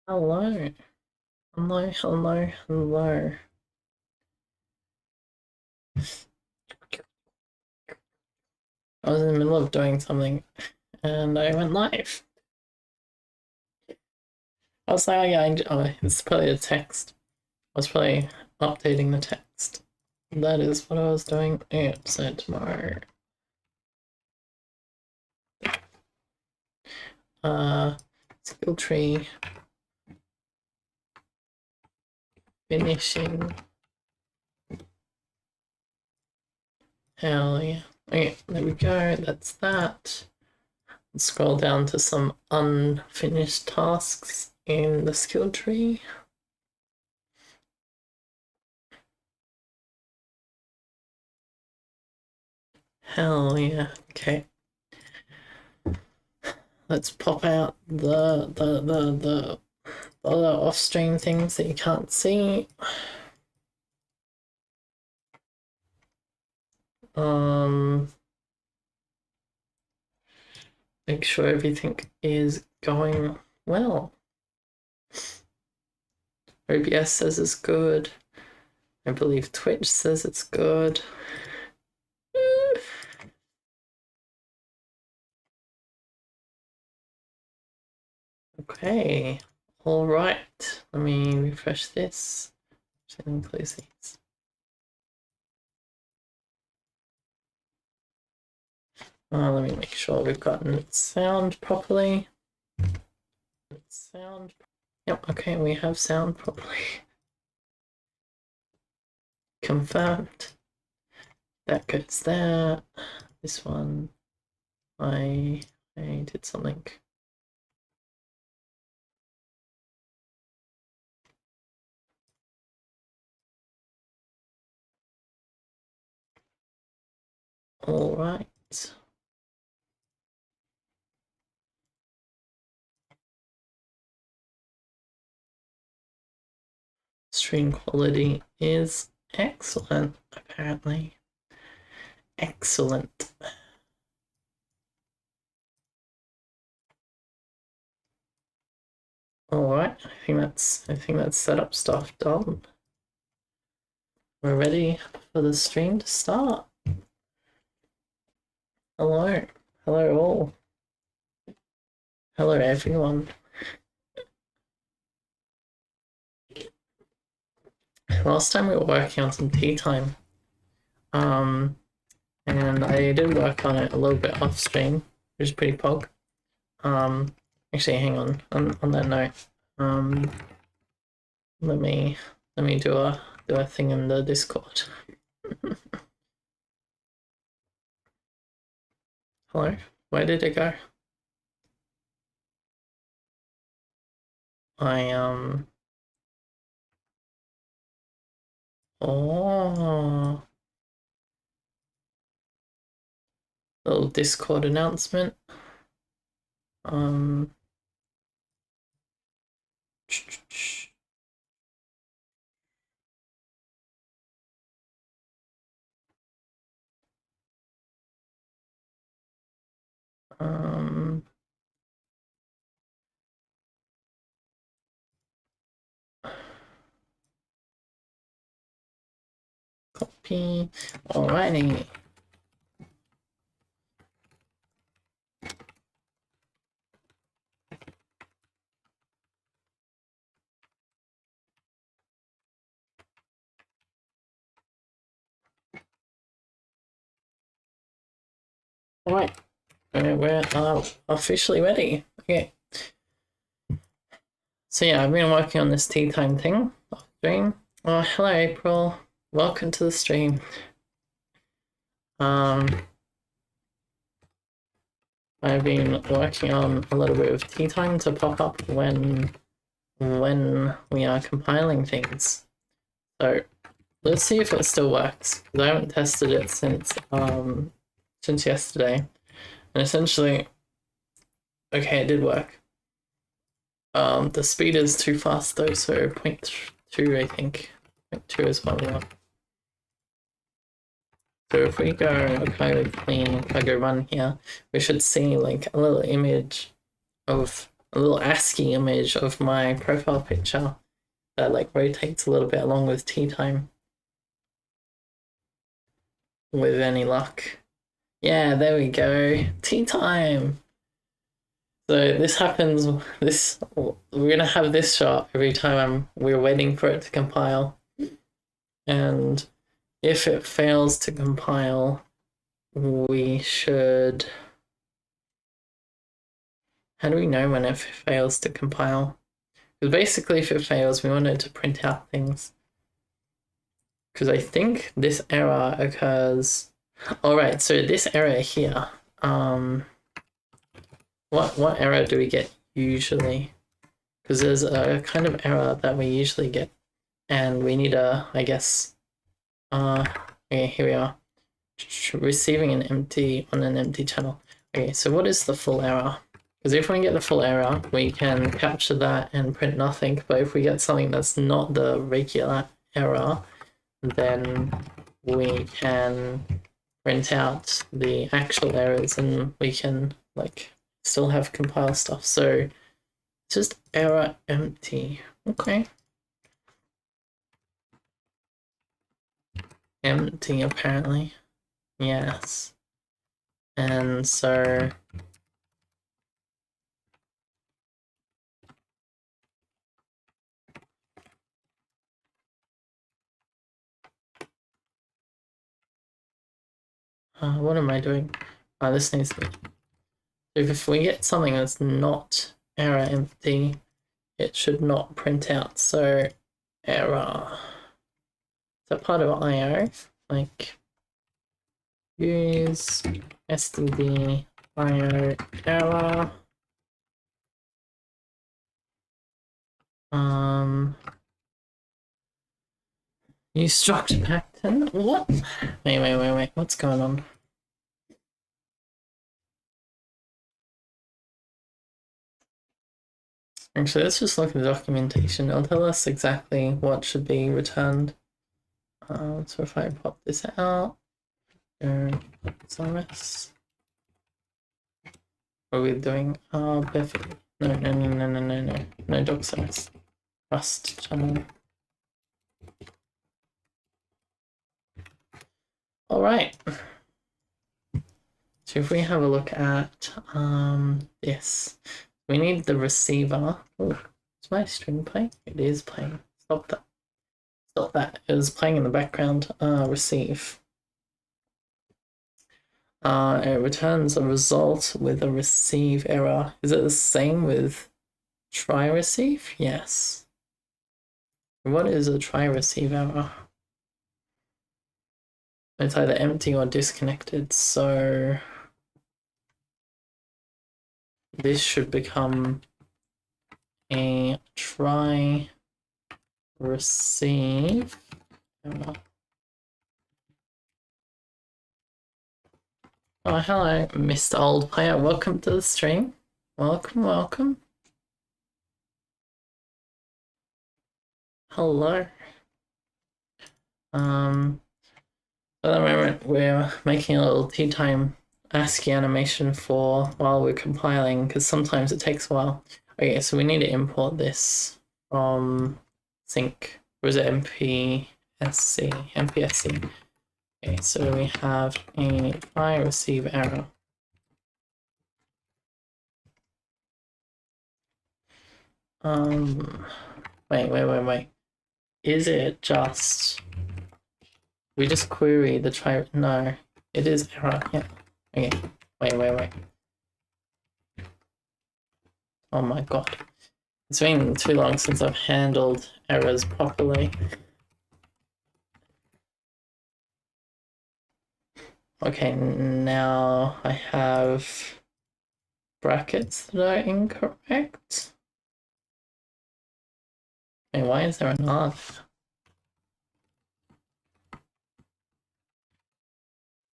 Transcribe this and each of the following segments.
Hello. Hello, hello, hello. I was in the middle of doing something and I went live. I was like, oh yeah, it's probably a text. I was probably updating the text. That is what I was doing. Yeah, so tomorrow. Skill tree finishing. Hell yeah. Okay, there we go. That's that. Let's scroll down to some unfinished tasks in the skill tree. Hell yeah. Okay. Let's pop out the other off-stream things that you can't see. Make sure everything is going well. OBS says it's good. I believe Twitch says it's good. Okay. All right. Let me refresh this. Close these. Let me make sure we've gotten sound properly. Sound. Yep, okay, we have sound properly. Confirmed. That goes there. This one, I did something. All right. Stream quality is excellent, apparently. Excellent. All right, I think that's setup stuff done. We're ready for the stream to start. Hello, hello all. Hello everyone. Last time we were working on some tea time. And I did work on it a little bit off stream, which is pretty pog. Actually, hang on that note. Let me do a thing in the Discord. Hello, where did it go? Oh, little Discord announcement. Copy. Alrighty. Alright. We're officially ready. Okay. So yeah, I've been working on this tea time thing off stream. Oh, hello April. Welcome to the stream. I've been working on a little bit of tea time to pop up when we are compiling things. So let's see if it still works, because I haven't tested it since yesterday. And essentially, okay, it did work. The speed is too fast though, so 0.2 I think. 0.2 is what we want. So if we go code clean, if I go run here, we should see like a little image of a little ASCII image of my profile picture that like rotates a little bit along with tea time. With any luck. Yeah, there we go. Tea time. So this happens, we're gonna have this shot every time we're waiting for it to compile. And if it fails to compile, we should... How do we know when it fails to compile? Because basically if it fails, we want it to print out things. Because I think this error occurs... Alright, so this error here, what error do we get usually? Because there's a kind of error that we usually get, and we need a, I guess, okay, here we are. Receiving an empty on an empty channel. Okay, so what is the full error? Because if we get the full error, we can capture that and print nothing, but if we get something that's not the regular error, then we can print out the actual errors and we can like still have compile stuff. So it's just error empty. Okay. Empty apparently. Yes. And so what am I doing? This needs to be... If we get something that's not error empty, it should not print out. So error. Is that part of IO? Like use std IO error. Use struct pattern. What? Wait. What's going on? Actually, let's just look at the documentation. It'll tell us exactly what should be returned. So if I pop this out, SRS. What are we doing? Perfect. No, docSRS. Rust channel. All right. So if we have a look at this, we need the receiver. Oh, is my string playing? It is playing. Stop that. Stop that. It was playing in the background. Receive. It returns a result with a receive error. Is it the same with try receive? Yes. What is a try receive error? It's either empty or disconnected, so this should become a try receive error. Oh, hello, Mr. Old Player. Welcome to the stream. Welcome. Hello. At the moment, we're making a little tea time ASCII animation for while we're compiling, because sometimes it takes a while. Okay, so we need to import this from sync. Or is it MPSC? MPSC. Okay, so we have a try receive error. Wait. Is it just... We just query the try... No, it is error, yeah. Okay, wait. Oh my god. It's been too long since I've handled errors properly. Okay, now I have brackets that are incorrect. Wait, why is there an R?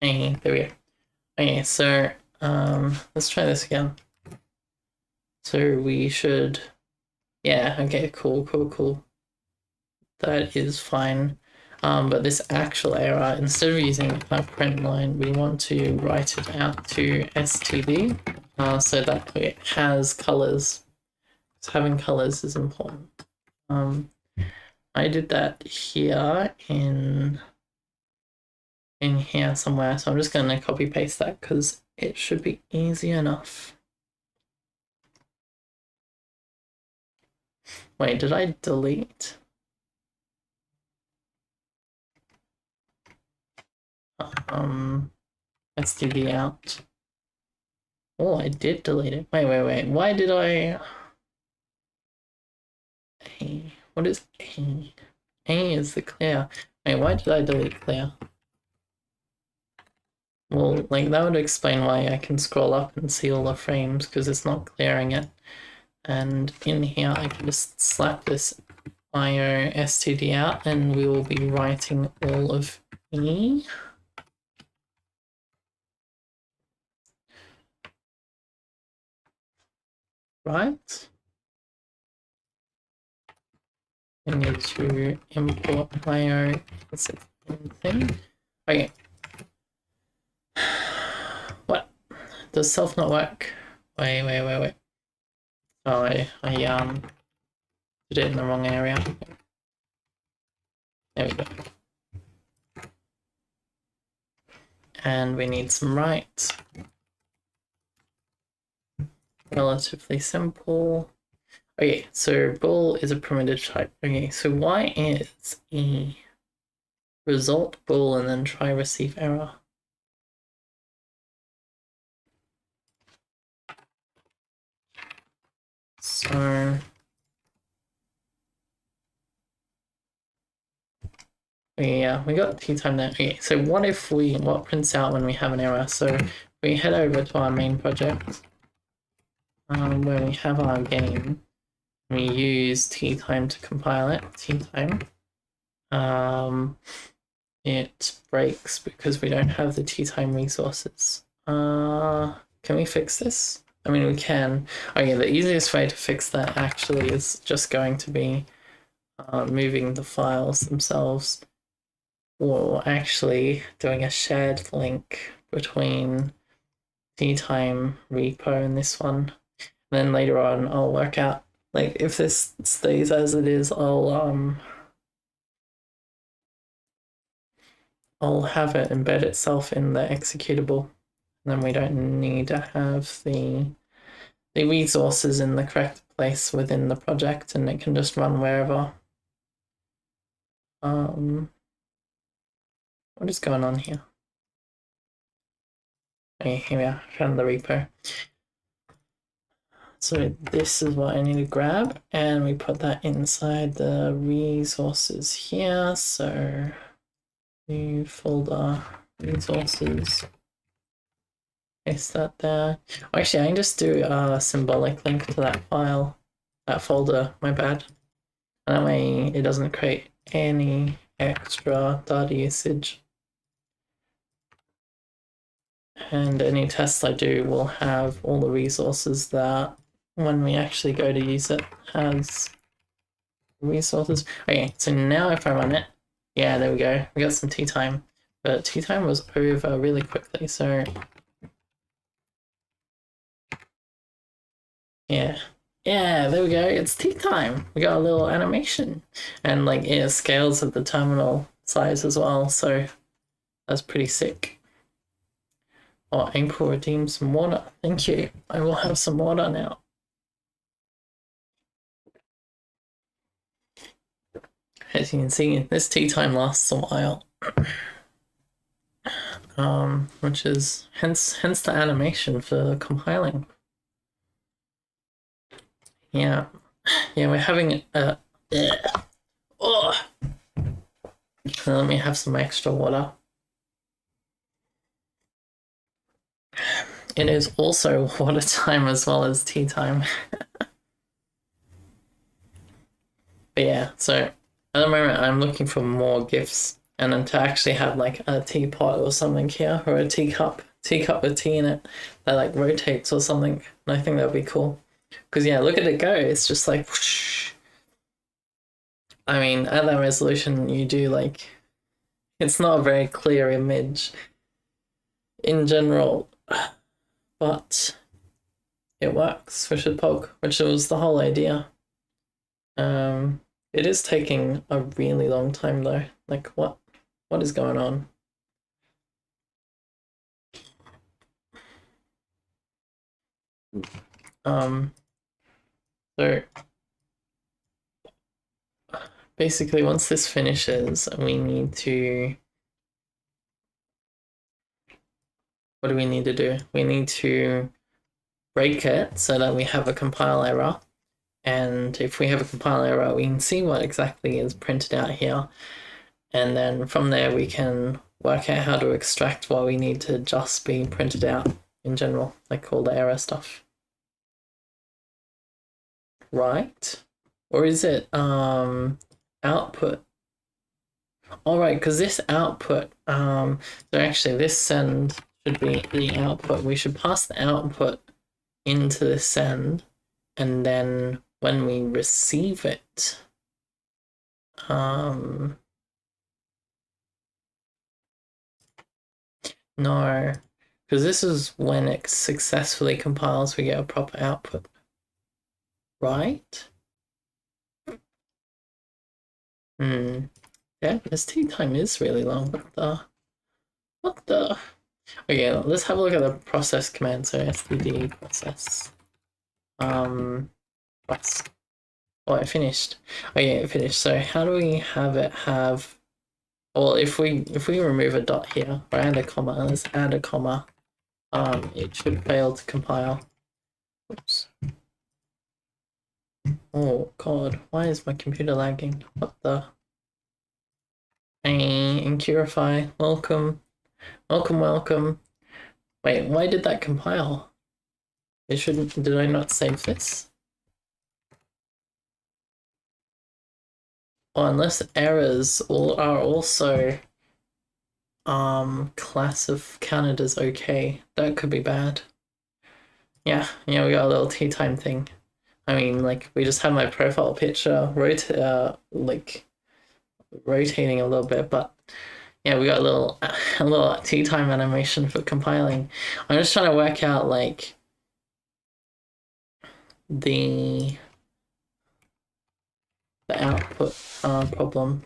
Hey, there we go. Okay, so let's try this again. So we should, yeah, okay, cool. That is fine. But this actual error, instead of using a print line, we want to write it out to std so that it has colors. having colors is important. I did that here in here somewhere, so I'm just going to copy paste that because it should be easy enough. Wait, did I delete? STD out. Oh, I did delete it. Wait. Why did I? A. What is A? A is the clear. Wait, why did I delete clear? Well, like that would explain why I can scroll up and see all the frames because it's not clearing it. And in here, I can just slap this IO STD out and we will be writing all of E. Right? I need to import IO thing. Okay. What? Does self not work? Wait. Oh, I did it in the wrong area. There we go. And we need some right. Relatively simple. Okay, so bool is a primitive type. Okay, so why is E result bool and then try receive error? So yeah, we got T time there. Okay, so what prints out when we have an error? So we head over to our main project, where we have our game. We use T time to compile it. T time. It breaks because we don't have the T time resources. Can we fix this? I mean, we can. Okay, the easiest way to fix that actually is just going to be moving the files themselves, or actually doing a shared link between T-time repo and this one. And then later on, I'll work out, like, if this stays as it is, I'll have it embed itself in the executable. And then we don't need to have the resources in the correct place within the project, and it can just run wherever. What is going on here? Okay, here we are, found the repo. So this is what I need to grab, and we put that inside the resources here. So new folder, resources, paste that there. Oh, actually, I can just do a symbolic link to that file, that folder, my bad. And that way it doesn't create any extra data usage. And any tests I do will have all the resources that when we actually go to use it has resources. Okay, so now if I run it, yeah, there we go. We got some tea time, but tea time was over really quickly, so yeah. Yeah, there we go. It's tea time. We got a little animation, and like it scales at the terminal size as well, so that's pretty sick. Oh, April redeemed some water. Thank you. I will have some water now. As you can see, this tea time lasts a while. Which is hence the animation for compiling. Yeah, we're having a. Oh, let me have some extra water. It is also water time as well as tea time. But yeah, so at the moment I'm looking for more gifts, and then to actually have like a teapot or something here, or a teacup with tea in it that like rotates or something. And I think that'd be cool. Because yeah, look at it go. It's just like whoosh. I mean, at that resolution you do like, it's not a very clear image in general, but it works for shitpog, which was the whole idea. It is taking a really long time though. Like what is going on? So basically once this finishes, we need to, what do we need to do? We need to break it so that we have a compile error. And if we have a compile error, we can see what exactly is printed out here. And then from there, we can work out how to extract what we need to just be printed out in general, like all the error stuff. Right? Or is it output? All right, because this output, so actually this send should be the output. We should pass the output into the send, and then when we receive it, no, because this is when it successfully compiles, we get a proper output, right? Yeah, this tea time is really long. What the? Okay, let's have a look at the process command. So std process. Plus. Oh, it finished. Oh yeah, it finished. So how do we have it have? Well, if we remove a dot here or add a comma, let's add a comma. It should fail to compile. Oops. Oh god, why is my computer lagging? What the? Hey, Incurify, welcome. Welcome. Wait, why did that compile? It shouldn't, did I not save this? Oh, unless errors are also counted as okay. That could be bad. Yeah, we got a little tea time thing. I mean, like, we just have my profile picture like rotating a little bit, but yeah, we got a little tea time animation for compiling. I'm just trying to work out like the output problem,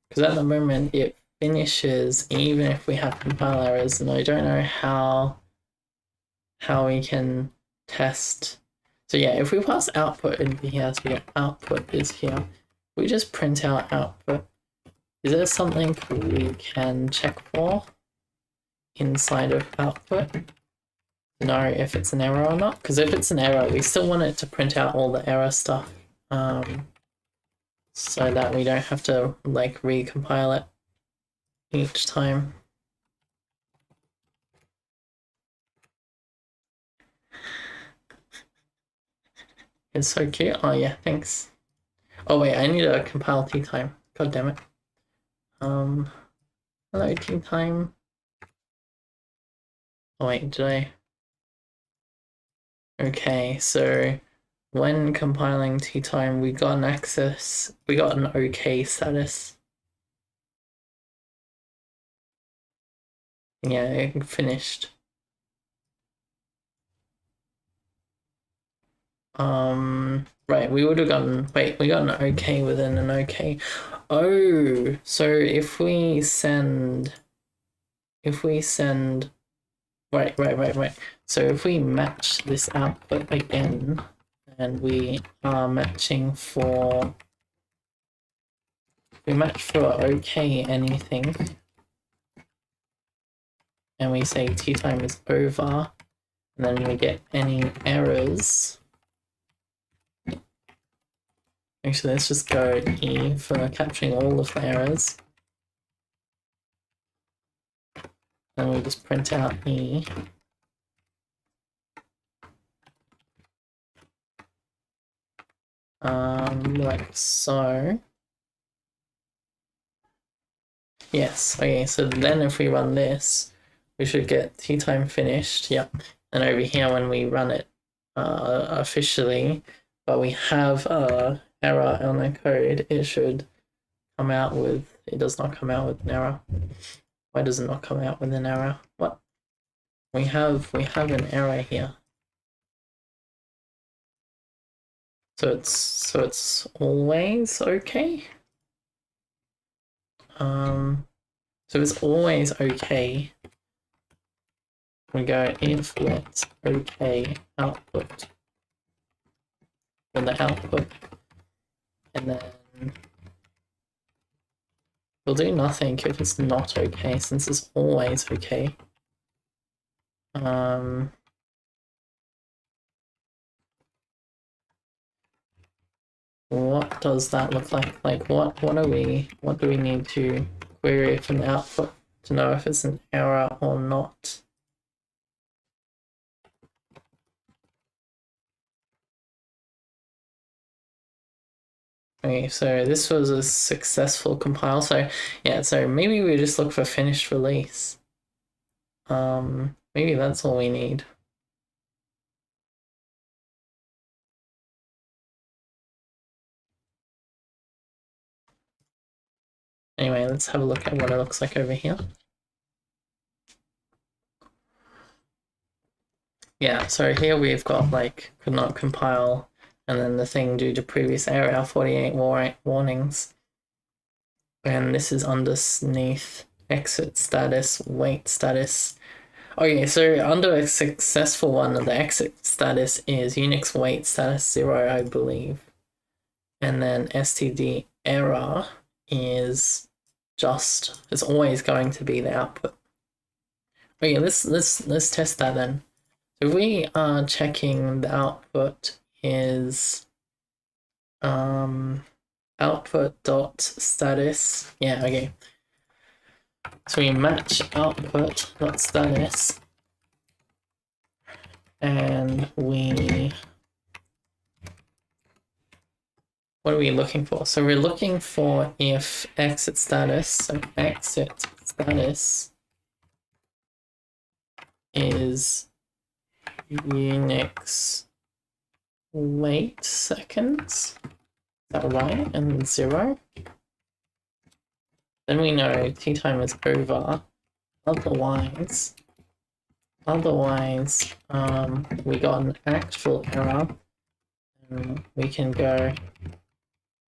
because at the moment it finishes even if we have compile errors, and I don't know how we can test. So yeah, if we pass output into here, so yeah, output is here, we just print out output. Is there something we can check for inside of output to know if it's an error or not? Because if it's an error, we still want it to print out all the error stuff, so that we don't have to like recompile it each time. It's so cute. Oh yeah, thanks. Oh wait, I need to compile tea time. God damn it. Hello tea time. Oh wait, did I? Okay, so when compiling tea time, we got an okay status. Yeah, it finished. Right, we would have gotten, wait, we got an okay within an okay. Oh, so if we send, right. So if we match this output again, and we are matching for, we match for okay anything, and we say tea time is over, and then we get any errors. Actually, let's just go E for capturing all of the errors. And we just print out E. Like so. Yes, okay, so then if we run this, we should get tea time finished, yep. And over here when we run it officially, but we have error on the code, it should come out with, it does not come out with an error. Why does it not come out with an error? What? We have an error here. So it's always okay. So it's always okay. We go if let okay output for the output, and then we'll do nothing if it's not okay, since it's always okay. What does that look like? Like what do we need to query from the output to know if it's an error or not? Okay, so this was a successful compile. So yeah, so maybe we just look for finished release. Maybe that's all we need. Anyway, let's have a look at what it looks like over here. Yeah, so here we've got like could not compile, and then the thing due to previous error 48 warnings. And this is underneath exit status, wait status. Okay, so under a successful one, the exit status is Unix wait status 0, I believe. And then STD error is just, it's always going to be the output. Okay, let's test that then. So if we are checking the output is output dot status. Yeah, okay. So we match output dot status, and we, what are we looking for? So we're looking for if exit status, so exit status is Unix wait seconds. Is that right? And 0. Then we know tea time is over. Otherwise, we got an actual error. And we can go.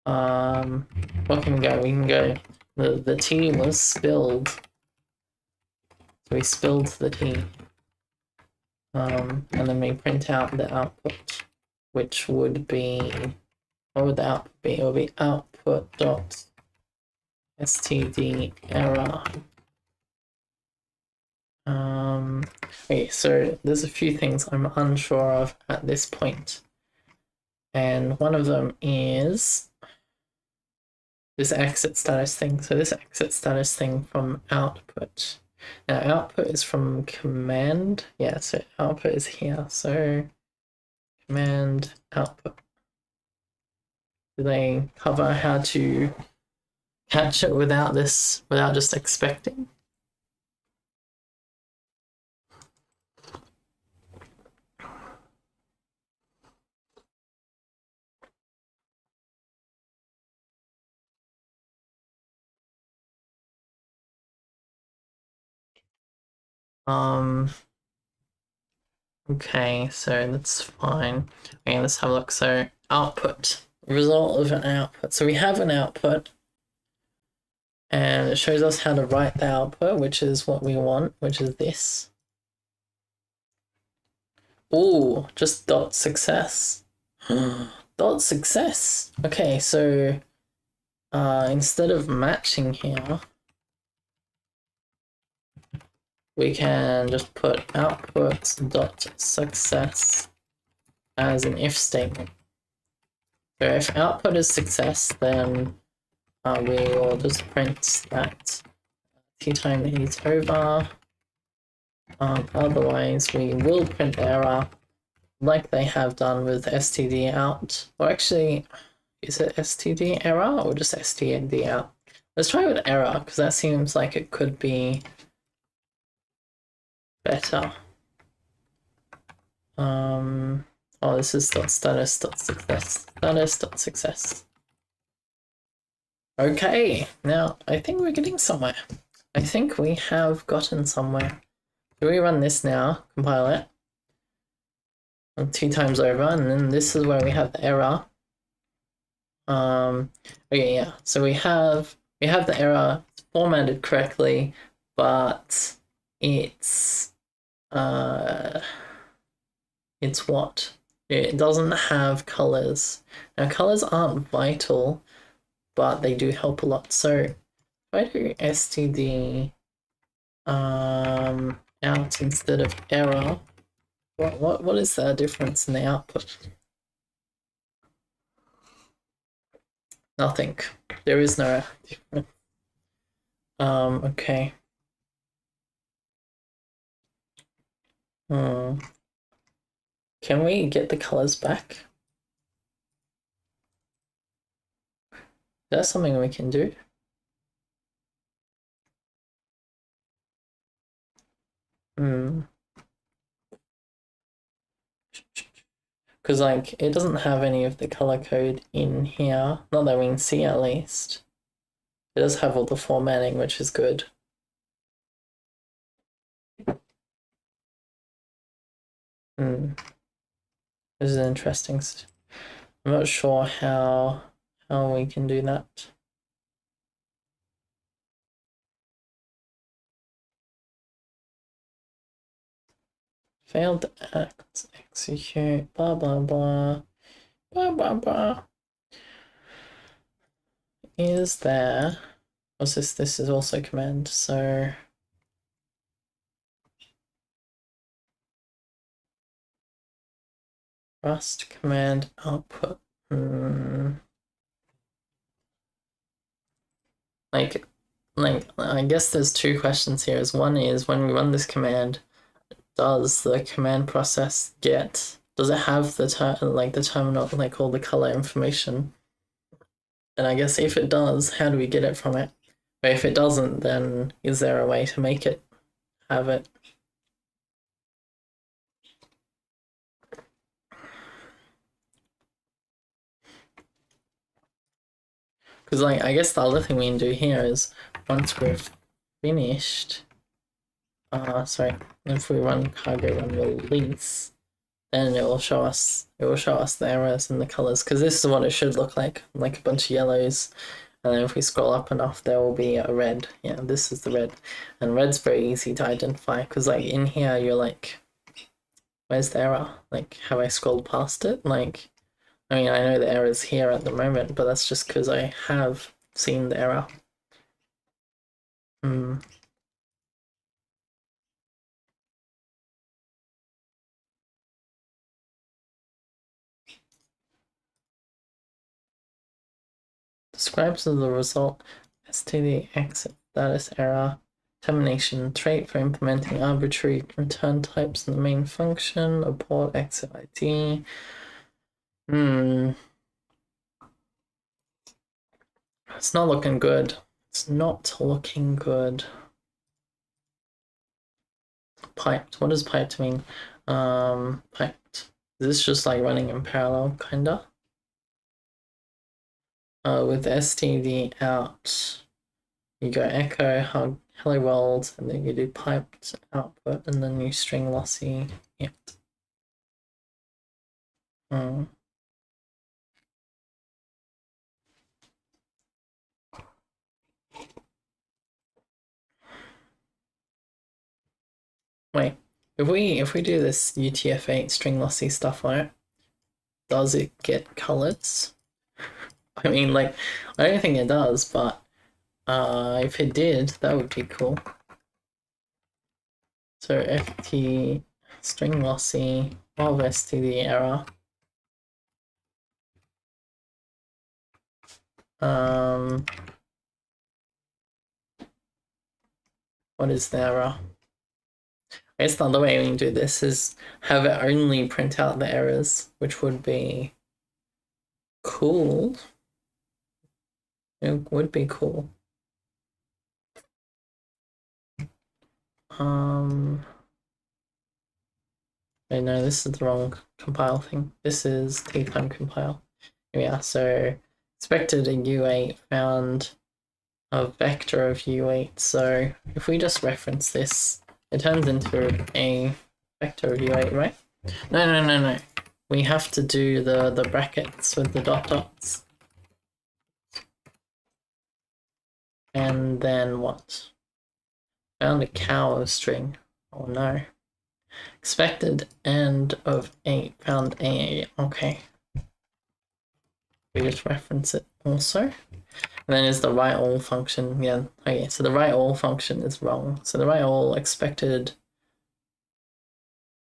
What can we go? We can go. The tea was spilled. So we spilled the tea. And then we print out the output, which would be, what would the output be? It would be output dot std error. Okay, so there's a few things I'm unsure of at this point. And one of them is this exit status thing. So this exit status thing from output. Now output is from command. Yeah, so output is here. So command output. Do they cover how to catch it without just expecting? Okay, so that's fine. Okay, let's have a look. So output, result of an output. So we have an output, and it shows us how to write the output, which is what we want, which is this. Oh, just dot success. Dot success. Okay, so instead of matching here, we can just put output dot success as an if statement. So if output is success, then we will just print that tea time is over. Otherwise, we will print error like they have done with std out. Or actually, is it std error or just std out? Let's try with error, because that seems like it could be better. Oh, this is status success. Status success. Okay, now I think we're getting somewhere. I think we have gotten somewhere. Do we run this now? Compile it. 2 times over, and then this is where we have the error. Okay, yeah. So we have the error formatted correctly, but it's what? It doesn't have colors. Now colors aren't vital, but they do help a lot. So if I do std out instead of error, what is the difference in the output? Nothing. There is no difference. Okay. Can we get the colors back? That's something we can do. Because like it doesn't have any of the color code in here. Not that we can see at least. It does have all the formatting, which is good. This is interesting. I'm not sure how we can do that. Failed to execute, blah blah blah, blah blah blah. Is there? What's this? This is also command. So Rust command output. Like I guess there's 2 questions here. One is when we run this command, does the command process does it have the terminal, like all the color information? And I guess if it does, how do we get it from it? But if it doesn't, then is there a way to make it have it? Because like I guess the other thing we can do here is once we've finished, if we run cargo run release, then it will show us the errors and the colors, because this is what it should look like a bunch of yellows, and then if we scroll up enough there will be a red. Yeah, this is the red, and red's very easy to identify because like in here you're like, where's the error? Like, have I scrolled past it? Like, I mean, I know the error's here at the moment, but that's just because I have seen the error. Describes the result std exit status error termination trait for implementing arbitrary return types in the main function, abort exit ID. It's not looking good. It's not looking good. Piped. What does piped mean? Piped. Is this just like running in parallel, kinda? With std out, you go echo hello world, and then you do piped output, and then you string lossy. Yep. Wait, if we do this UTF-8 string lossy stuff on it, does it get colors? I mean, like, I don't think it does, but if it did, that would be cool. So ft string lossy of std error. What is the error? I guess the other way we can do this is have it only print out the errors, which would be cool. It would be cool. I know this is the wrong compile thing. This is t-time compile. Yeah, so expected a U8, found a vector of U8. So if we just reference this, it turns into a vector of U8, right? No. We have to do the brackets with the dots. And then what? Found a cow string. Oh no. Expected end of 8. Found A. Okay. We just reference it also. And then is the right all function. Yeah. Okay, so the right all function is wrong. So the right all expected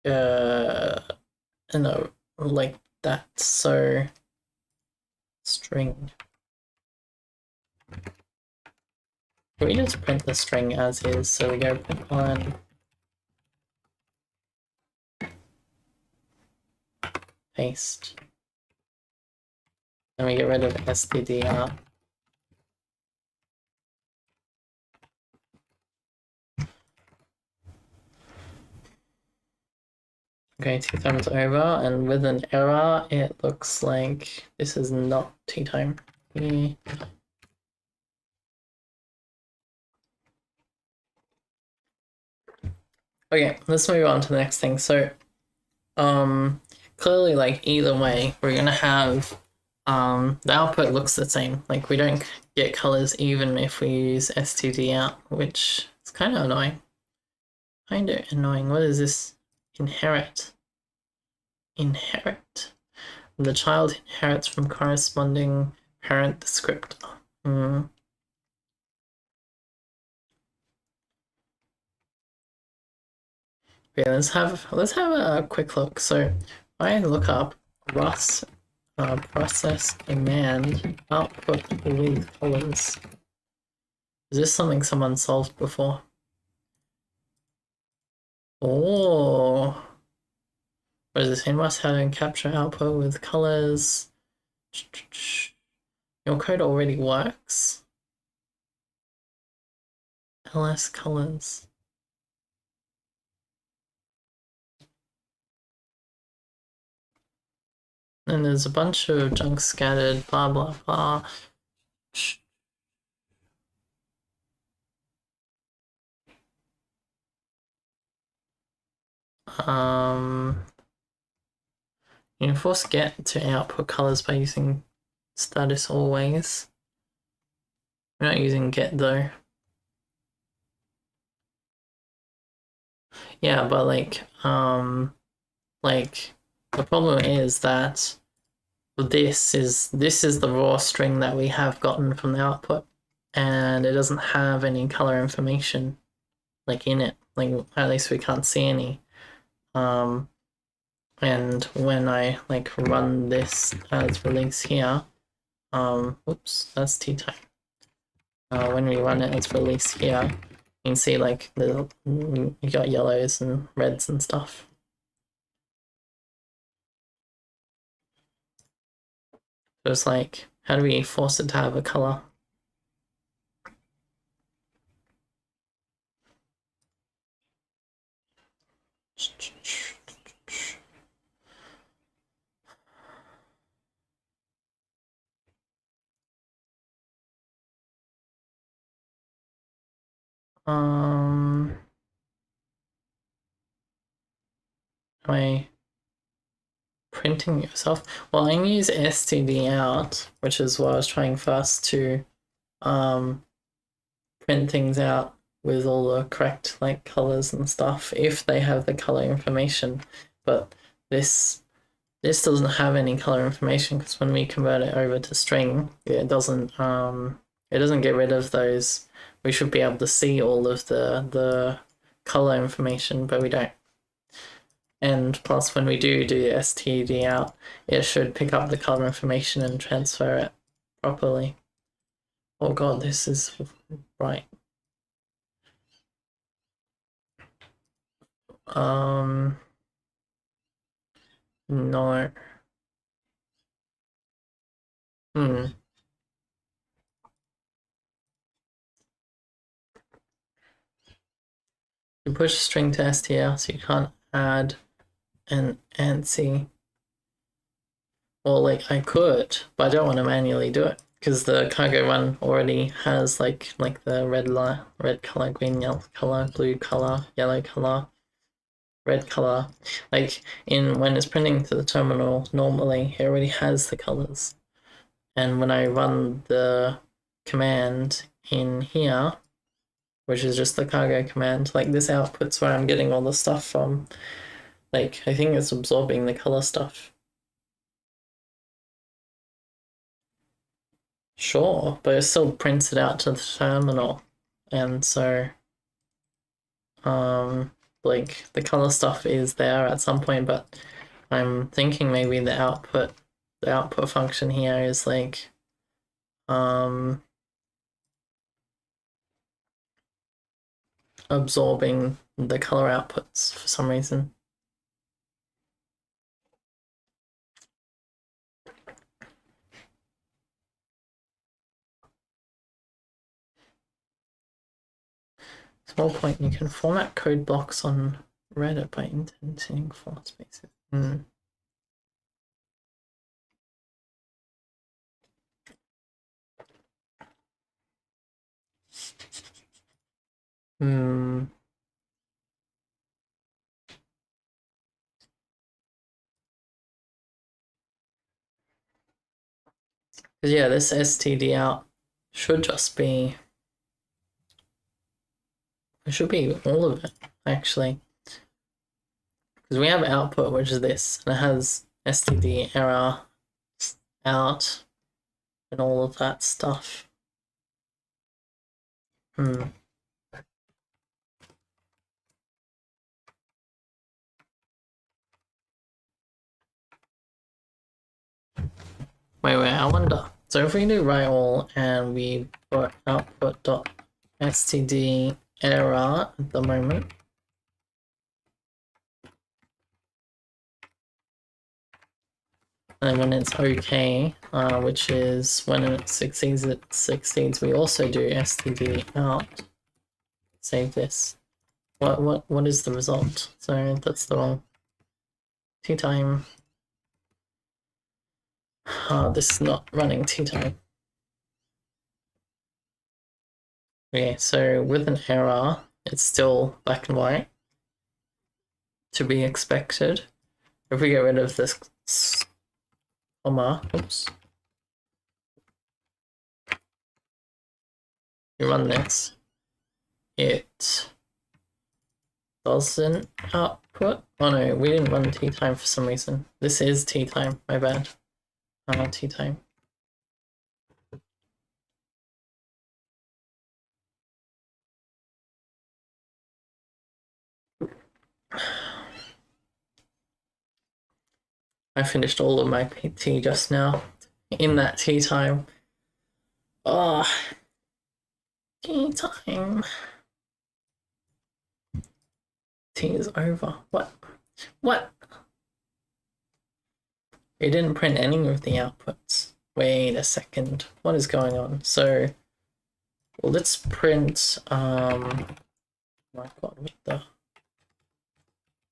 no, like that. So string. Can we just print the string as is? So we go print one. Paste. And we get rid of stdr. Okay, 2 times over, and with an error, it looks like this is not tea time. Okay, let's move on to the next thing. So, clearly, like, either way, we're gonna have, the output looks the same. Like, we don't get colors even if we use std out, which is kind of annoying. What is this? Inherit. The child inherits from corresponding parent descriptor. Okay, let's have a quick look. So I look up Rust process command output with colors. Is this something someone solved before? Oh, what is this? In Rust, how to capture output with colors. Your code already works. LS colors. And there's a bunch of junk scattered, blah, blah, blah. You can force get to output colors by using status always. We're not using get though. Yeah, but like the problem is that this is the raw string that we have gotten from the output, and it doesn't have any color information like in it. Like at least we can't see any. And when I like run this as release here, oops, that's tea time. When we run it as release here, you can see like you got yellows and reds and stuff. So it's like, how do we force it to have a color? Am I printing yourself? Well, I can use std out, which is what I was trying first to print things out with all the correct like colors and stuff if they have the color information. But this doesn't have any color information because when we convert it over to string, it doesn't get rid of those. We should be able to see all of the color information, but we don't. And plus, when we do std out, it should pick up the color information and transfer it properly. Oh god, this is bright. No. You push a string to str, so you can't add an ANSI. Well, like I could, but I don't want to manually do it because the cargo one already has like the red color, green yellow color, blue color, yellow color. red color. Like when it's printing to the terminal, normally it already has the colors. And when I run the command in here, which is just the cargo command, like this output's where I'm getting all the stuff from. Like, I think it's absorbing the color stuff. Sure, but it still prints it out to the terminal. And so, like, the color stuff is there at some point, but I'm thinking maybe the output function here is like, absorbing the color outputs for some reason. Small point, you can format code blocks on Reddit by indenting for spaces. Because yeah, this std out should just be, it should be all of it, actually. Because we have output, which is this, and it has std error out and all of that stuff. Wait, I wonder. So if we do write all and we put output.std error at the moment, and when it's okay, which is when it succeeds, we also do std out. Save this. What is the result? So that's the wrong t-time. This is not running t-time. Okay, so with an error, it's still black and white. To be expected. If we get rid of this comma, oops. You run this. It doesn't output. Oh no, we didn't run t-time for some reason. This is t-time, my bad. T-time. I finished all of my tea just now. In that tea time. Oh, tea time. Tea is over. What? It didn't print any of the outputs. Wait a second. What is going on? So, well, let's print, my God, what the?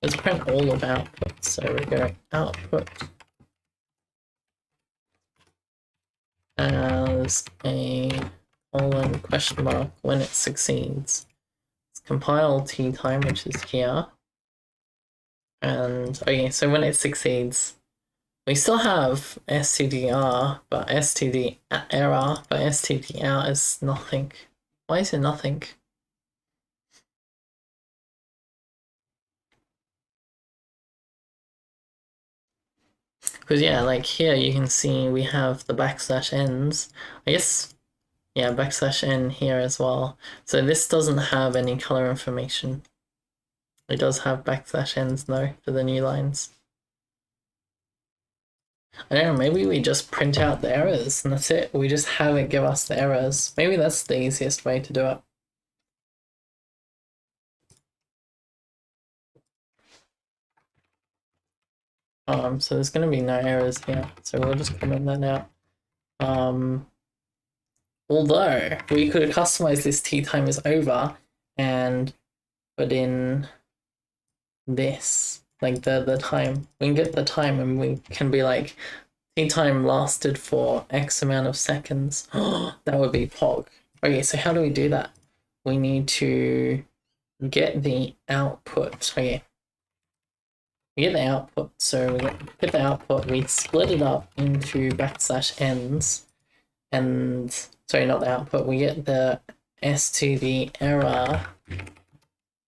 Let's print all of outputs. So we go output as a colon question mark when it succeeds. Let's compile t time, which is here. And okay, so when it succeeds, we still have stdr, but std error, but std out is nothing. Why is it nothing? Because yeah, like here you can see we have the \n's. I guess, yeah, \n here as well. So this doesn't have any color information. It does have \n's though for the new lines. I don't know, maybe we just print out the errors and that's it. We just have it give us the errors. Maybe that's the easiest way to do it. So there's going to be no errors here, so we'll just comment that out. Although we could customize this tea time is over and put in this, like the time. We can get the time and we can be like, tea time lasted for X amount of seconds. That would be POG. Okay, so how do we do that? We need to get the output. Okay. we get the output. So we get the output, we split it up into \ends, and sorry, not the output, we get the s to the error,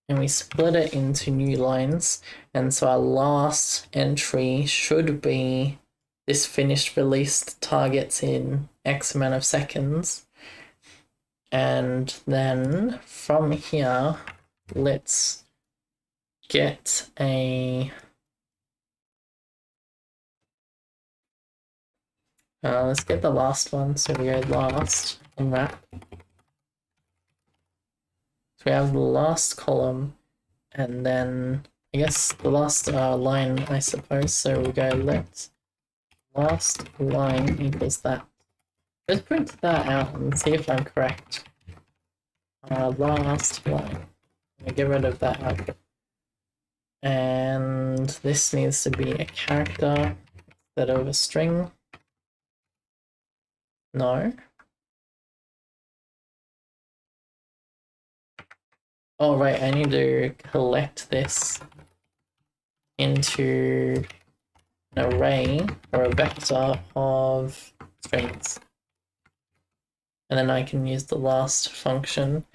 and we split it into new lines. And so our last entry should be this finished released targets in X amount of seconds. And then from here, let's get a let's get the last one. So we go last and wrap. So we have the last column, and then I guess the last line, I suppose. So we go let last line equals that. Let's print that out and see if I'm correct. Last line. I'm gonna get rid of that output. And this needs to be a character instead of a string. No. Oh, right, I need to collect this into an array or a vector of strings. And then I can use the last function.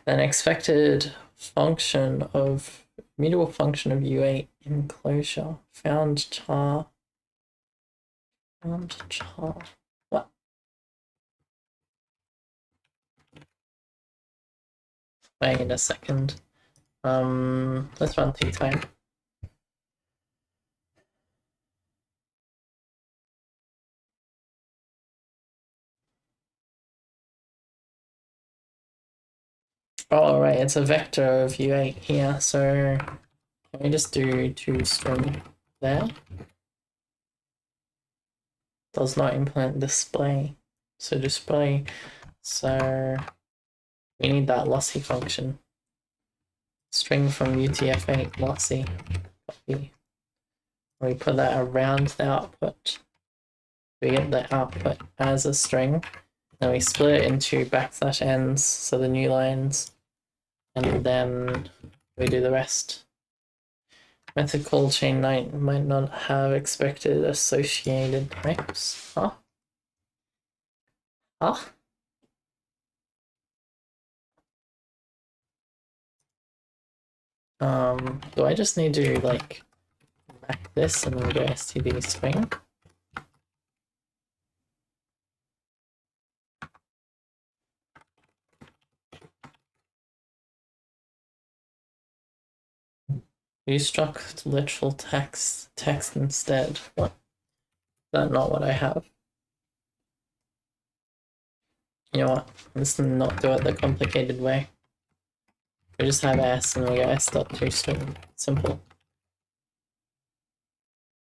An expected function of immutable function of U8 enclosure. Found char. What? Wait a second. Let's run ttype. Oh, right, it's a vector of U8 here, so can we just do toString there? Does not implement display. So display, so we need that lossy function. String from UTF-8 lossy. Copy. We put that around the output. We get the output as a string. Then we split it into \ends, so the new lines. And then we do the rest. Method called chain9 might not have expected associated types. Huh? Huh? Do I just need to like back this and then go std string? You struck literal text instead. What? Is that not what I have? You know what? Let's not do it the complicated way. We just have s and we go s.toString. Simple.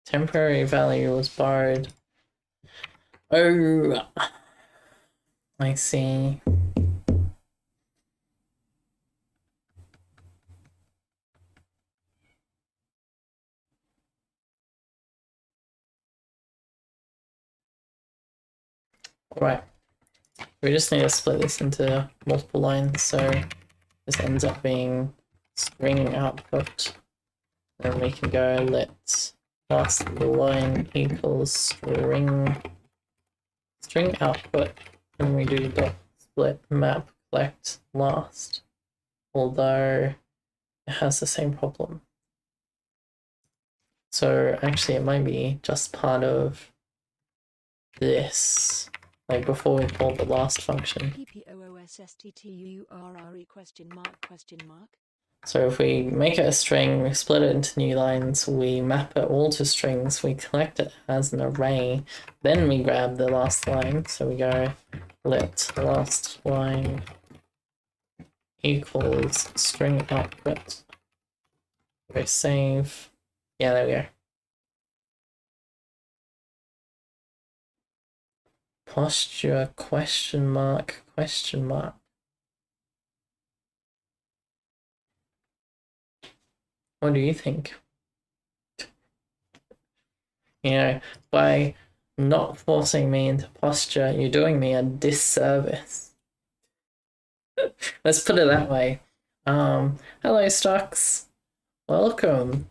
Temporary value was borrowed. Oh, I see. Right. We just need to split this into multiple lines, so this ends up being string output. Then we can go let last line equals string output, and we do dot split map collect last, although it has the same problem. So actually it might be just part of this, like before we call the last function. So if we make it a string, we split it into new lines, we map it all to strings, we collect it as an array, then we grab the last line. So we go let last line equals string output. We save. Yeah, there we go. Posture question mark. What do you think? You know, by not forcing me into posture, you're doing me a disservice. Let's put it that way. Hello, Stocks. Welcome.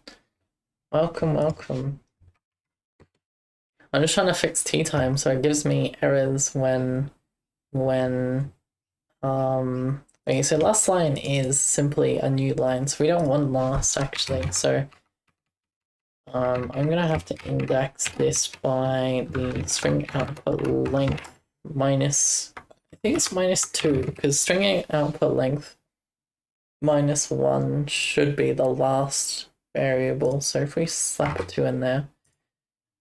Welcome, welcome. I'm just trying to fix tea time so it gives me errors when okay, so last line is simply a new line, so we don't want last actually, so I'm gonna have to index this by the string output length minus, I think it's -2, because string output length -1 should be the last variable. So if we slap a 2 in there,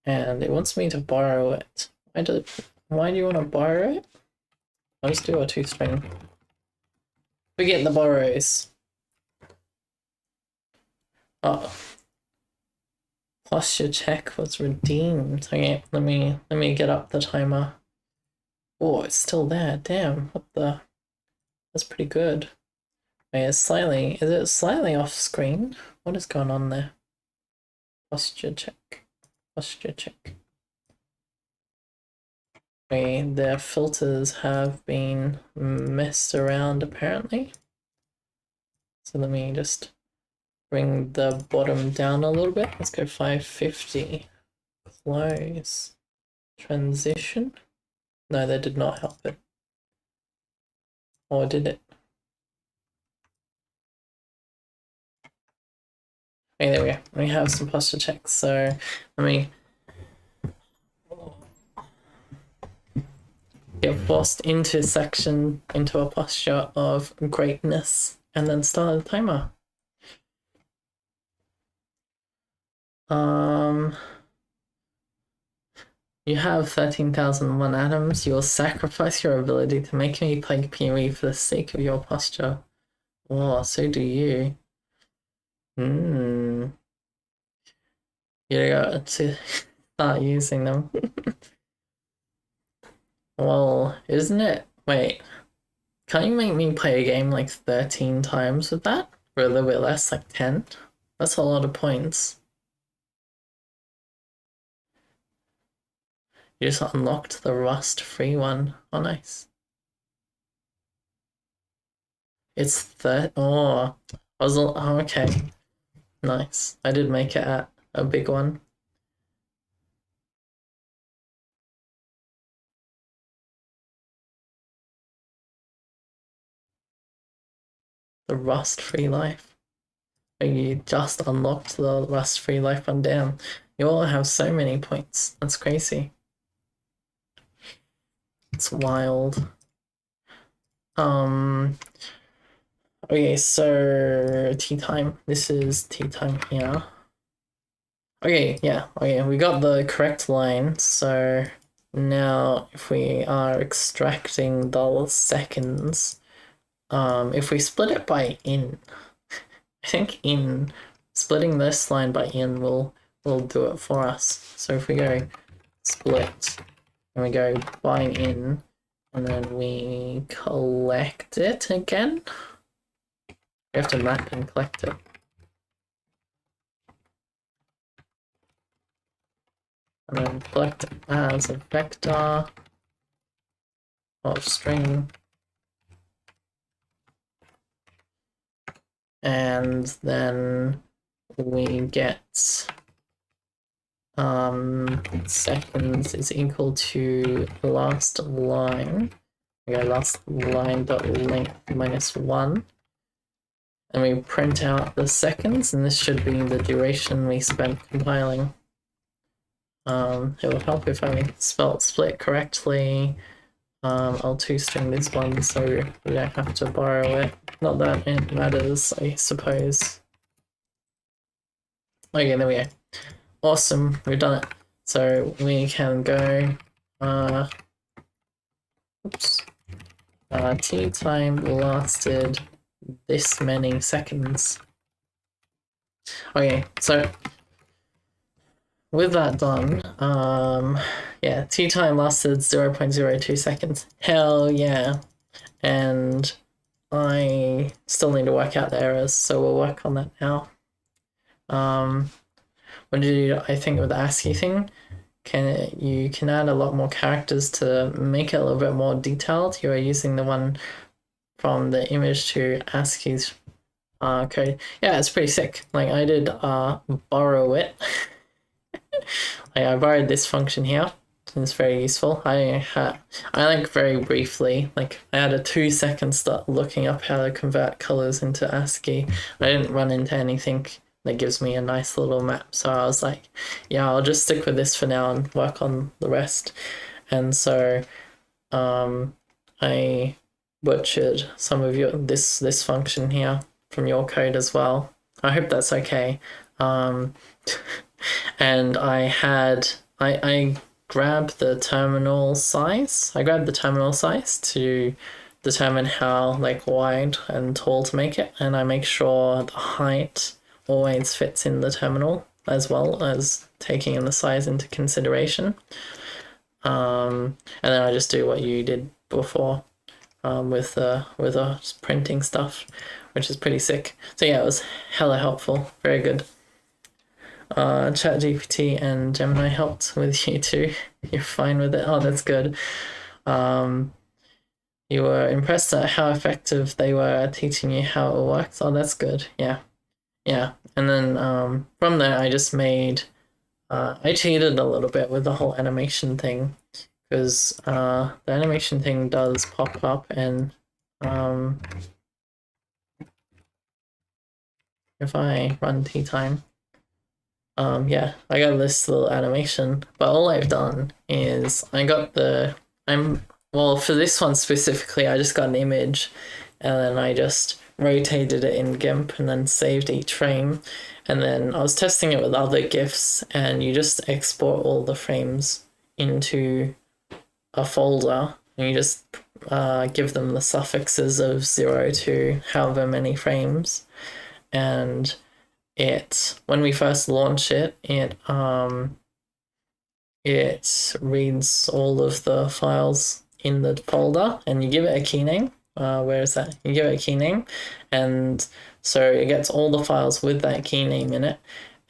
and it wants me to borrow it, why do you want to borrow it? I'll just do a 2 string. We get the borrows. Oh. Posture check was redeemed. Okay, let me get up the timer. Oh, it's still there. Damn, what the? That's pretty good. Wait, is it slightly off screen? What is going on there? Posture check. Posture check. Wait, their filters have been messed around apparently. So let me just bring the bottom down a little bit. Let's go 550. Close. Transition. No, that did not help it. Or did it? Okay, there we go. We have some posture checks. So let me get forced into a posture of greatness, and then start the timer. You have 13,001 atoms. You will sacrifice your ability to make me play PoE for the sake of your posture. Oh, so do you. You got to start using them. Well, isn't it? Wait, can't you make me play a game like 13 times with that? Or a little bit less, like 10? That's a lot of points. You just unlocked the rust-free one. Oh, nice. It's oh, okay. Nice. I did make it at a big one. The rust-free life. You just unlocked the rust-free life one down. You all have so many points. That's crazy. It's wild. Okay, so tea time. This is tea time here. Okay, yeah. Okay, we got the correct line. So now if we are extracting the seconds, if we split it by in, I think splitting this line by in will do it for us. So if we go split and we go by in, and then we collect it again. We have to map and collect it. And then collect it as a vector of string. And then we get seconds is equal to last line. We go last line dot length -1. And we print out the seconds, and this should be the duration we spent compiling. It would help if I spelled split correctly. I'll 2-string this one so we don't have to borrow it. Not that it matters, I suppose. Okay, there we go. Awesome, we've done it. So we can go, tea time lasted this many seconds. Okay, so with that done, yeah, tea time lasted 0.02 seconds. Hell yeah. And I still need to work out the errors, so we'll work on that now. What did you, I think with the ASCII thing, you can add a lot more characters to make it a little bit more detailed. You are using the one from the image to ASCII's code. Yeah, it's pretty sick. Like I did borrow it. Like I borrowed this function here. It's very useful. I like very briefly, like I had a 2 second start looking up how to convert colors into ASCII. I didn't run into anything that gives me a nice little map, so I was like, yeah, I'll just stick with this for now and work on the rest. And so I butchered some of your this function here from your code as well. I hope that's okay. And I grabbed the terminal size. I grabbed the terminal size to determine how like wide and tall to make it, and I make sure the height always fits in the terminal as well as taking in the size into consideration. And then I just do what you did before with printing stuff, which is pretty sick. So yeah, it was hella helpful, very good. ChatGPT and Gemini helped with you too. You're fine with it. Oh, that's good. You were impressed at how effective they were at teaching you how it works. Oh, that's good. Yeah, yeah. And then from there, I just made. I cheated a little bit with the whole animation thing, because the animation thing does pop up, and if I run tea time. Yeah, I got this little animation, but all I've done is well, for this one specifically, I just got an image and then I just rotated it in GIMP and then saved each frame. And then I was testing it with other GIFs, and you just export all the frames into a folder and you just give them the suffixes of 0 to however many frames. And when we first launch it reads all of the files in the folder, and you give it a key name. Where is that? You give it a key name, and so it gets all the files with that key name in it,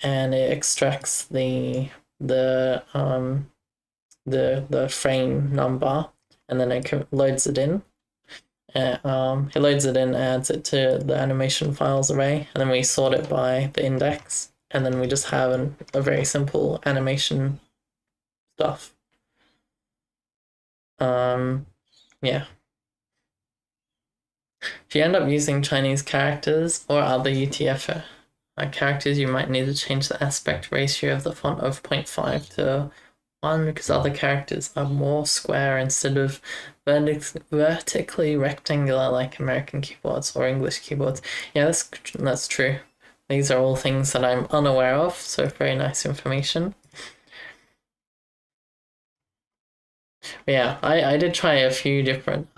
and it extracts the frame number, and then it loads it in. It loads it in, adds it to the animation files array, and then we sort it by the index, and then we just have a very simple animation stuff. Yeah. If you end up using Chinese characters or other UTF characters, you might need to change the aspect ratio of the font of 0.5 to 1, because other characters are more square instead of vertically rectangular like American keyboards or English keyboards. Yeah, that's true. These are all things that I'm unaware of, so very nice information. But yeah, I did try a few different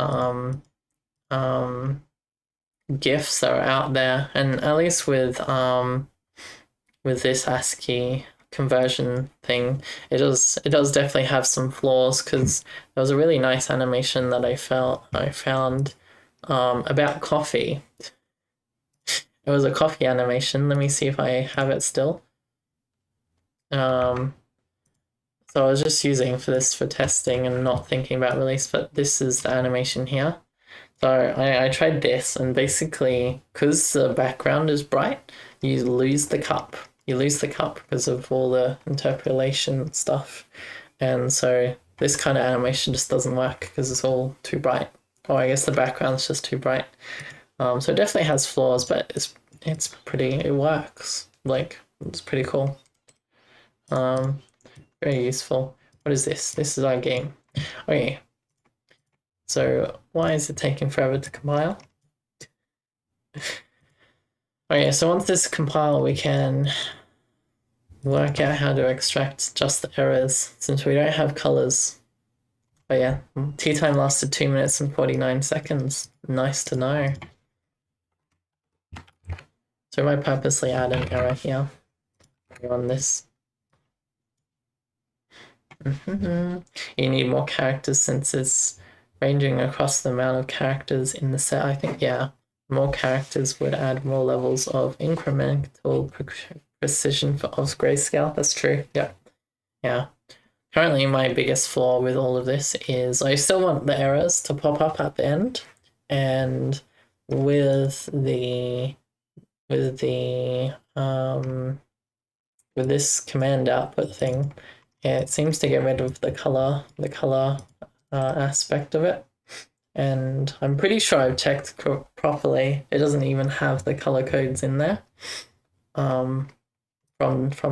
GIFs that are out there, and at least with this ASCII conversion thing, it does definitely have some flaws, because there was a really nice animation that I found about coffee. It was a coffee animation. Let me see if I have it still. So I was just using this for testing and not thinking about release, but this is the animation here. So I tried this, and basically, because the background is bright, you lose the cup. You lose the cup because of all the interpolation stuff. And so this kind of animation just doesn't work because it's all too bright. Or I guess the background's just too bright. So it definitely has flaws, but it works. Like, it's pretty cool. Very useful. What is this? This is our game. Okay. So why is it taking forever to compile? Okay, so once this compile, we can work out how to extract just the errors, since we don't have colors. But yeah, tea time lasted 2 minutes and 49 seconds. Nice to know. So I might purposely add an error here on this. You need more characters since it's ranging across the amount of characters in the set. I think, yeah, more characters would add more levels of incremental precision of grayscale. That's true. Yeah. Yeah. Currently, my biggest flaw with all of this is I still want the errors to pop up at the end, and with the with the with this command output thing, yeah, it seems to get rid of the color aspect of it. And I'm pretty sure I've checked properly. It doesn't even have the color codes in there from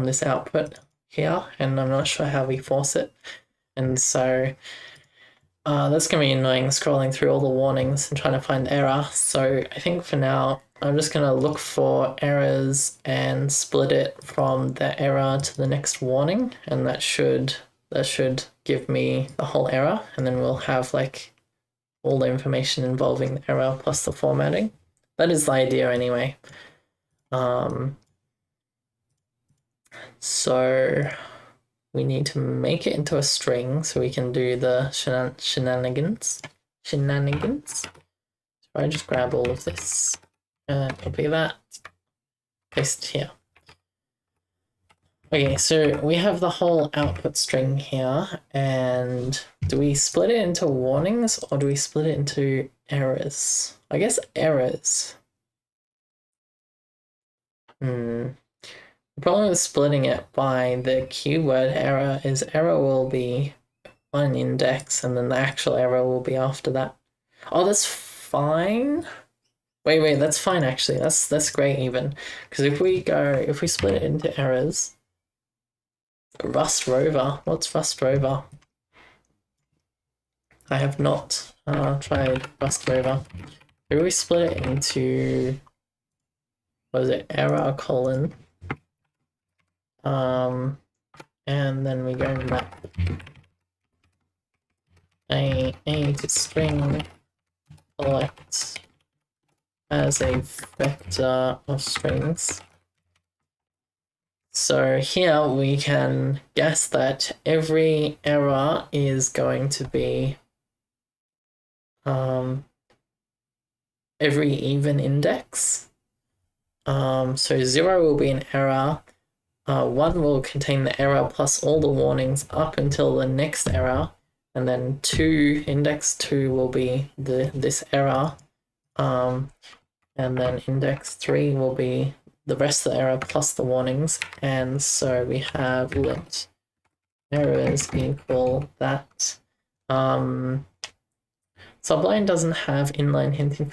this output here, and I'm not sure how we force it. And so that's going to be annoying, scrolling through all the warnings and trying to find error. So I think for now, I'm just going to look for errors and split it from the error to the next warning, and that should give me the whole error, and then we'll have like all the information involving the error plus the formatting. That is the idea anyway. So we need to make it into a string so we can do the shenanigans. So I just grab all of this and copy that, paste it here. Okay, so we have the whole output string here, and do we split it into warnings or do we split it into errors? I guess errors. The problem with splitting it by the keyword error is error will be one index and then the actual error will be after that. Oh, that's fine. Wait, that's fine actually. That's great even. Because if we split it into errors, Rust Rover. What's Rust Rover? I have not tried Rust Rover. If we split it into, what is it, error colon, and then we go map a to string collect as a vector of strings. So here we can guess that every error is going to be every even index. So 0 will be an error, 1 will contain the error plus all the warnings up until the next error, and then 2, index 2 will be this error, and then index 3 will be the rest of the error plus the warnings, and so we have let errors equal that. Sublime doesn't have inline hinting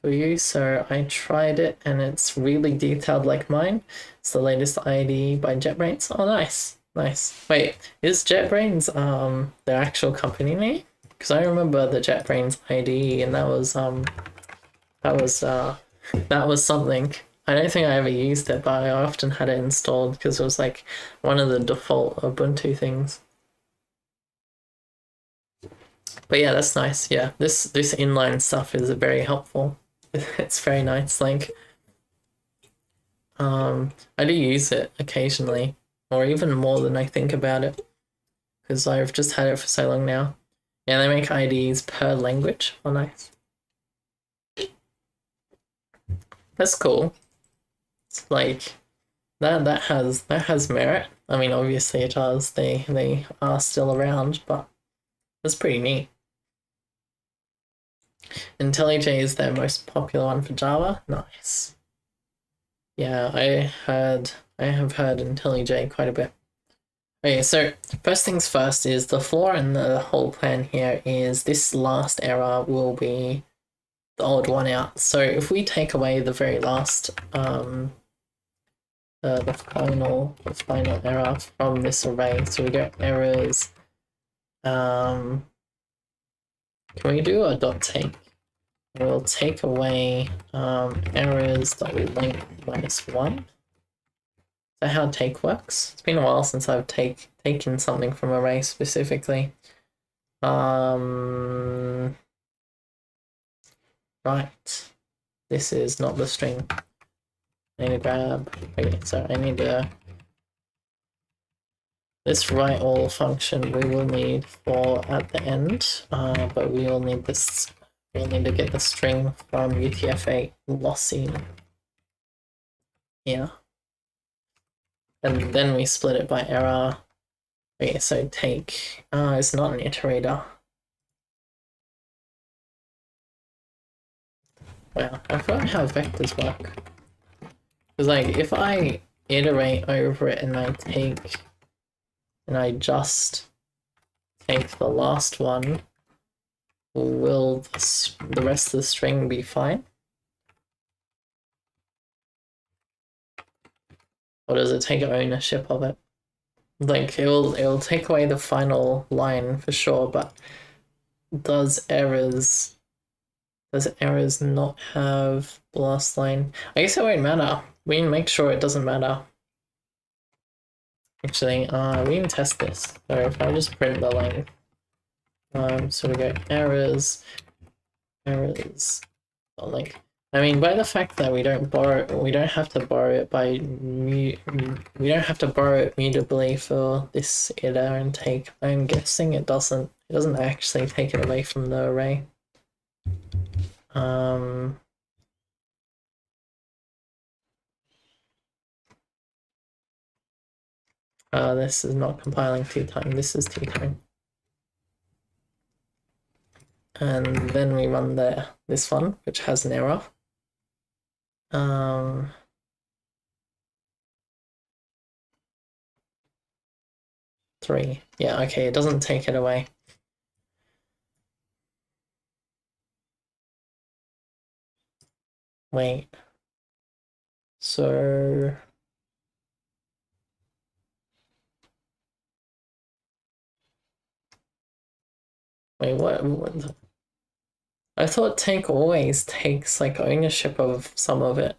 for you, so I tried it and it's really detailed like mine. It's the latest IDE by JetBrains. Oh, nice. Wait, is JetBrains their actual company name? Because I remember the JetBrains IDE, and that was something. I don't think I ever used it, but I often had it installed because it was like one of the default Ubuntu things. But yeah, that's nice. Yeah, this inline stuff is very helpful. It's very nice. Like, I do use it occasionally, or even more than I think about it, because I've just had it for so long now. Yeah, they make IDs per language. Oh, nice. That's cool. It's like that has merit. I mean, obviously it does. They are still around, but that's pretty neat. IntelliJ is their most popular one for Java. Nice. Yeah, I have heard IntelliJ quite a bit. Okay, so first things first is the flaw in the whole plan here is this last error will be the odd one out. So if we take away the very last the final error from this array, so we get errors. Can we do a dot take? We'll take away errors.length -1. Is that how take works? It's been a while since I've taken something from array specifically. Right. This is not the string. I need to grab. Okay, so I need to. This write all function we will need for at the end, but we will need this. We'll need to get the string from UTF-8 lossy here. And then we split it by error. Okay, so take it's not an iterator. Wow, I forgot how vectors work. Because like if I iterate over it and I just take the last one, will the rest of the string be fine? Or does it take ownership of it? Like it'll take away the final line for sure, but does errors not have the last line? I guess it won't matter. We can make sure it doesn't matter. Actually, we can test this. So if I just print the length, so we go errors, like, I mean, by the fact that we don't have to borrow it we don't have to borrow it mutably for this iter and take. I'm guessing it doesn't actually take it away from the array. This is not compiling t-time, this is t-time. And then we run this one, which has an error. 3. Yeah, okay, it doesn't take it away. Wait. So... Wait, what? I thought take always takes like ownership of some of it,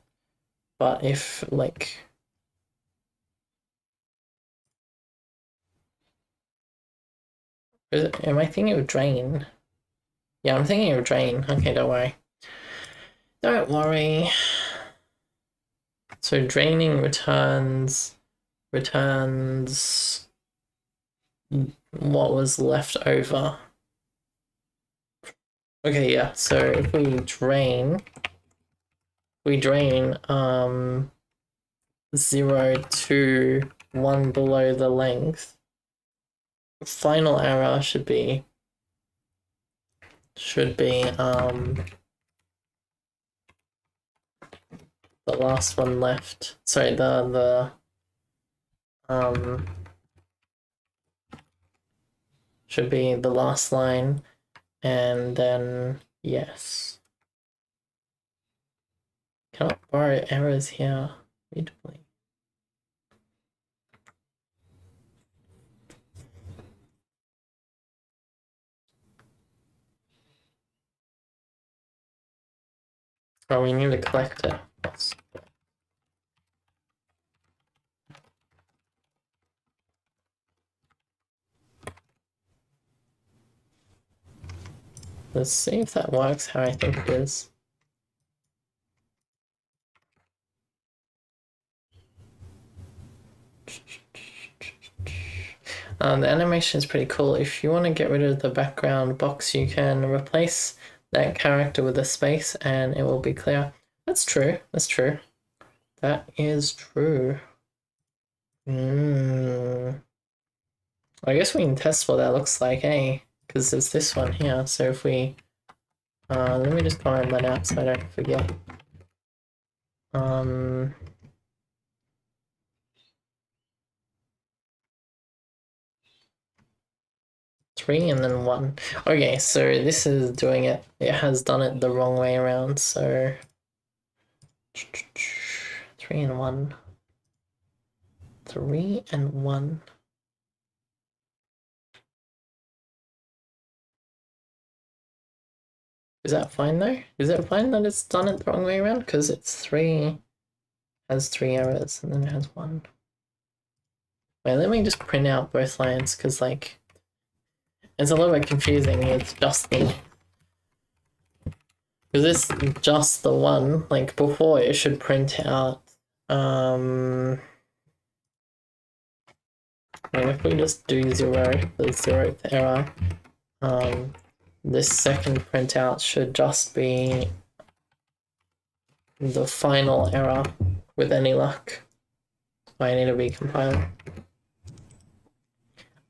but if like am I thinking of drain? Yeah, I'm thinking of drain. Okay, don't worry. Don't worry. So draining returns what was left over. Okay, yeah, so if we drain 0 to 1 below the length, final error should be the last one left. Sorry, should be the last line, and then yes. Cannot borrow errors here mutably. Oh, we need to collect it. Yes. Let's see if that works how I think it is. The animation is pretty cool. If you want to get rid of the background box, you can replace that character with a space and it will be clear. That's true. That's true. That is true. I guess we can test what that looks like, eh? Because there's this one here. So if we... let me just comment that out so I don't forget. 3 and then 1. Okay, so this is doing it. It has done it the wrong way around, so 3 and 1. 3 and 1. Is that fine though? Is it fine that it's done it the wrong way around? Because it's 3, has 3 errors, and then it has 1. Wait, let me just print out both lines, because like, it's a little bit confusing. It's just the... Because it's just the one, like before it should print out, and if we just do 0, the 0th error, this second printout should just be the final error with any luck. I need to recompile.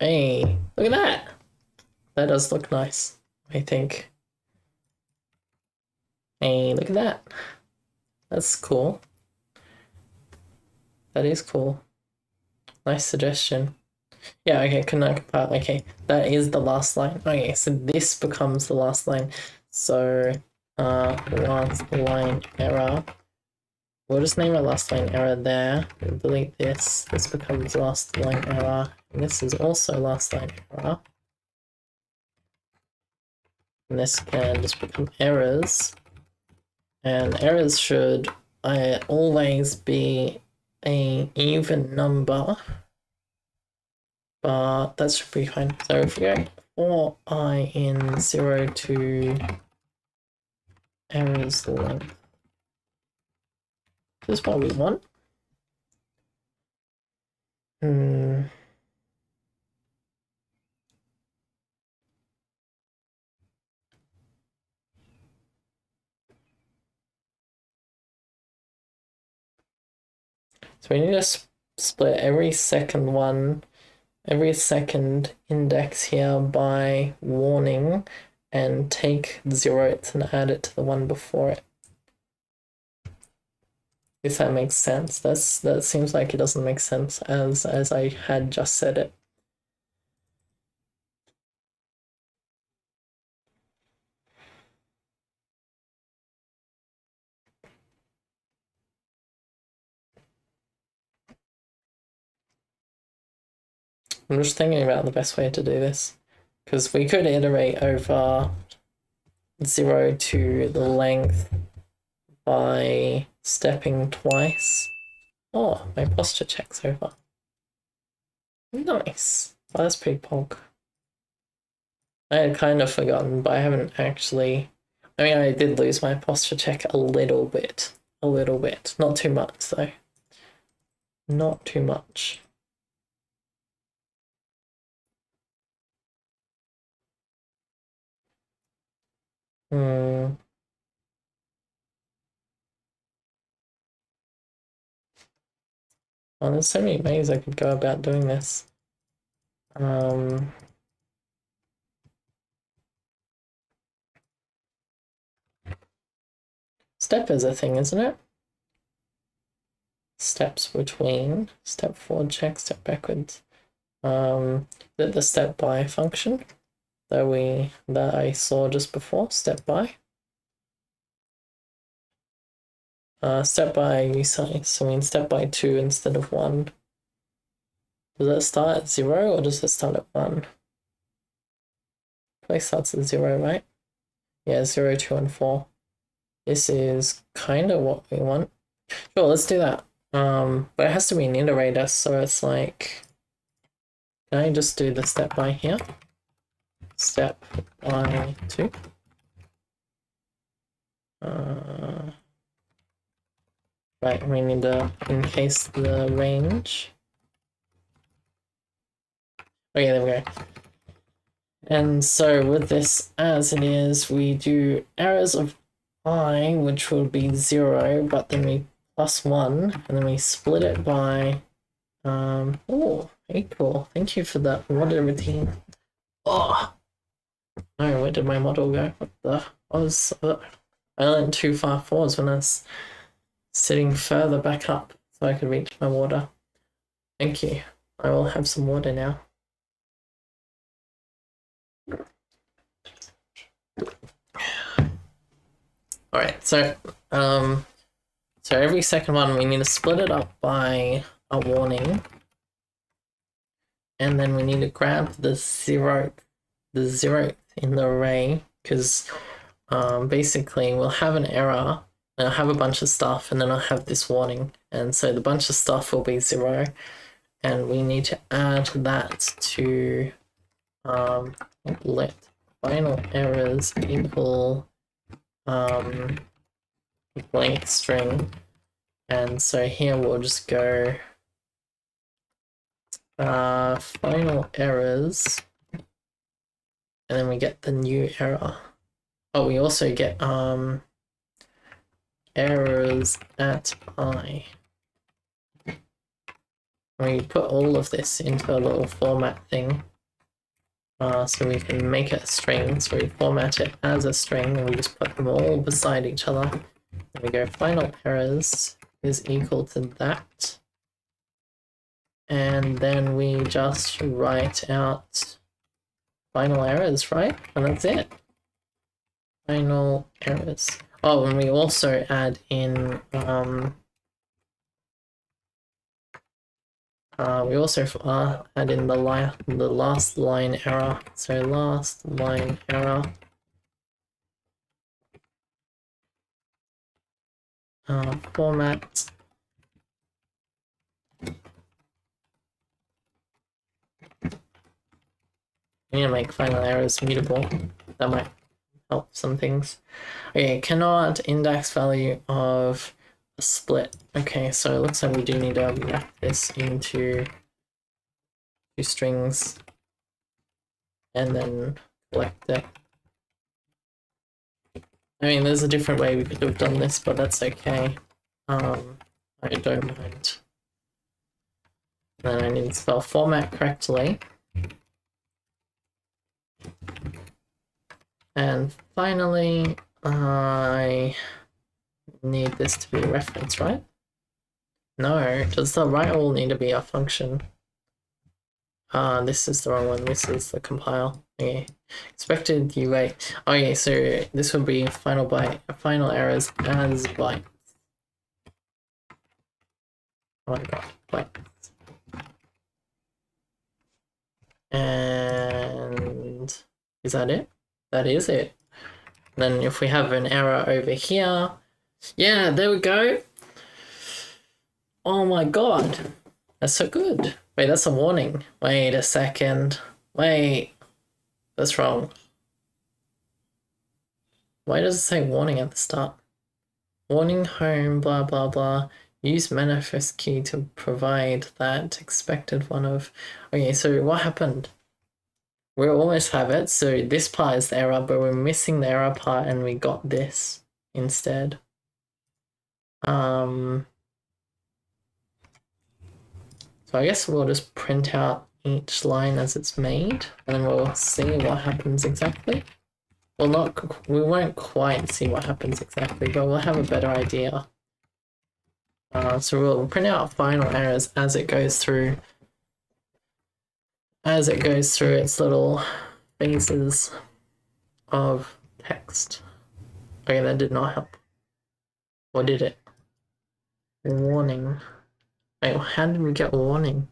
Hey, look at that! That does look nice, I think. Hey, look at that. That's cool. that is cool. Nice suggestion. Yeah, okay, cannot compile. Okay, that is the last line. Okay, so this becomes the last line. So, last line error. We'll just name it last line error there. We'll delete this. This becomes last line error. And this is also last line error. And this can just become errors. And errors should always be an even number. But that should be fine. So if we go for I in 0 to errors length, this is what we want. So we need to split every second index here by warning and take the 0th and add it to the one before it. If that makes sense. That seems like it doesn't make sense as I had just said it. I'm just thinking about the best way to do this, because we could iterate over 0 to the length by stepping twice. Oh, my posture check's over. Nice. Oh, that's pretty pog. I had kind of forgotten, but I haven't actually... I mean, I did lose my posture check a little bit. A little bit. Not too much, though. Not too much. Oh, there's so many ways I could go about doing this. Step is a thing, isn't it? Steps between, step forward check, step backwards. The step by function that I saw just before, step by. Step by you say, so I mean step by 2 instead of 1. Does it start at 0 or does it start at 1? Probably starts at 0, right? Yeah, 0, 2, and 4. This is kind of what we want. Sure, let's do that. But it has to be an iterator, so it's like, can I just do the step by here? Step by 2. Right, we need to encase the range. Okay, there we go. And so with this as it is, we do errors of I, which will be 0, but then we plus 1, and then we split it by, oh, April, thank you for that water routine. Oh, no, where did my model go? What the, I went too far forwards when I was sitting further back up so I could reach my water. Thank you. I will have some water now. Alright, so every second one we need to split it up by a warning. And then we need to grab the 0th in the array, because basically we'll have an error, and I'll have a bunch of stuff, and then I'll have this warning. And so the bunch of stuff will be 0, and we need to add that to let final errors equal blank string. And so here we'll just go final errors, and then we get the new error. Oh, we also get errors at I. We put all of this into a little format thing, so we can make it a string. So we format it as a string, and we just put them all beside each other. And we go final errors is equal to that. and then we just write out final errors, right? And that's it. Final errors. Oh, and we also add in we also add in the last line error. So last line error. Format. We need to make final errors mutable. That might help some things. Okay, cannot index value of a split. Okay, so it looks like we do need to wrap this into two strings and then collect it. I mean, there's a different way we could have done this, but that's okay. I don't mind. Then I need to spell format correctly. And finally, I need this to be a reference, right? No, does the right all need to be a function? This is the wrong one. This is the compile. Okay. Expected you wait. Okay, so this would be final errors as bytes. Oh my god, bytes. And is that it? That is it. Then if we have an error over here, yeah, there we go. Oh my god, that's so good. Wait, that's a warning. Wait a second. Wait, that's wrong. Why does it say warning at the start? Warning home, blah blah blah. Use manifest key to provide that expected one of. Okay, so what happened? We almost have it, so this part is the error, but we're missing the error part and we got this instead. So I guess we'll just print out each line as it's made, and then we'll see what happens exactly. Well, we won't quite see what happens exactly, but we'll have a better idea. So we'll print out final errors as it goes through. As it goes through its little phases of text. Okay, that did not help. Or did it? Warning. Wait, how did we get warning?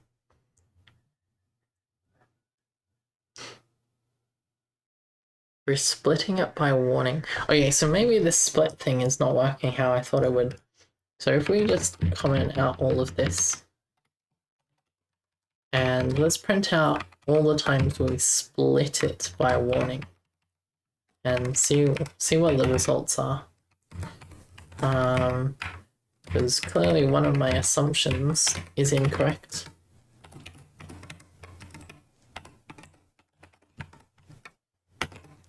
We're splitting it by warning. Okay, so maybe this split thing is not working how I thought it would. So if we just comment out all of this, and let's print out all the times we split it by warning, and see what the results are. Because clearly one of my assumptions is incorrect.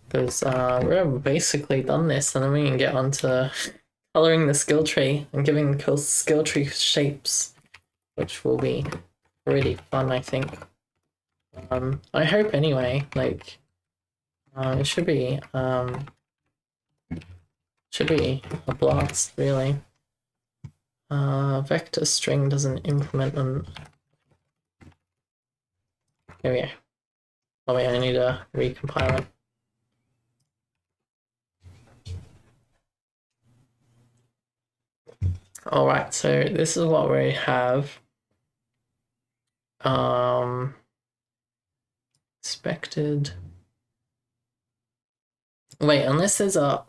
Because we've basically done this, and then we can get onto coloring the skill tree and giving the skill tree shapes, which will be really fun, I think. I hope anyway. Like, it should be a blast, really. Vector string doesn't implement them. Here we go. Oh wait, I need to recompile it. Alright, so this is what we have. Expected. Wait, unless there's a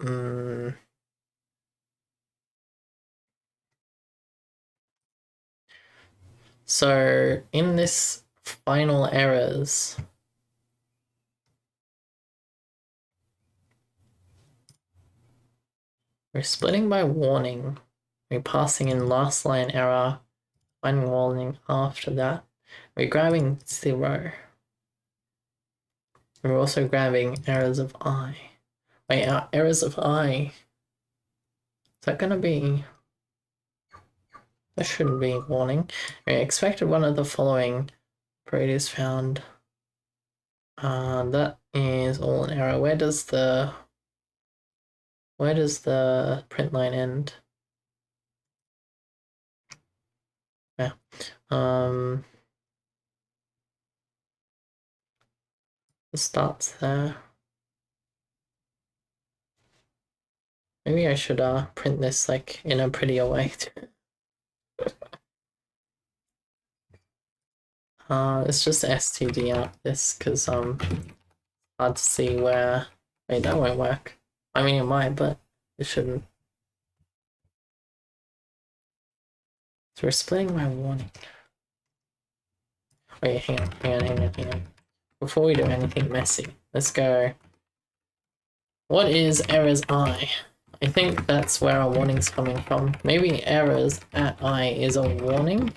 So in this final errors, we're splitting by warning. We're passing in last line error, finding warning after that. We're grabbing 0. And we're also grabbing errors of I. Wait, our errors of I. Is that gonna be? That shouldn't be warning. Okay, expected one of the following. Produce found. That is all an error. Where does the print line end? Yeah. starts there. Maybe I should print this like in a prettier way. It's just STD out this because hard to see where. Wait, that won't work. I mean, it might, but it shouldn't. So we're splitting my warning. Wait, hang on. Before we do anything messy, let's go. What is errors I? I think that's where our warning's coming from. Maybe errors at I is a warning.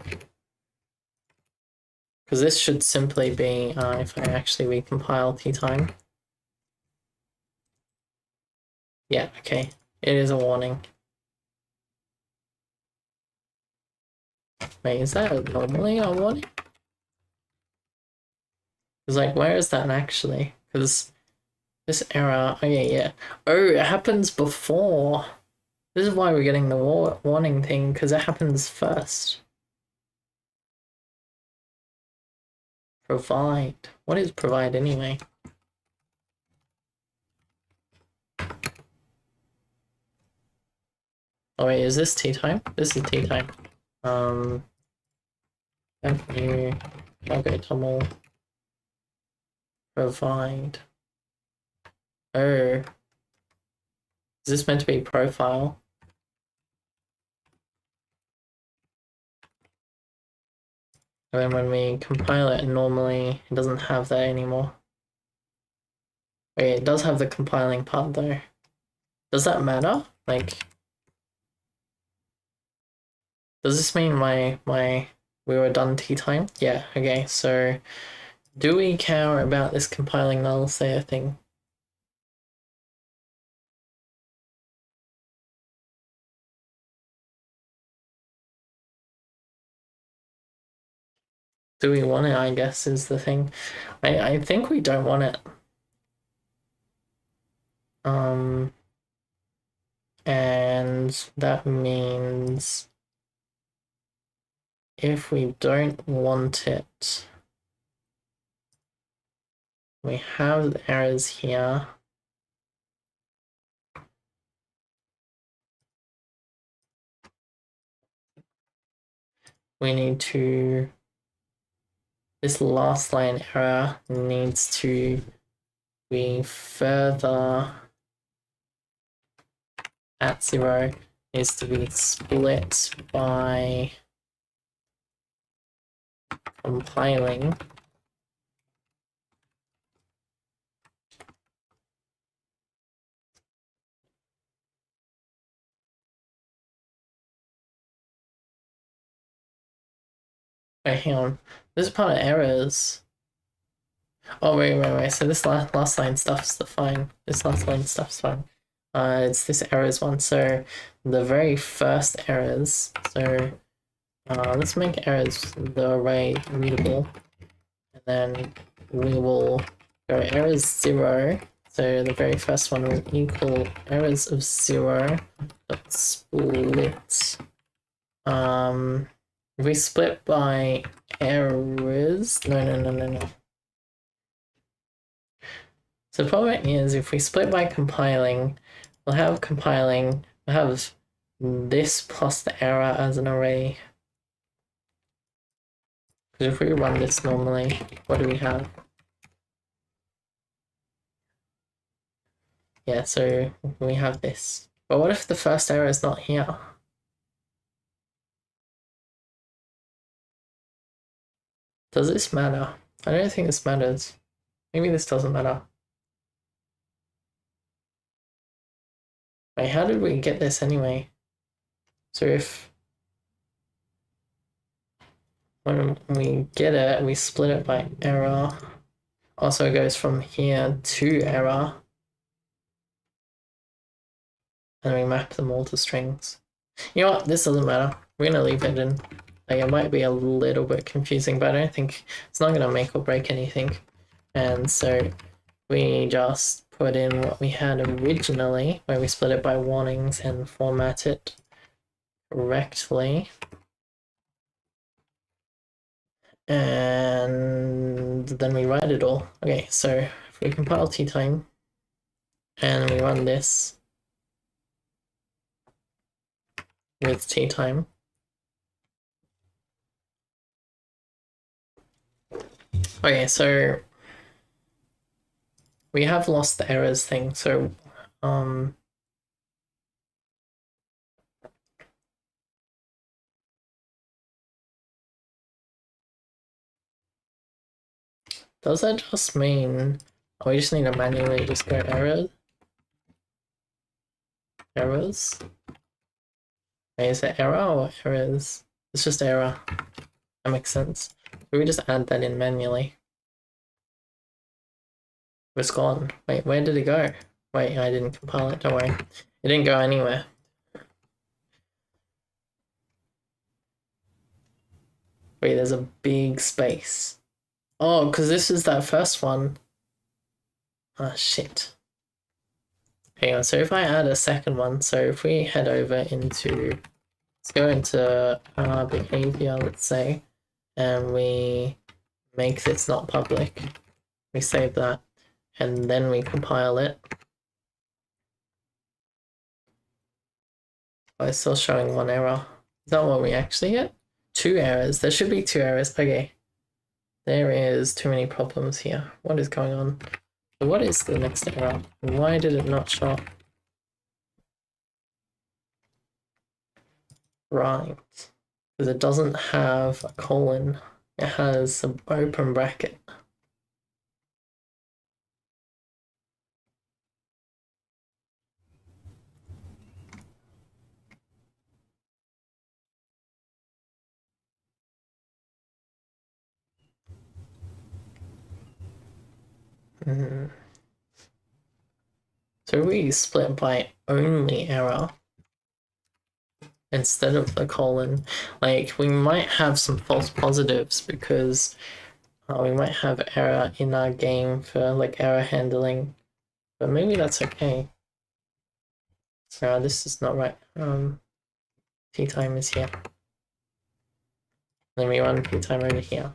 Because this should simply be, if I actually recompile t-time. Yeah, okay. It is a warning. Wait, is that normally a warning? Because, like, where is that actually? Because this error, oh yeah. Oh, it happens before. This is why we're getting the warning thing, because it happens first. Provide. What is provide anyway? Oh wait, is this tea time? This is tea time. New okay, tumble. Provide. Oh. Is this meant to be profile? And then when we compile it, normally it doesn't have that anymore. Wait, it does have the compiling part though. Does that matter? Like, does this mean we were done tea time? Yeah, okay, so do we care about this compiling null sayer thing? Do we want it, I guess, is the thing. I think we don't want it. And that means if we don't want it, we have the errors here. We need to, this last line error needs to be further at 0, needs to be split by compiling. Wait, hang on. This is part of errors. Oh, wait. So this last line stuff's fine. This last line stuff's fine. It's this errors one. So the very first errors. So let's make errors the array mutable. And then we will go errors 0. So the very first one will equal errors of 0 dot split. If we split by errors, no. So the problem is if we split by compiling, we'll have this plus the error as an array. Because if we run this normally, what do we have? Yeah, so we have this. But what if the first error is not here? Does this matter? I don't think this matters. Maybe this doesn't matter. Wait, how did we get this anyway? So if when we get it, we split it by error. Also, it goes from here to error. And we map them all to strings. You know what? This doesn't matter. We're gonna leave it in. Like, it might be a little bit confusing, but I don't think it's not gonna make or break anything. And so we just put in what we had originally, where we split it by warnings and format it correctly. And then we write it all. Okay, so if we compile t time and we run this with t time, okay, so we have lost the errors thing, so does that just mean we just need to manually just go errors? Wait, is it error or errors? It's just error. That makes sense. So we just add that in manually. It's gone. Wait, where did it go? Wait, I didn't compile it, don't worry. It didn't go anywhere. Wait, there's a big space. Oh, because this is that first one. Ah, shit. Hang on, so if I add a second one, so if we head over into, let's go into behavior, let's say, and we make this not public. We save that, and then we compile it. Oh, it's still showing one error. Is that what we actually get? 2 errors. There should be 2 errors. Okay. There is too many problems here. What is going on? So what is the next error? Why did it not show up? Right. Because it doesn't have a colon. It has an open bracket. So we split by only error instead of the colon. Like, we might have some false positives because we might have error in our game for like error handling, but maybe that's okay. So this is not right. T time is here. Then we run T time over here.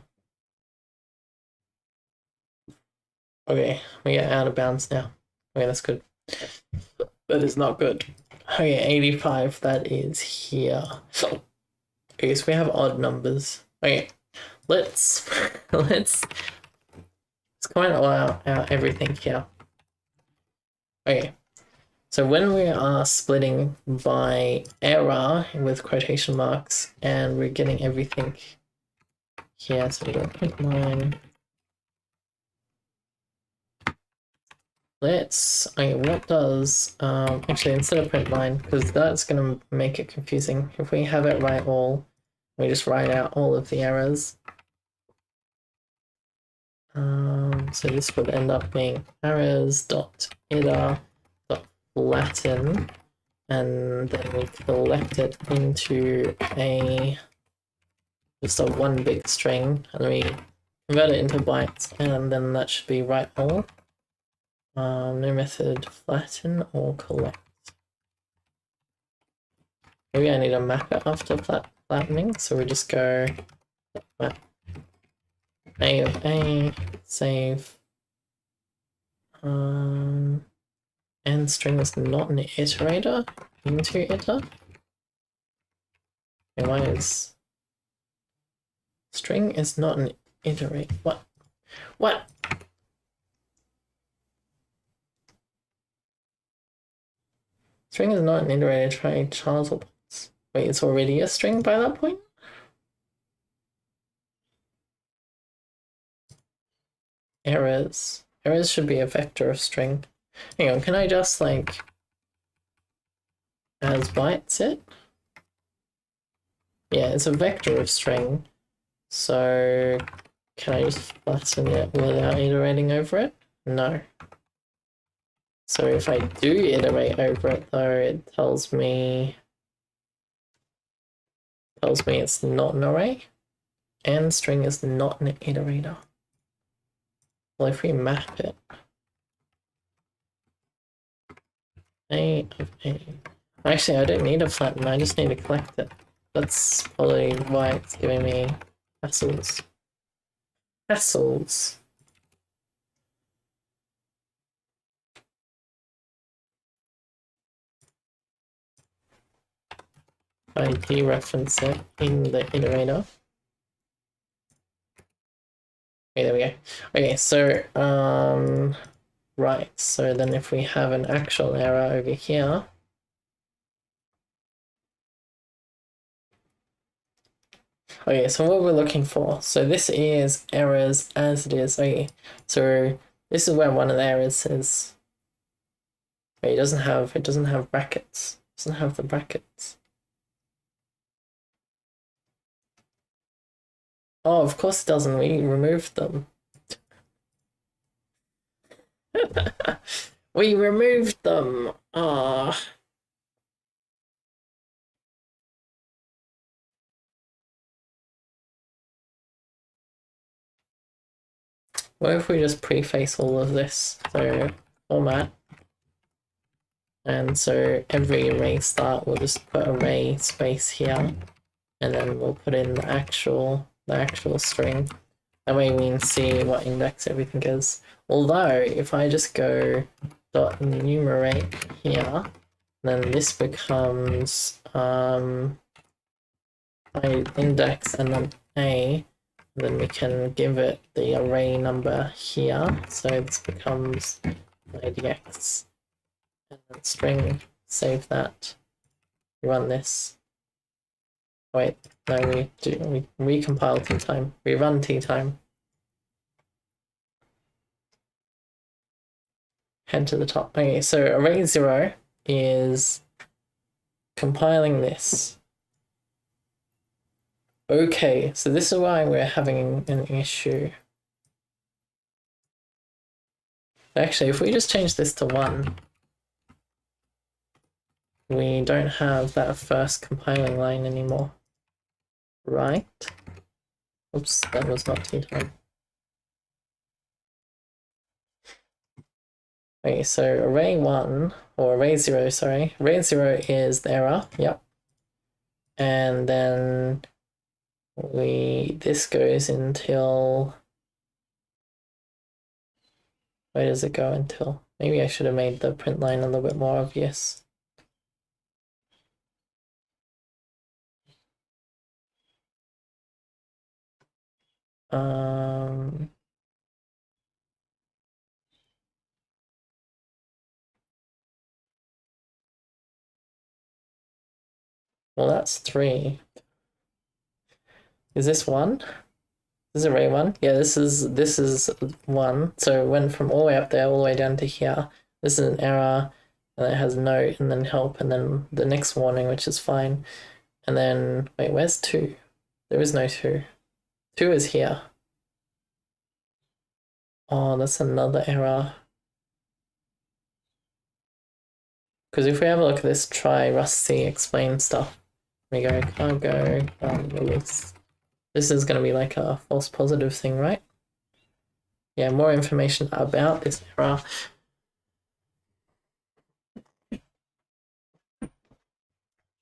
Okay, we get out of bounds now. Okay, that's good. That is not good. Okay, 85, that is here. Okay, so we have odd numbers. Okay, let's comment out everything here. Okay, so when we are splitting by error with quotation marks and we're getting everything here, so we got 0.9. Okay, what does, actually instead of 0.9, because that's going to make it confusing. If we have it write all, we just write out all of the errors. So this would end up being errors.iter.flatten, and then we collect it into just a one big string, and we convert it into bytes, and then that should be write all. No method flatten or collect. Maybe I need to map it after flattening, so we just go map A of A, save. And string is not an iterator into iter. Okay, why is string is not an iterate? What? What? String is not an iterator, try Charles. Wait, it's already a string by that point? Errors. Errors should be a vector of string. Hang on, can I just like as bytes it? Yeah, it's a vector of string. So can I just flatten it without iterating over it? No. So if I do iterate over it though, it tells me it's not an array, and string is not an iterator. Well, if we map it, A of A. Actually, I don't need to flatten, I just need to collect it. That's probably why it's giving me hassles. Hassles. I dereference it in the iterator. Okay, there we go. Okay, so right, so then if we have an actual error over here, okay, so what we're looking for, so this is errors as it is. Okay, so this is where one of the errors is. Wait, it doesn't have brackets. It doesn't have the brackets. Oh, of course it doesn't. We removed them. We removed them. Ah. What if we just preface all of this? So format. And so every array start, we'll just put array space here, and then we'll put in the actual string. That way we can see what index everything is. Although if I just go dot enumerate here, then this becomes index and then a. Then we can give it the array number here. So this becomes idx. And then string, save that, run this. Wait, no, we recompile tTime. We run tTime. Head to the top. Okay, so array 0 is compiling this. Okay, so this is why we're having an issue. Actually, if we just change this to 1, we don't have that first compiling line anymore. Right? Oops, that was not tTime. Okay, so array 1, or array 0, sorry. Array 0 is the error, yep. And then this goes until, where does it go until? Maybe I should have made the print line a little bit more obvious. Well, that's 3. Is this 1? This is array 1? Yeah, this is 1. So it went from all the way up there all the way down to here. This is an error, and it has note, and then help, and then the next warning, which is fine. And then, wait, where's 2? There is no 2. 2 is here. Oh, that's another error. Because if we have a look at this try Rust-C explain stuff, we go cargo release. This is going to be like a false positive thing, right? Yeah, more information about this error.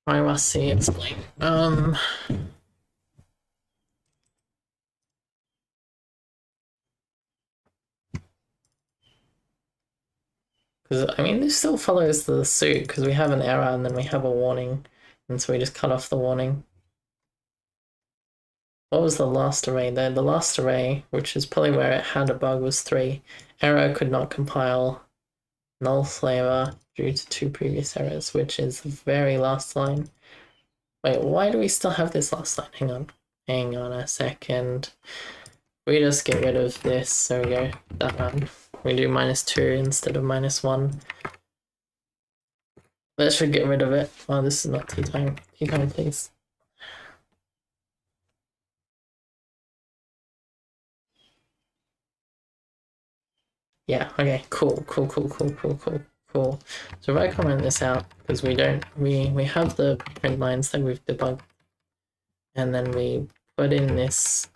Try Rust-C explain. Because, I mean, this still follows the suit, because we have an error and then we have a warning, and so we just cut off the warning. What was the last array there? The last array, which is probably where it had a bug, was 3. Error could not compile. Null flavor due to 2 previous errors, which is the very last line. Wait, why do we still have this last line? Hang on a second. We just get rid of this, so we go that one. We do -2 instead of -1. That should get rid of it. Oh, this is not tTime. tTime, please. Yeah, okay, cool. So if I comment this out, because we have the print lines that we've debugged, and then we put in this,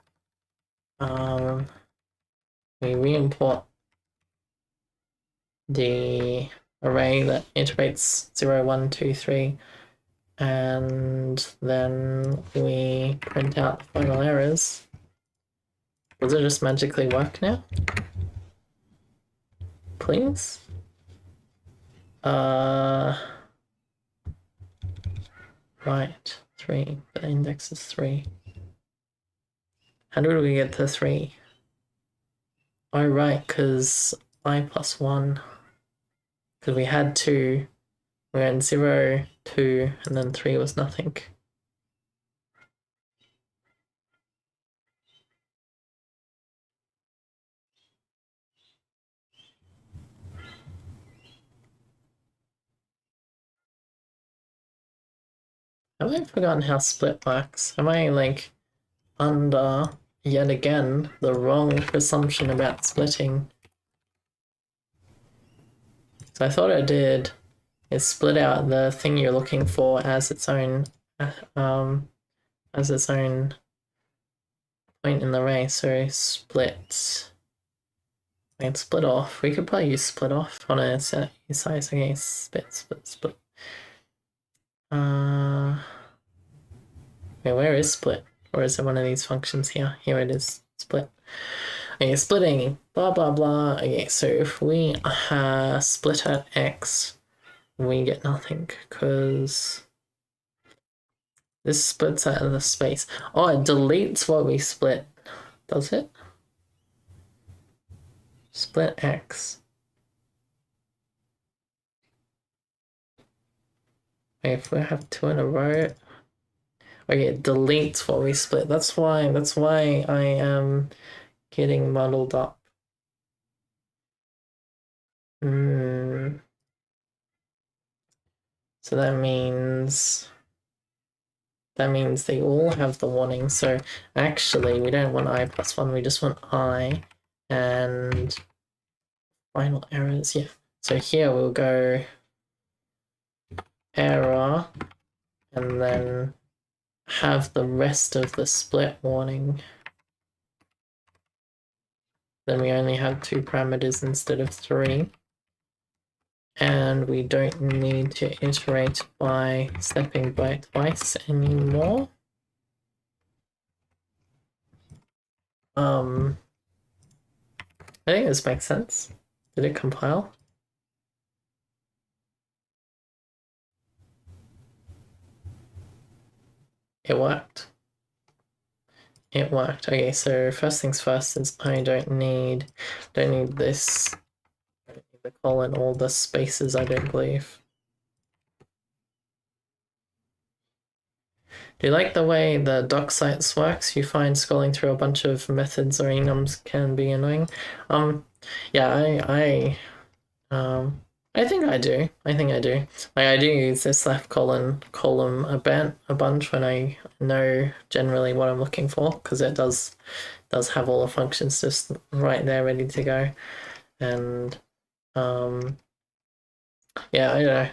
we re-import the array that iterates 0, 1, 2, 3, and then we print out the final errors. Does it just magically work now? Please? Right. 3. The index is 3. How did we get to 3? Oh, right, because I plus 1. Because we had 2. We went 0, 2, and then 3 was nothing. Have I forgotten how split works? Am I, like, under, yet again, the wrong presumption about splitting? So I thought I did is split out the thing you're looking for as its own point in the array. So split. And split off. We could probably use split off on a set size. Okay, split. Okay, where is split? Or is it one of these functions here? Here it is. Split. Okay, splitting. Blah blah blah. Okay, so if we split at x, we get nothing because this splits out of the space. Oh, it deletes what we split. Does it? Split x. Okay, if we have 2 in a row. Okay, it deletes what we split. That's why I am getting muddled up. So that means they all have the warning. So actually, we don't want I plus 1. We just want I and final errors. Yeah. So here we'll go error and then have the rest of the split warning. Then we only have 2 parameters instead of 3. And we don't need to iterate by stepping by twice anymore. I think this makes sense. Did it compile? It worked. It worked. Okay, so first things first is I don't need this. I don't need the colon, all the spaces, I don't believe. Do you like the way the doc sites works? You find scrolling through a bunch of methods or enums can be annoying. Yeah, I think I do. Like I do use this left column a bunch when I know generally what I'm looking for, because it does have all the functions just right there ready to go. And yeah, I don't know.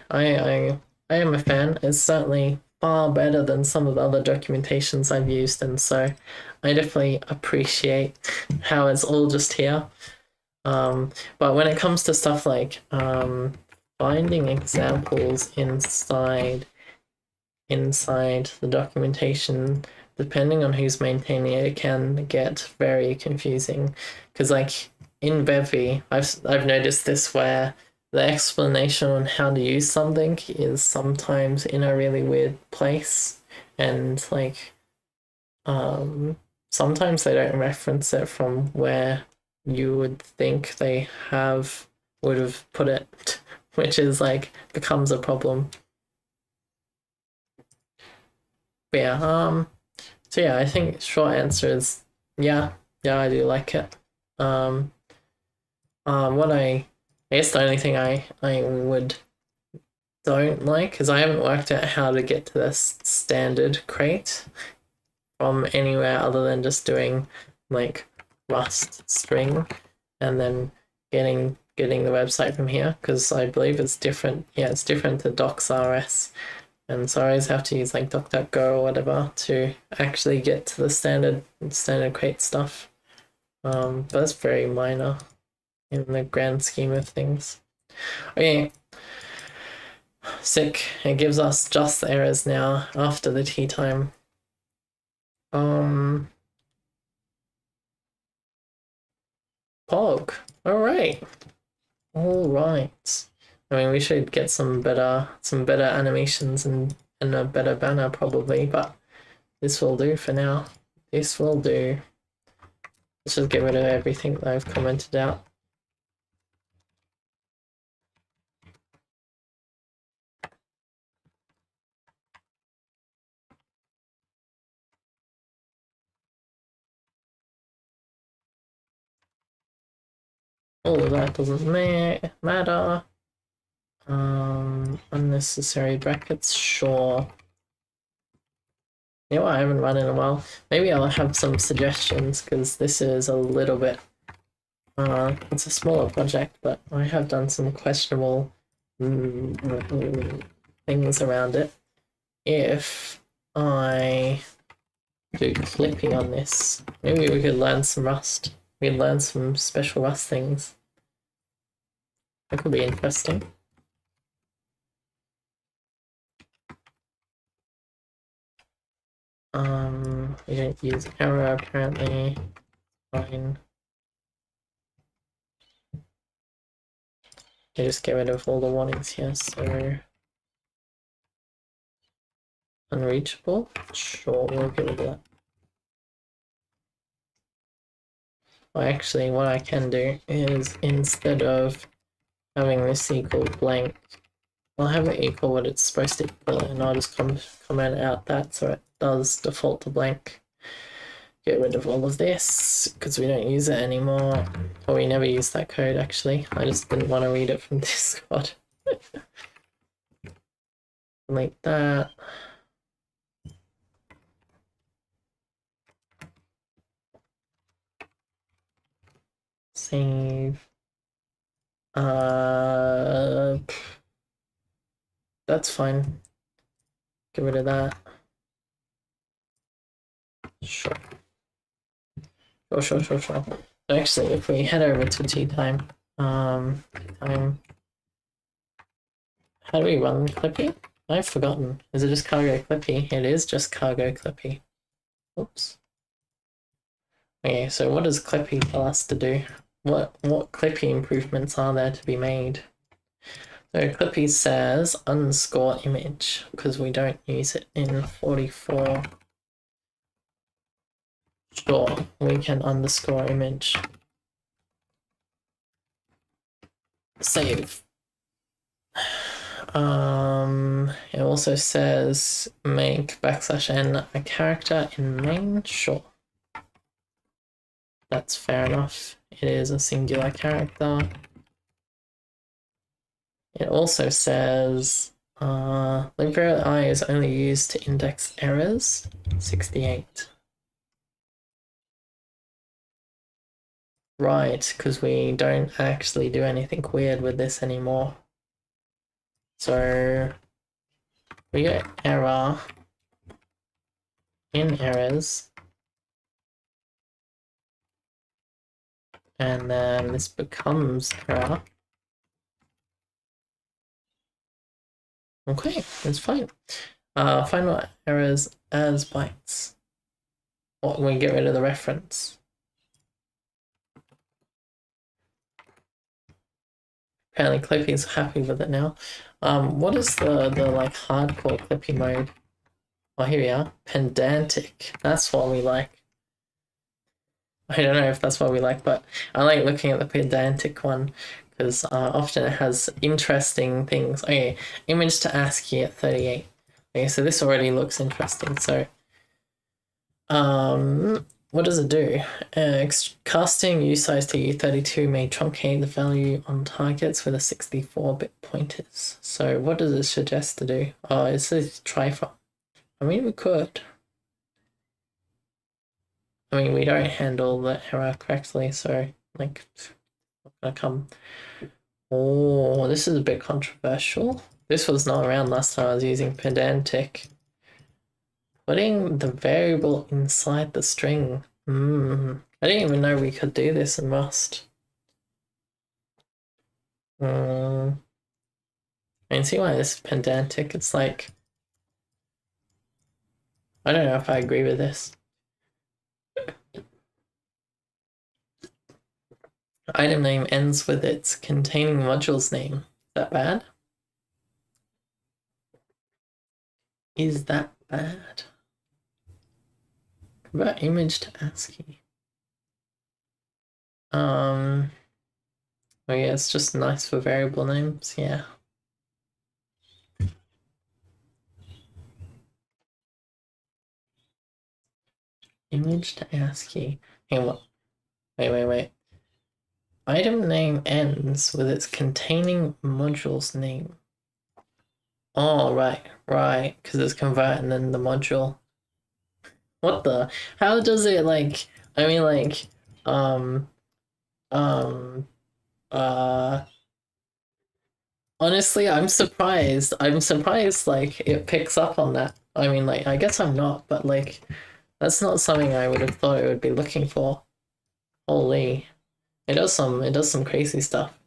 I am a fan. It's certainly far better than some of the other documentations I've used, and so I definitely appreciate how it's all just here. But when it comes to stuff like finding examples inside the documentation, depending on who's maintaining it, it can get very confusing. Because like in Bevy, I've noticed this where the explanation on how to use something is sometimes in a really weird place, and like sometimes they don't reference it from where you would think they would have put it, which is like becomes a problem. But yeah, so yeah, I think short answer is yeah, I do like it. What I guess the only thing I would don't like is I haven't worked out how to get to this standard crate from anywhere other than just doing like Rust string and then getting the website from here, because I believe it's different. Yeah, it's different to docsrs, and so I always have to use like DuckDuckGo or whatever to actually get to the standard crate stuff. But that's very minor in the grand scheme of things. Okay, sick. It gives us just the errors now after the tea time. Pog. All right. I mean, we should get some better animations and and a better banner probably, but this will do for now. This will do. Let's just get rid of everything that I've commented out. All of that doesn't matter. Unnecessary brackets, sure. You know what, I haven't run in a while. Maybe I'll have some suggestions because this is a little bit it's a smaller project, but I have done some questionable things around it. If I do Clippy on this, maybe we could learn some Rust. We could learn some special Rust things. That could be interesting. We don't use error apparently. Fine. I just get rid of all the warnings here, so unreachable. Sure, we'll get rid of that. Well, actually, what I can do is instead of having this equal blank, I'll have it equal what it's supposed to equal, and I'll just comment out that so it does default to blank. Get rid of all of this because we don't use it anymore. Or we never use that code actually. I just didn't want to read it from Discord. Like that. Save. That's fine. Get rid of that. Sure. Sure. So actually, if we head over to tea time, how do we run Clippy? I've forgotten. Is it just cargo Clippy? It is just cargo Clippy. Oops. Okay, so what does Clippy tell us to do? What Clippy improvements are there to be made? So Clippy says underscore image because we don't use it in 44. Sure, we can underscore image. Save. It also says make \n a character in main. Sure. That's fair enough. It is a singular character. It also says libviral is only used to index errors. 68. Right, because we don't actually do anything weird with this anymore. So we get error in errors. And then this becomes error. Okay, that's fine. Final errors as bytes. Or we get rid of the reference. Apparently Clippy's happy with it now. What is the like hardcore Clippy mode? Oh, here we are. Pedantic. That's what we like. I don't know if that's what we like, but I like looking at the pedantic one because often it has interesting things. Okay, image to ASCII at 38. Okay, so this already looks interesting. So, what does it do? Casting U size to U32 may truncate the value on targets with a 64-bit pointers. So what does it suggest to do? Oh, it says try from. I mean, we could. I mean, we don't handle the error correctly, so, like, not gonna come. Oh, this is a bit controversial. This was not around last time I was using pedantic. Putting the variable inside the string. I didn't even know we could do this in Rust. I can see why this is pedantic. It's like, I don't know if I agree with this. Item name ends with its containing module's name. Is that bad? is that bad. Convert image to ASCII. Oh yeah, it's just nice for variable names, yeah. Image to ASCII. Hang on. Wait. Item name ends with its containing module's name. Oh, right. Because it's converting in the module. What the? How does it like? I mean, like, um, um, uh. Honestly, I'm surprised. Like, it picks up on that. I mean, like, I guess I'm not, but like, that's not something I would have thought it would be looking for. Holy. It does some crazy stuff.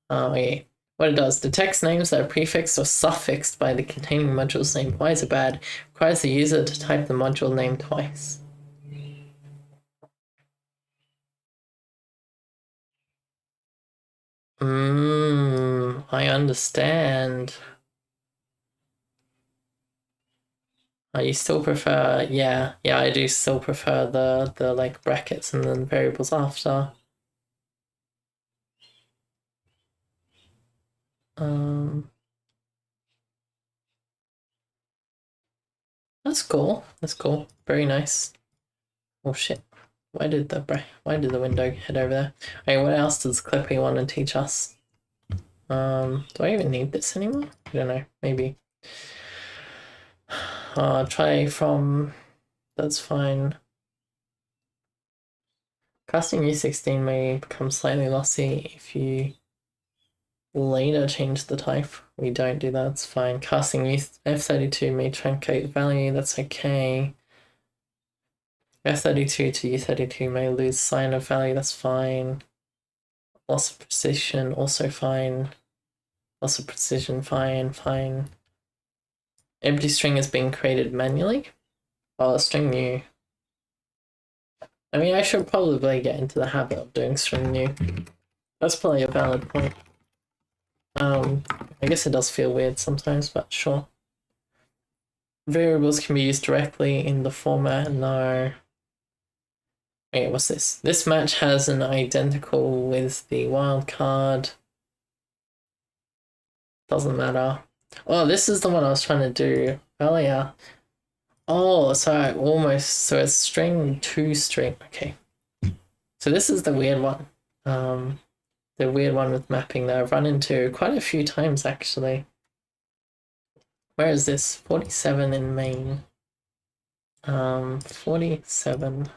Okay. What it does, detects names that are prefixed or suffixed by the containing module's name. Why is it bad? Requires the user to type the module name twice. I understand. You still prefer, yeah, I do still prefer the like brackets and then variables after. That's cool. That's cool. Very nice. Oh shit. Why did the window head over there? Okay, what else does Clippy want to teach us? Do I even need this anymore? I don't know. Maybe. Try from. That's fine. Casting U16 may become slightly lossy if you later change the type. We don't do that. It's fine. Casting F32 may truncate the value. That's okay. F32 to U32 may lose sign of value. That's fine. Loss of precision, also fine. Loss of precision, fine. Empty string is being created manually. Oh, a string new. I mean, I should probably get into the habit of doing string new. That's probably a valid point. I guess it does feel weird sometimes, but sure. Variables can be used directly in the format. No. Wait, what's this? This match has an identical with the wildcard. Doesn't matter. Oh, this is the one I was trying to do earlier. Oh, sorry, almost. So it's string to string. Okay. So this is the weird one. The weird one with mapping that I've run into quite a few times actually. Where is this? 47 in main. 47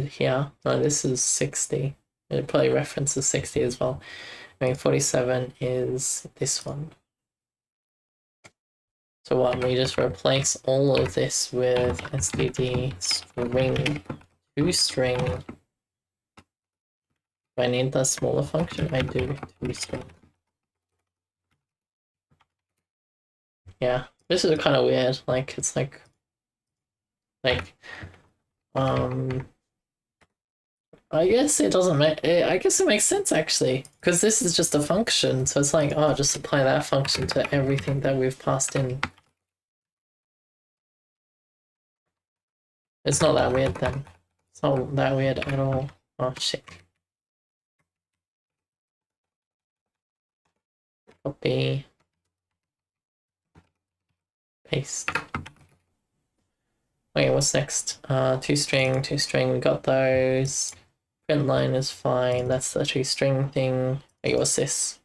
here. No, this is 60. It probably references 60 as well. I mean, 47 is this one. So what, we just replace all of this with std string to string. Do I need the smaller function? I do, to string. Yeah, this is kind of weird. Like, it's like, I guess it doesn't make, I guess it makes sense actually, because this is just a function, so it's like, oh, just apply that function to everything that we've passed in. It's not that weird then. It's not that weird at all. Oh shit. Copy. Paste. Okay, what's next? To string, we got those. Print line is fine, that's the to string thing. Okay, what's this?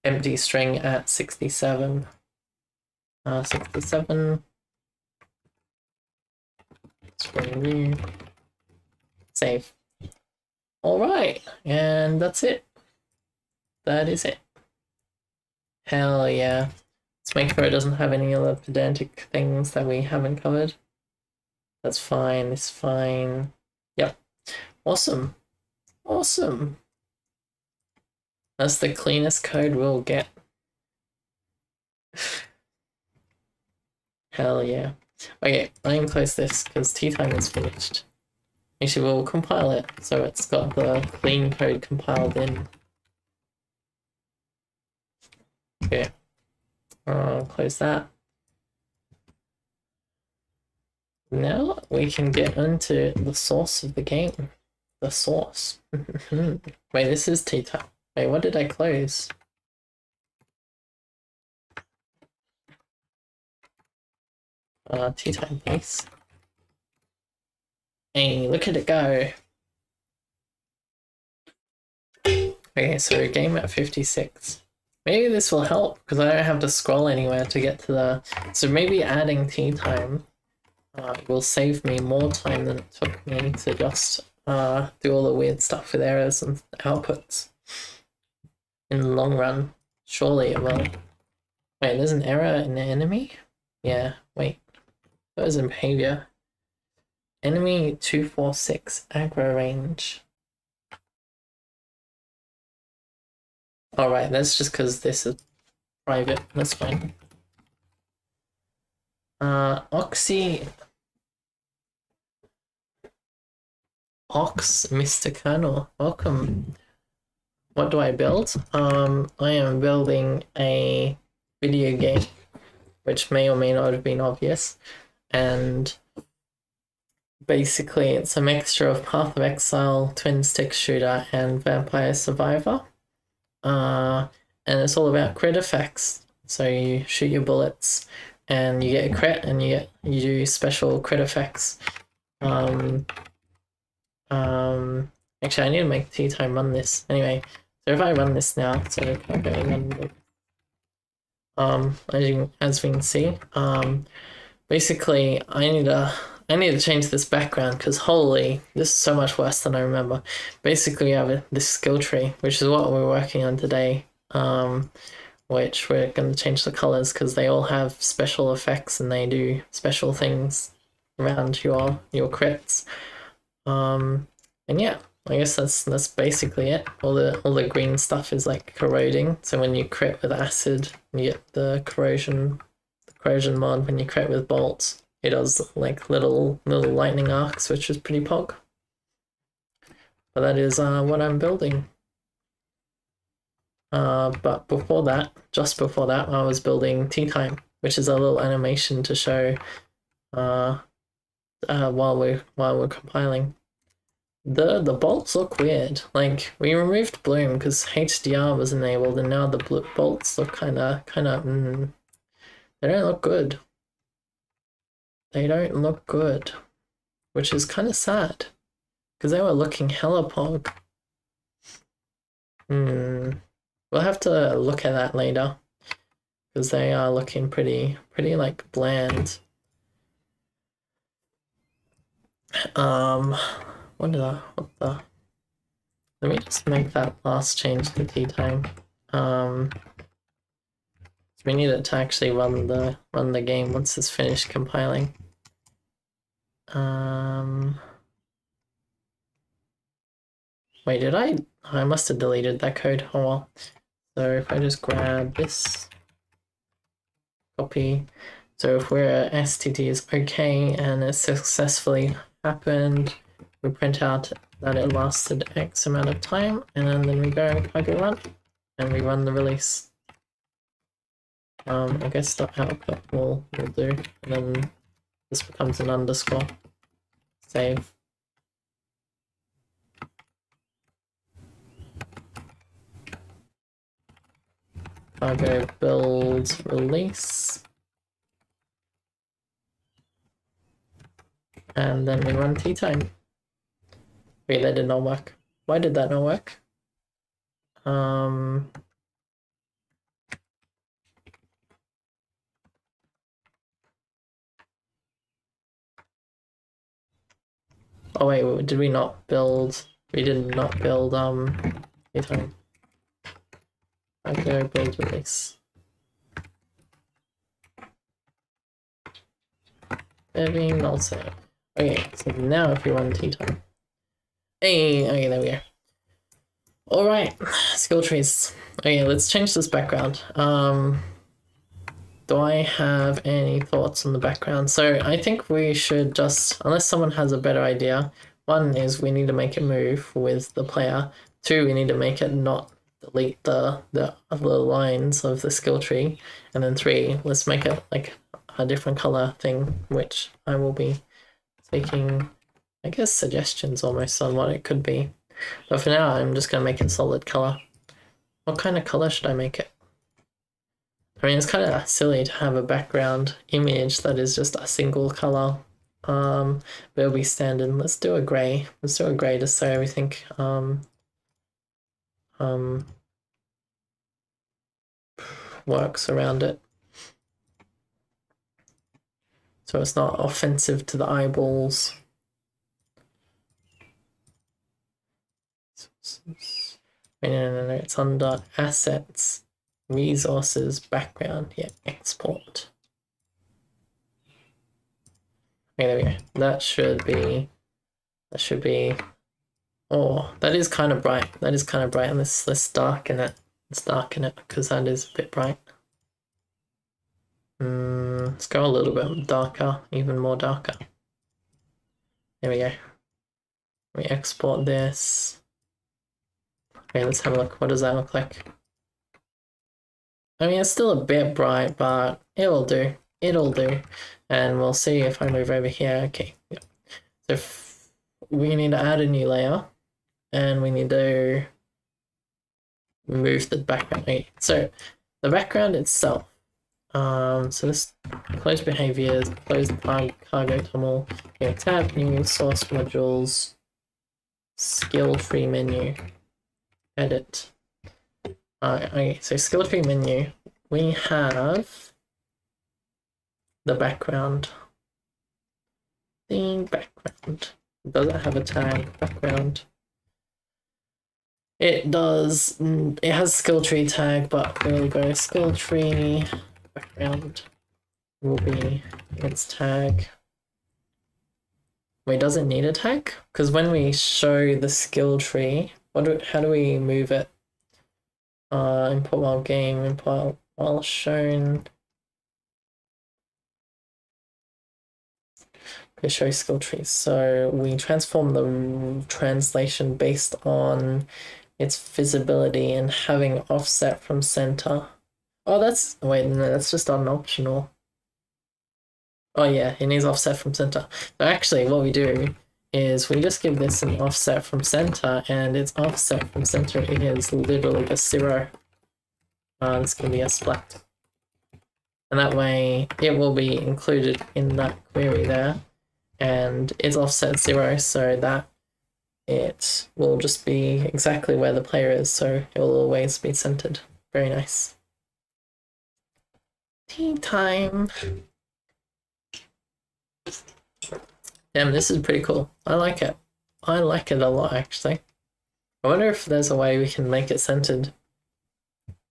Empty string at 67. 67. String new. Save. Alright, and that's it. That is it. Hell yeah. Let's make sure it doesn't have any other pedantic things that we haven't covered. That's fine, it's fine. Yep. Awesome. Awesome. That's the cleanest code we'll get. Hell yeah. Okay, I can close this because tea time is finished. Actually, we'll compile it so it's got the clean code compiled in. Okay. Close that. Now we can get into the source of the game. The source. Wait, this is tea time. Wait, what did I close? Tea time, please. Hey, look at it go. Okay, so game at 56. Maybe this will help because I don't have to scroll anywhere to get to the... So maybe adding tea time will save me more time than it took me to just do all the weird stuff with errors and outputs. In the long run, surely it will. Wait, there's an error in the enemy? Yeah, wait. That was in behavior. Enemy 246, aggro range. Alright, that's just because this is private. That's fine. Oxy... Ox, Mr. Colonel, welcome. What do I build? I am building a video game, which may or may not have been obvious, and basically it's a mixture of Path of Exile, Twin Stick Shooter, and Vampire Survivor. And it's all about crit effects. So you shoot your bullets, and you get a crit, and you do special crit effects. Actually, I need to make tea time run this. Anyway, so if I run this now, so if I go and as we can see, basically I need to change this background because holy, this is so much worse than I remember. Basically, we have this skill tree, which is what we're working on today. Which we're going to change the colors because they all have special effects and they do special things around your crits. And yeah, I guess that's basically it. All the green stuff is like corroding. So when you crit with acid, you get the corrosion mod. When you crit with bolts, it does like little lightning arcs, which is pretty pog. But that is what I'm building. But before that, just before that, I was building Tea Time, which is a little animation to show while we're compiling. The bolts look weird. Like we removed bloom because HDR was enabled, and now the bolts look kind of. They don't look good. They don't look good, which is kind of sad because they were looking hella pog. We'll have to look at that later because they are looking pretty like bland. What the? Let me just make that last change to tea time. We need it to actually run the game once it's finished compiling. Wait, did I must have deleted that code. Oh well. So if I just grab this, copy. So if we're STT is okay and it successfully happened, we print out that it lasted X amount of time, and then we go and cargo run, and we run the release. I guess the output will do, and then this becomes an underscore. Save. Cargo build release. And then we run tea time. Wait, that did not work. Why did that not work? Oh wait, did we not build? We did not build tea time. Okay, build release. Maybe also. Okay, so now if you run tea time. Hey, okay, there we go. Alright, skill trees. Okay, let's change this background. Do I have any thoughts on the background? So I think we should just, unless someone has a better idea, one is we need to make it move with the player. Two, we need to make it not delete the other lines of the skill tree. And then three, let's make it like a different color thing, which I will be taking, I guess, suggestions almost on what it could be. But for now, I'm just gonna make it solid color. What kind of color should I make it? I mean, it's kind of silly to have a background image that is just a single color. But it'll be standard. Let's do a gray. Let's do a gray just so everything works around it. So it's not offensive to the eyeballs. No, it's under assets, resources, background, yeah, export. Okay, there we go. That should be, oh, that is kind of bright. That is kind of bright, and let's darken it. Let's darken it, because that is a bit bright. Let's go a little bit darker, even more darker. There we go. We export this. Okay, let's have a look. What does that look like? I mean, it's still a bit bright, but it'll do. It'll do. And we'll see if I move over here. Okay, yeah. So we need to add a new layer, and we need to move the background. Okay, so the background itself. So this close behaviors, close the cargo tunnel, okay, tab, new source modules, skill tree menu, edit. Okay, so skill tree menu, we have the background. The background. Does it have a tag? Background. It does. It has skill tree tag, but we'll go skill tree. Background will be its tag. Wait, does it need a tag? Because when we show the skill tree, how do we move it? Import while game, import while shown. Okay, show skill trees. So we transform the translation based on its visibility and having offset from center. Oh, wait, no, that's just optional. Oh yeah, it needs offset from center. So actually what we do is we just give this an offset from center, and its offset from center is literally just 0. It's going to be a splat. And that way it will be included in that query there, and it's offset 0 so that it will just be exactly where the player is, so it will always be centered. Very nice. Tea time. Damn, this is pretty cool. I like it. I like it a lot, actually. I wonder if there's a way we can make it centered,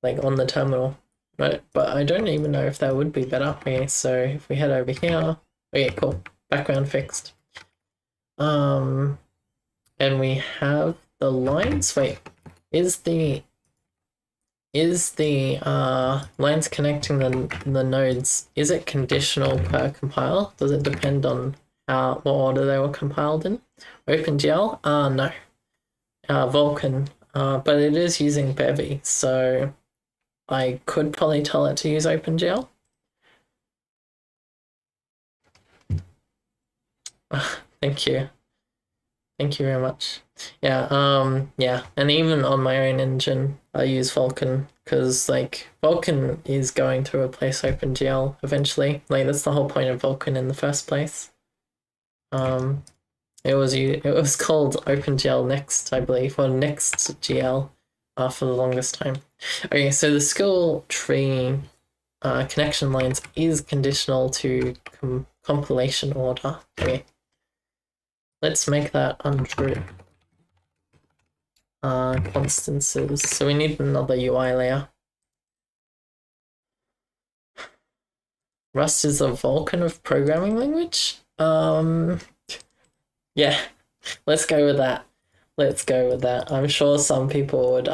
like on the terminal, right? But I don't even know if that would be better. Okay, so if we head over here, okay, cool. Background fixed. And we have the lines. Wait, is the lines connecting the nodes, is it conditional per compile? Does it depend on what order they were compiled in? OpenGL? No. Vulkan. But it is using Bevy, so I could probably tell it to use OpenGL. Thank you. Thank you very much. Yeah, yeah, and even on my own engine, I use Vulkan because, like, Vulkan is going to replace OpenGL eventually. Like, that's the whole point of Vulkan in the first place. It was called OpenGL Next, I believe, or NextGL, for the longest time. Okay, so the skill tree connection lines is conditional to compilation order. Okay. Let's make that untrue. Constances. So we need another UI layer. Rust is a Vulkan of programming language? Yeah, let's go with that. Let's go with that. I'm sure some people would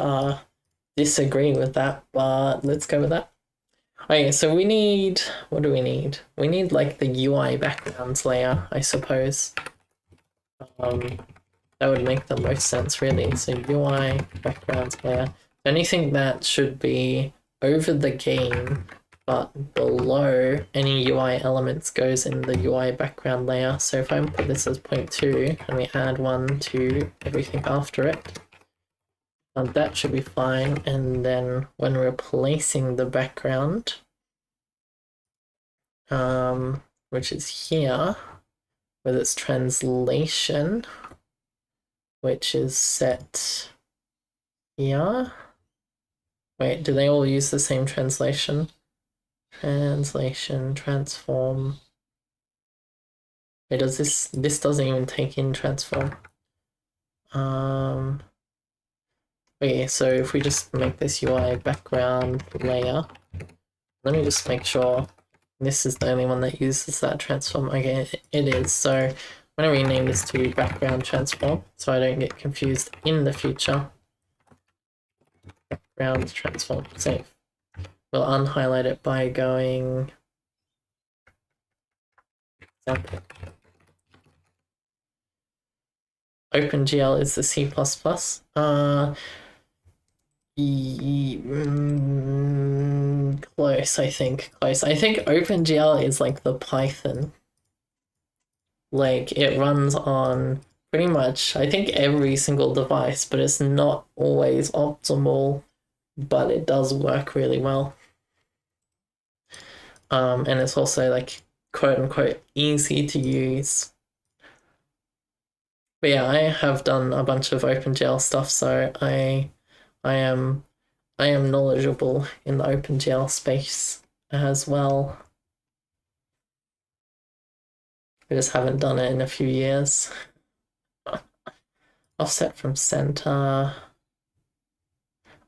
disagree with that, but let's go with that. Okay, so we need, what do we need? We need like the UI backgrounds layer, I suppose. That would make the most sense, really. So UI backgrounds layer. Anything that should be over the game but below any UI elements goes in the UI background layer. So if I put this as 0.2 and we add 1 to everything after it, that should be fine. And then when replacing the background, which is here, with its translation, which is set here. Wait, do they all use the same translation? Translation, transform. Wait, does this doesn't even take in transform. Okay, so if we just make this UI background layer, let me just make sure this is the only one that uses that transform. Okay, it is. So I'm going to rename this to background transform so I don't get confused in the future. Background transform, save. We'll unhighlight it by going example. OpenGL is the C++. Close, I think. Close. I think OpenGL is like the Python. Like, it runs on pretty much, I think, every single device, but it's not always optimal, but it does work really well. And it's also, like, quote-unquote easy to use. But yeah, I have done a bunch of OpenGL stuff, so I am knowledgeable in the OpenGL space as well. I just haven't done it in a few years. Offset from center.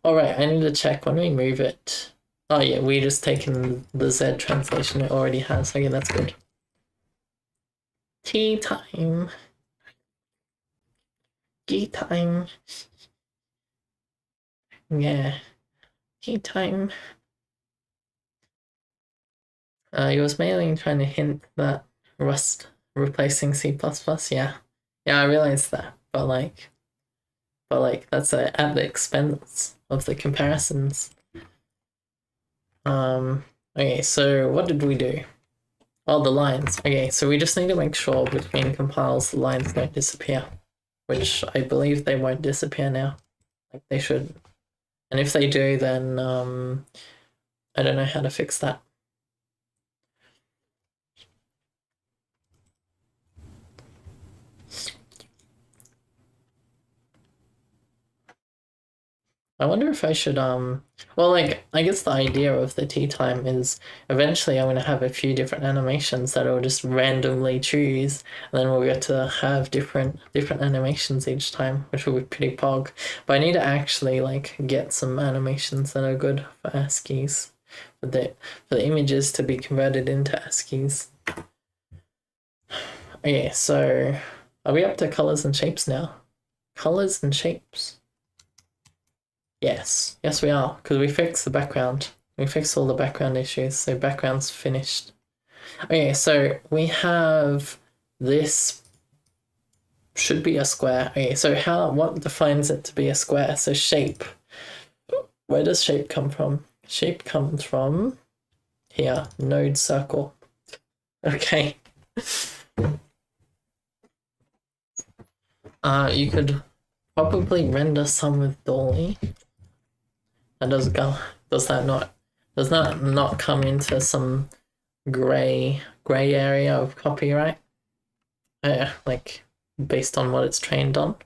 All right, I need to check when we move it. Oh yeah, we just taken the Z translation it already has. Okay, that's good. Tea time. Tea time. Yeah. Tea time. He was mainly trying to hint that Rust replacing C++. Yeah, I realized that, but like that's at the expense of the comparisons. Okay, so what did we do? Oh, the lines. Okay, so we just need to make sure between compiles the lines don't disappear, which I believe they won't disappear now. Like they should. And if they do, then I don't know how to fix that. I wonder if I should well, like, I guess the idea of the tea time is eventually I'm going to have a few different animations that I'll just randomly choose, and then we'll get to have different animations each time, which will be pretty pog. But I need to actually like get some animations that are good for ASCIIs, for the images to be converted into ASCIIs. Okay, so are we up to colors and shapes now? Colors and shapes. Yes, we are, because we fixed the background. We fixed all the background issues, so background's finished. Okay, so we have this should be a square. Okay, so what defines it to be a square? So shape. Where does shape come from? Shape comes from here, node circle. Okay. You could probably render some with Dolly. And does that not come into some gray area of copyright? Like based on what it's trained on.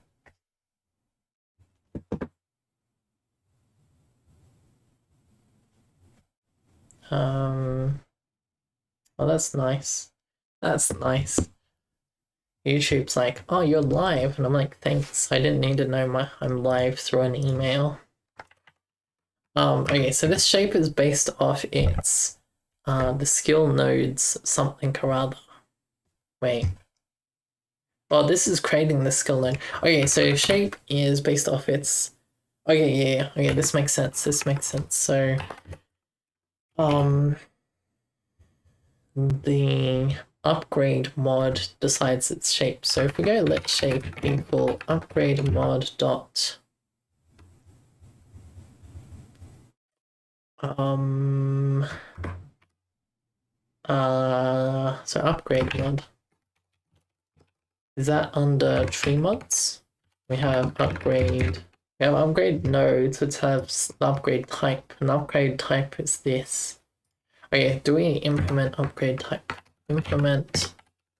Well, that's nice. That's nice. YouTube's like, oh, you're live, and I'm like, thanks. I didn't need to know I'm live through an email. Okay, so this shape is based off its the skill nodes something or other. Wait. Oh, this is creating the skill node. Okay, so shape is based off its. Okay, yeah. Okay, this makes sense. So, the upgrade mod decides its shape. So if we go let shape equal upgrade mod dot So upgrade mod. Is that under tree mods? We have upgrade. We have upgrade nodes, which have upgrade type. An upgrade type is this. Okay, do we implement upgrade type? Implement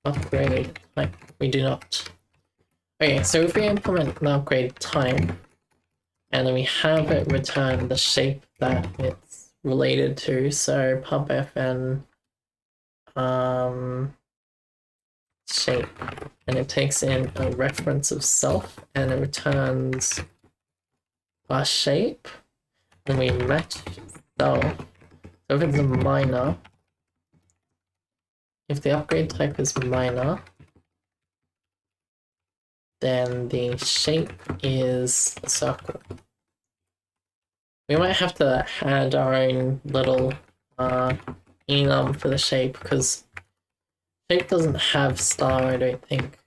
upgrade type. We do not. Okay, so if we implement an upgrade type, and then we have it return the shape that it's related to, so pubfn shape, and it takes in a reference of self and it returns our shape, and we match self. So if it's a minor, if the upgrade type is minor, then the shape is a circle. We might have to add our own little enum for the shape, because shape doesn't have star, I don't think.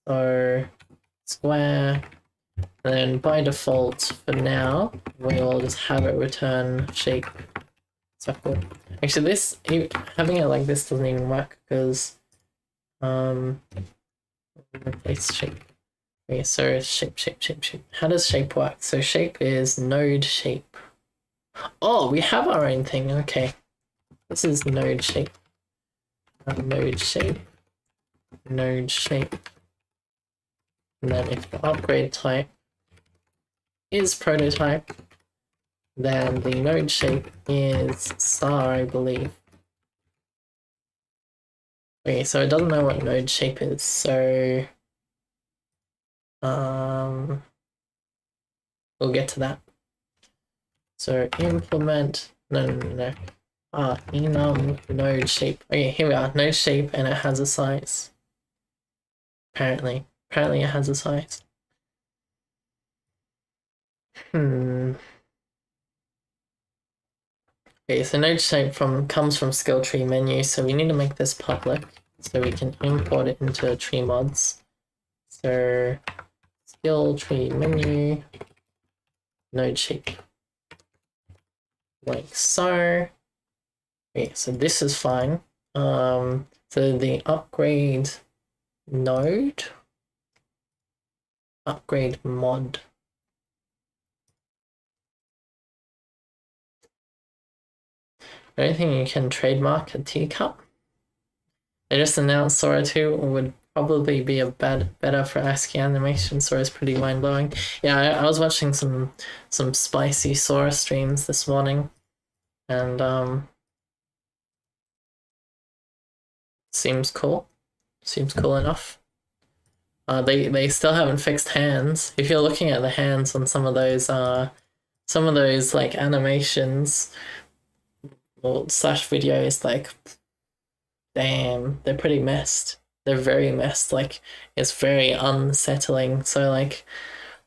So square, and then by default for now we will just have it return shape circle. Actually, this having it like this doesn't even work, because replace shape. Okay, so shape. How does shape work? So shape is node shape. Oh, we have our own thing. Okay, this is node shape. Node shape. And then if the upgrade type is prototype, then the node shape is star, I believe. Okay, so it doesn't know what node shape is, so we'll get to that. So implement no. Enum node shape. Okay, here we are, node shape, and it has a size. Apparently it has a size. Okay, so node shape comes from skill tree menu, so we need to make this public so we can import it into tree mods. So skill tree menu node shape, like so. Okay, so this is fine. So the upgrade node, upgrade mod. I don't think you can trademark a teacup. They just announced Sora 2 would probably be a better for ASCII animation. Sora's pretty mind-blowing. Yeah, I was watching some spicy Sora streams this morning, and seems cool. Seems cool enough. They still haven't fixed hands. If you're looking at the hands on some of those like animations or slash videos, like, damn, they're pretty messed. They're very messed. Like, it's very unsettling. So like,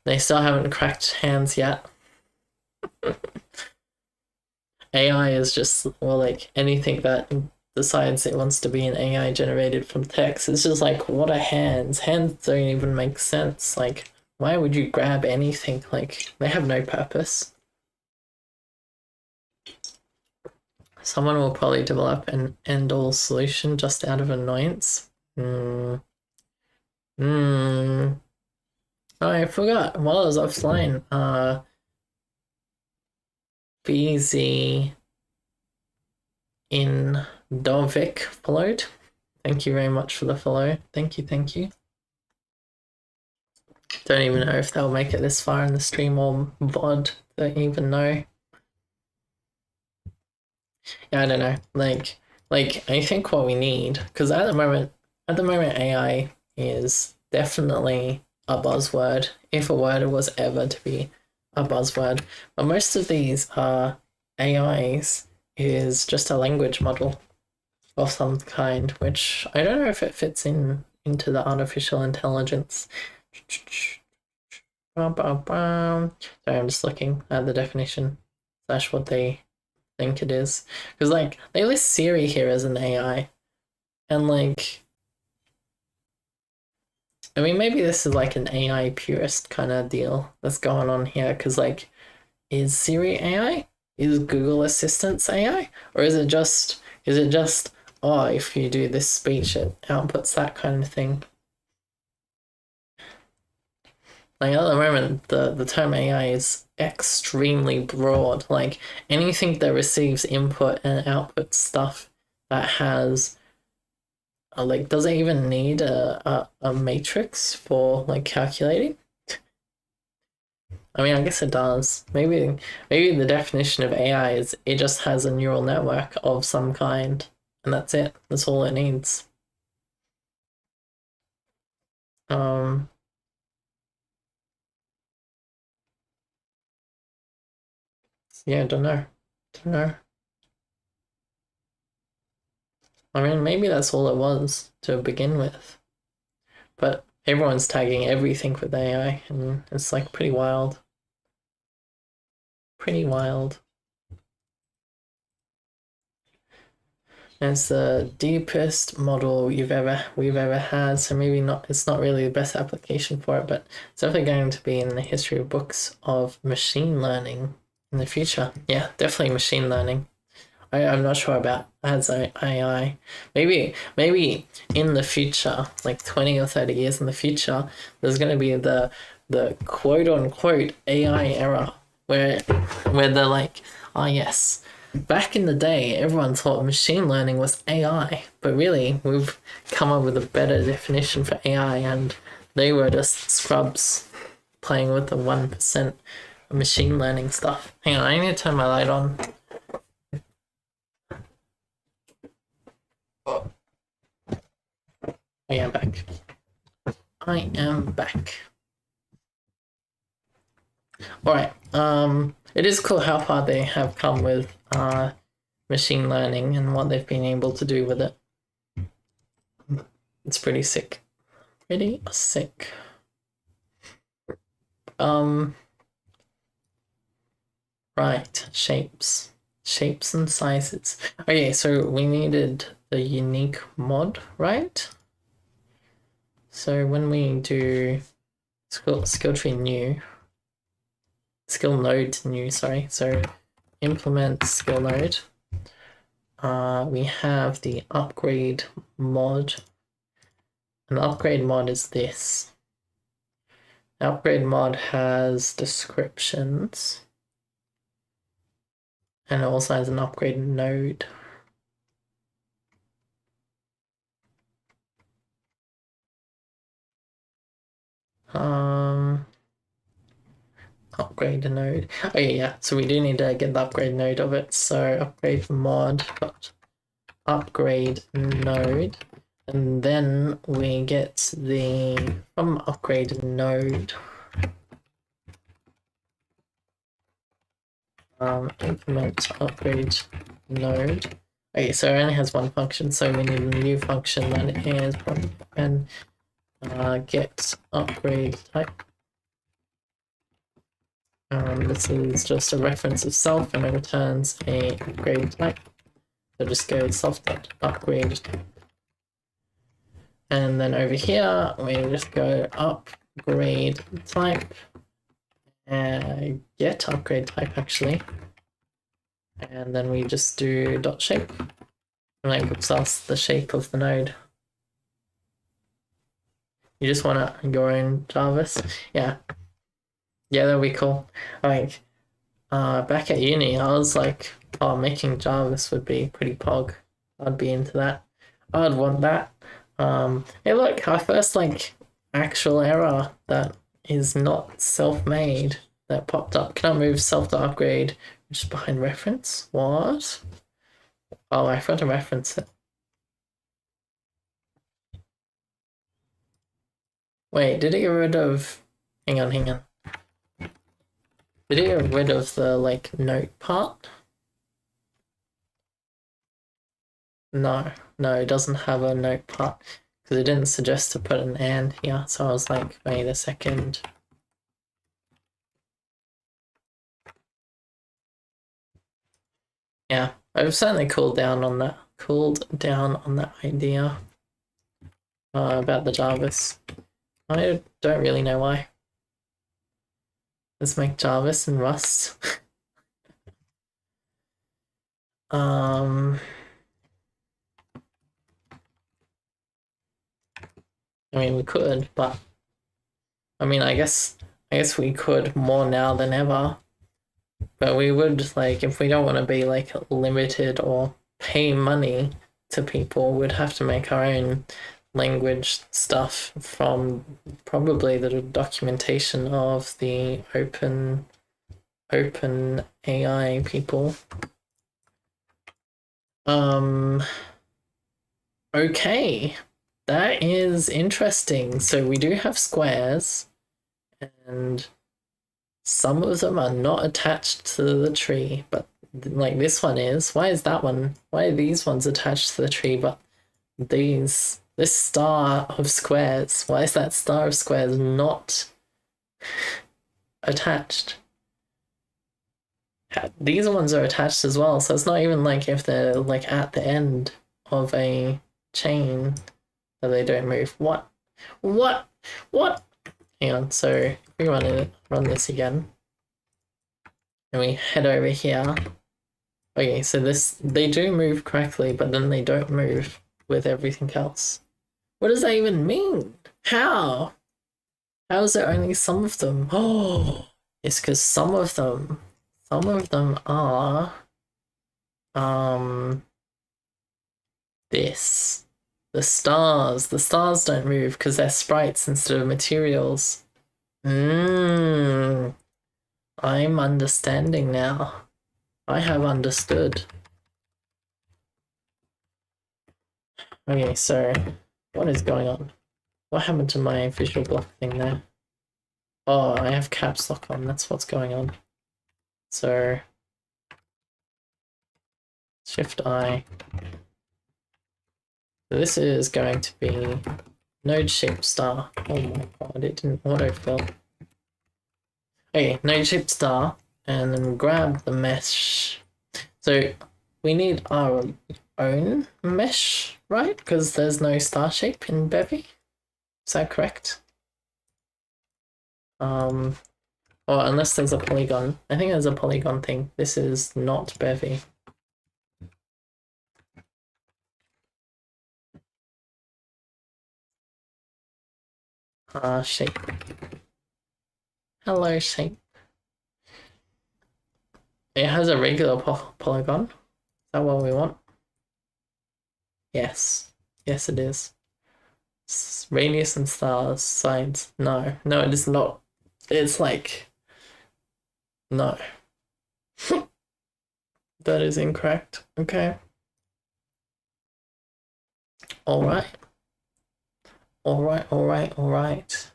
they still haven't cracked hands yet. AI is just, well, like anything that decides it wants to be an AI generated from text. It's just like, what are hands? Hands don't even make sense. Like, why would you grab anything? Like, they have no purpose. Someone will probably develop an end-all solution just out of annoyance. Oh, I forgot. While I was offline, BZ in Dovik followed. Thank you very much for the follow. Thank you. Don't even know if they'll make it this far in the stream or VOD. Don't even know. Yeah, I don't know. Like I think what we need, because at the moment AI is definitely a buzzword, if a word was ever to be a buzzword. But most of these AIs is just a language model of some kind, which I don't know if it fits into the artificial intelligence. Sorry, I'm just looking at the definition / what they think it is, because like they list Siri here as an AI, and like, I mean, maybe this is like an AI purist kind of deal that's going on here, because like, is Siri AI? is Google Assistant's AI, or is it just oh, if you do this speech, it outputs that kind of thing? Like at the moment, the term AI is extremely broad. Like anything that receives input and output stuff that has like, does it even need a matrix for like calculating? I mean, I guess it does. Maybe the definition of AI is it just has a neural network of some kind, and that's it. That's all it needs. Um, yeah, don't know. Don't know. I mean, maybe that's all it was to begin with. But everyone's tagging everything with AI, and it's like pretty wild. Pretty wild. And it's the deepest model we've ever had, so maybe not. It's not really the best application for it, but it's definitely going to be in the history of books of machine learning in the future. Yeah, definitely machine learning. I'm not sure about as AI. Maybe in the future, like 20 or 30 years in the future, there's going to be the quote unquote AI era where they're like, oh yes, back in the day, everyone thought machine learning was AI, but really we've come up with a better definition for AI, and they were just scrubs playing with the 1% machine learning stuff. Hang on, I need to turn my light on. Oh yeah, I'm back. I am back. Alright, it is cool how far they have come with machine learning and what they've been able to do with it. It's pretty sick. Pretty sick. Right, shapes. Shapes and sizes. Okay, so we needed the unique mod, right? So when we do skill tree new, skill node new, sorry. So implement skill node. We have the upgrade mod. And the upgrade mod is this. The upgrade mod has descriptions. And it also has an upgrade node. Upgrade node. Oh yeah, so we do need to get the upgrade node of it. So upgrade mod dot upgrade node, and then we get the from upgrade node implement upgrade node. Okay, so it only has one function, so we need a new function that is and get upgrade type. This is just a reference of self, and it returns a upgrade type. So just go self.upgrade. And then over here, we just go upgrade type, get upgrade type actually. And then we just do dot shape, and that gives us the shape of the node. You just want your own Jarvis? Yeah. Yeah, that'd be cool. Like, back at uni, I was like, oh, making Jarvis would be pretty pog. I'd be into that. I'd want that. Hey, look, our first like actual error that is not self-made that popped up. Can I move self to upgrade just behind reference? What? Oh, I forgot to reference it. Wait, did it get rid of? Hang on. Did it get rid of the like note part? No, it doesn't have a note part because it didn't suggest to put an and here. So I was like, wait a second. Yeah, I've certainly cooled down on that. Idea about the Jarvis. I don't really know why. Let's make Jarvis and Rust. I mean, we could, but I mean, I guess we could more now than ever. But we would like if we don't want to be like limited or pay money to people, we'd have to make our own language stuff from probably the documentation of the open AI people. Okay. That is interesting. So we do have squares and some of them are not attached to the tree, but like this one is. Why is that one? Why are these ones attached to the tree, but this star of squares? Why is that star of squares not attached? These ones are attached as well, so it's not even like if they're like at the end of a chain that they don't move. What? What? What? Hang on. So if we run this again, and we head over here. Okay, so they do move correctly, but then they don't move with everything else. What does that even mean? How? How is there only some of them? Oh, it's because some of them are um this. The stars. The stars don't move because they're sprites instead of materials. Mmm. I'm understanding now. I have understood. Okay, so what is going on? What happened to my visual block thing there? Oh, I have caps lock on, that's what's going on. So Shift I. So this is going to be node shape star. Oh my god, it didn't autofill. Okay, node shape star, and then grab the mesh. So we need our own mesh, right? Because there's no star shape in Bevy. Is that correct? Or unless there's a polygon. I think there's a polygon thing. This is not Bevy. Shape. Hello, shape. It has a regular polygon. Is that what we want? Yes. Yes, it is. Radius and stars, sides. No. No, it is not. It's like... No. That is incorrect. Okay. Alright. Alright.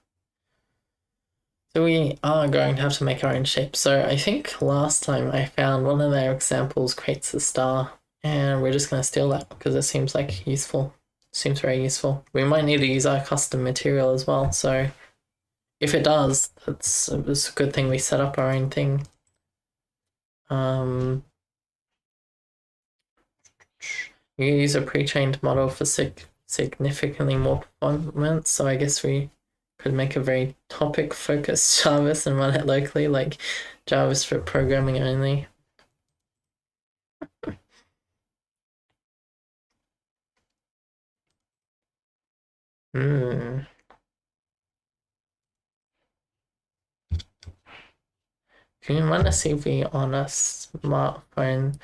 So we are going to have to make our own shape. So I think last time I found one of their examples creates a star, and we're just going to steal that because it seems like useful. Seems very useful. We might need to use our custom material as well, so if it does, it's a good thing we set up our own thing. You use a pre-trained model for significantly more performance, so I guess we could make a very topic-focused Jarvis and run it locally, like JavaScript programming only. Hmm. If you can run a CV on a smartphone,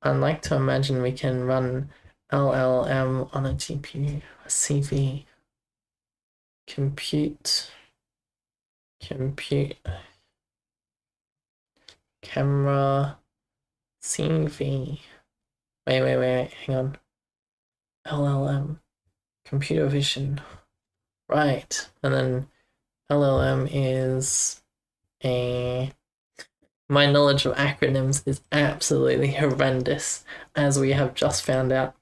I'd like to imagine we can run LLM on a GPU, a CV. Compute, camera, CV. Wait, hang on. LLM, computer vision. Right, and then LLM is a... My knowledge of acronyms is absolutely horrendous, as we have just found out.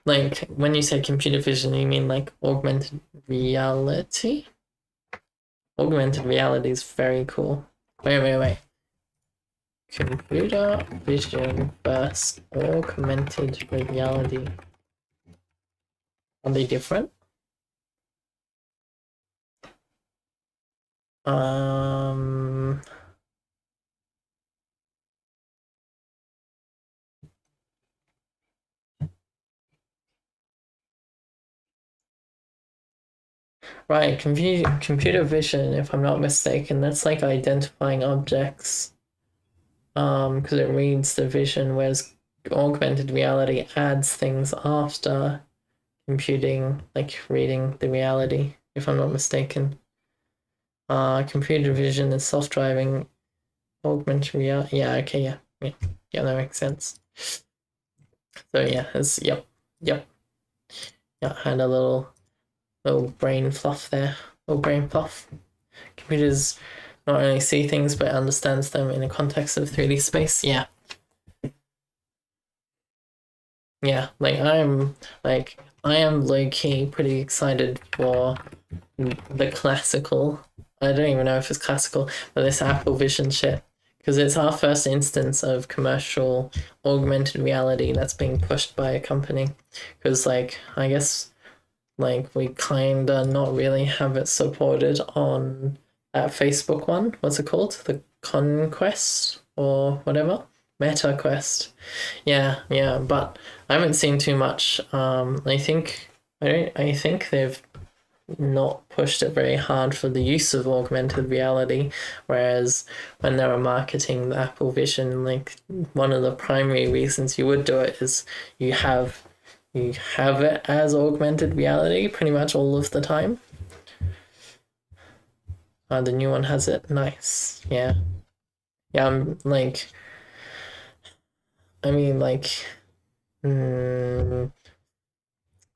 Like, when you say computer vision, you mean like augmented reality? Augmented reality is very cool. Wait. Computer vision versus augmented reality. Are they different? Right, computer vision, if I'm not mistaken, that's like identifying objects. Because it reads the vision, whereas augmented reality adds things after computing, like reading the reality, if I'm not mistaken. Computer vision is self-driving, augmented reality. Yeah, okay, yeah, that makes sense. So yeah, it's yep. Yeah, I had a little brain fluff there. Little brain fluff. Computers not only see things but understands them in the context of 3D space. Yeah. Yeah, I am low key pretty excited for the classical. I don't even know if it's classical, but this Apple Vision shit. Because it's our first instance of commercial augmented reality that's being pushed by a company. Because, I guess, we kinda not really have it supported on that Facebook one. What's it called? The Conquest or whatever? Meta Quest. Yeah, but I haven't seen too much. I think they've not pushed it very hard for the use of augmented reality. Whereas when they were marketing the Apple Vision, one of the primary reasons you would do it is you have it as augmented reality pretty much all of the time. The new one has it. Nice. Yeah. Yeah, mm,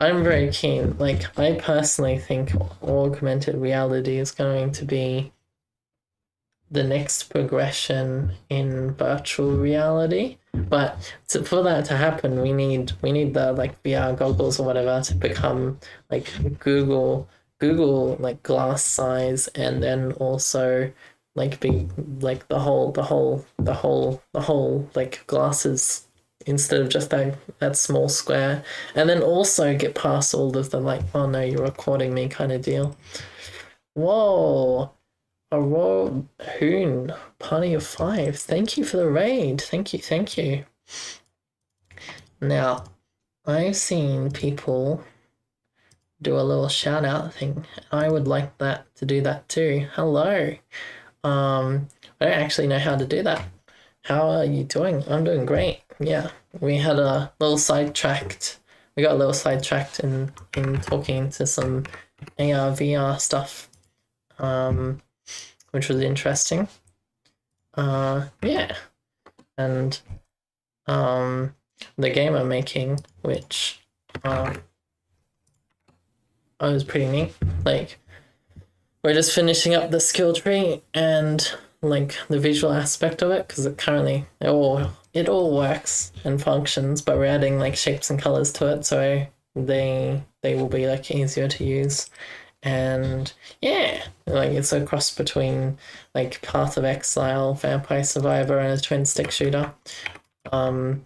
I'm very keen. I personally think augmented reality is going to be the next progression in virtual reality. But for that to happen, we need the VR goggles or whatever to become Google glass size, and then also be the whole glasses instead of just that small square, and then also get past all of the oh no, you're recording me kind of deal. Whoa, a raw hoon party of 5. Thank you for the raid. Thank you. Now, I've seen people do a little shout out thing. I would like that to do that too. Hello. I don't actually know how to do that. How are you doing? I'm doing great. Yeah, we had a little sidetracked. We got a little sidetracked in talking to some AR VR stuff, which was interesting. Yeah, and the game I'm making, which was pretty neat. We're just finishing up the skill tree and the visual aspect of it, because currently it all works and functions, but we're adding shapes and colors to it, so they will be easier to use. And yeah, it's a cross between Path of Exile, Vampire Survivor, and a twin stick shooter. And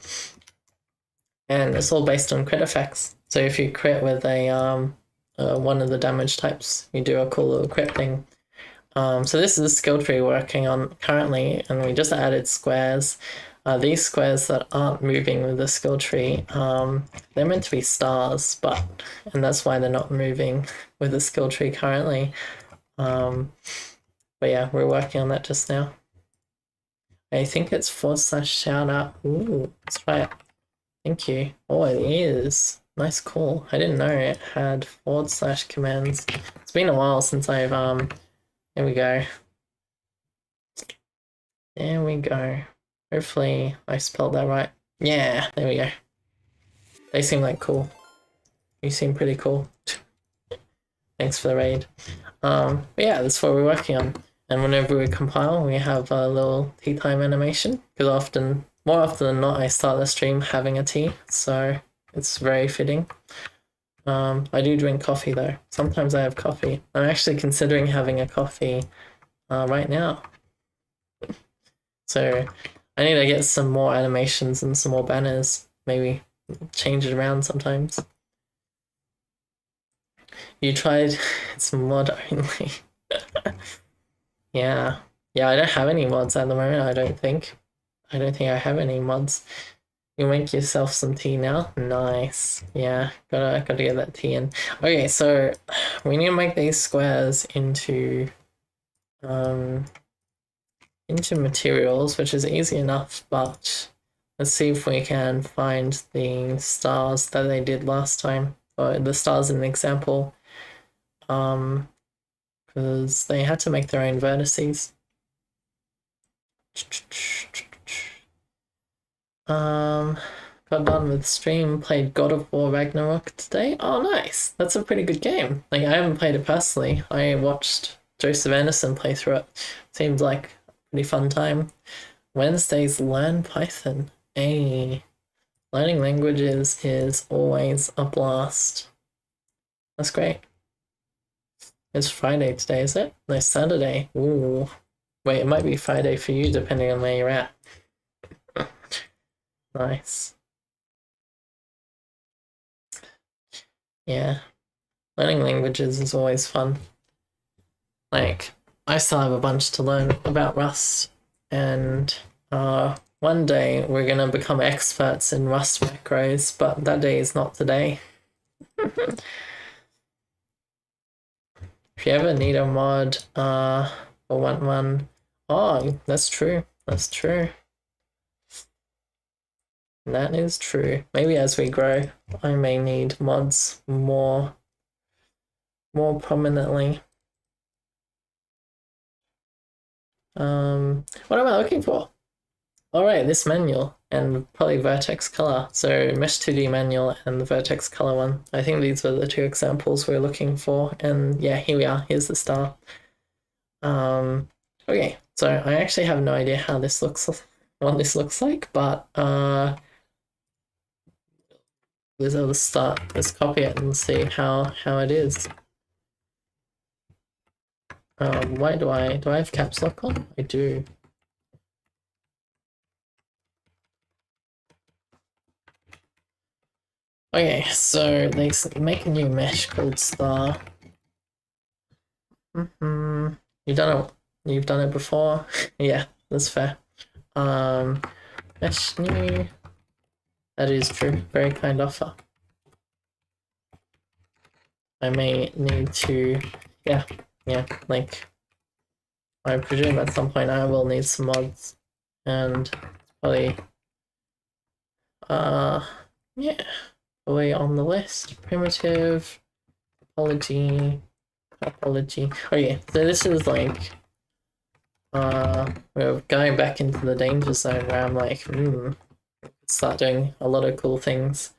it's all based on crit effects. So if you crit with a one of the damage types, you do a cool little crit thing. So this is a skill tree we're working on currently, and we just added squares. These squares that aren't moving with the skill tree, they're meant to be stars, and that's why they're not moving with the skill tree currently. But yeah, we're working on that just now. I think it's /shout-out. Ooh, let's try it. Thank you. Oh, it is. Nice call. I didn't know it had / commands. It's been a while since I've there we go. There we go. Hopefully I spelled that right. Yeah, there we go. They seem cool. You seem pretty cool. Thanks for the raid. But yeah, that's what we're working on. And whenever we compile, we have a little tea time animation. Because more often than not, I start the stream having a tea, so it's very fitting. I do drink coffee though. Sometimes I have coffee. I'm actually considering having a coffee right now. So I need to get some more animations and some more banners. Maybe change it around sometimes. You tried? It's mod only. Yeah, I don't have any mods at the moment. I don't think I have any mods. You make yourself some tea now. Nice. Yeah, gotta get that tea in. Okay, so we need to make these squares into materials, which is easy enough, but let's see if we can find the stars that they did last time, or the stars in the example, because they had to make their own vertices. Got done with stream, played God of War Ragnarok today. Oh, nice. That's a pretty good game. Like, I haven't played it personally. I watched Joseph Anderson play through it. Seems like a pretty fun time. Wednesdays, learn Python. Hey, learning languages is always a blast. That's great. It's Friday today, is it? No, Saturday. Ooh. Wait, it might be Friday for you, depending on where you're at. Nice. Yeah. Learning languages is always fun. Like, I still have a bunch to learn about Rust, and one day we're gonna become experts in Rust macros, but that day is not today. If you ever need a mod, or want one, oh, that's true. That's true. That is true. Maybe as we grow, I may need mods more prominently. What am I looking for? All right, this manual and probably vertex color. So Mesh 2D manual and the vertex color one. I think these were the two examples we're looking for. And yeah, here we are. Here's the star. Okay, so I actually have no idea how this looks, what this looks like, but let's start. Let's copy it and see how it is. Why do I have caps lock on? I do. Okay, so they make a new mesh called star. You've done it before. Yeah, that's fair. Mesh new. That is true. Very kind offer. I may need to, yeah, like, I presume at some point I will need some mods, and probably, yeah, probably on the list. Primitive, topology. Okay, so this is like, we're going back into the danger zone where I'm like, start doing a lot of cool things.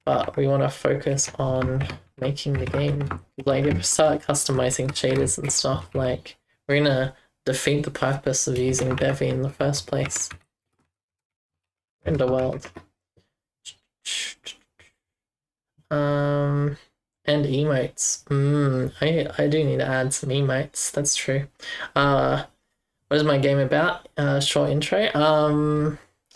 But we want to focus on making the game. Like, if we start customizing shaders and stuff, like, we're gonna defeat the purpose of using Bevy in the first place. In the world. And emotes. I do need to add some emotes, that's true. What is my game about? Short intro.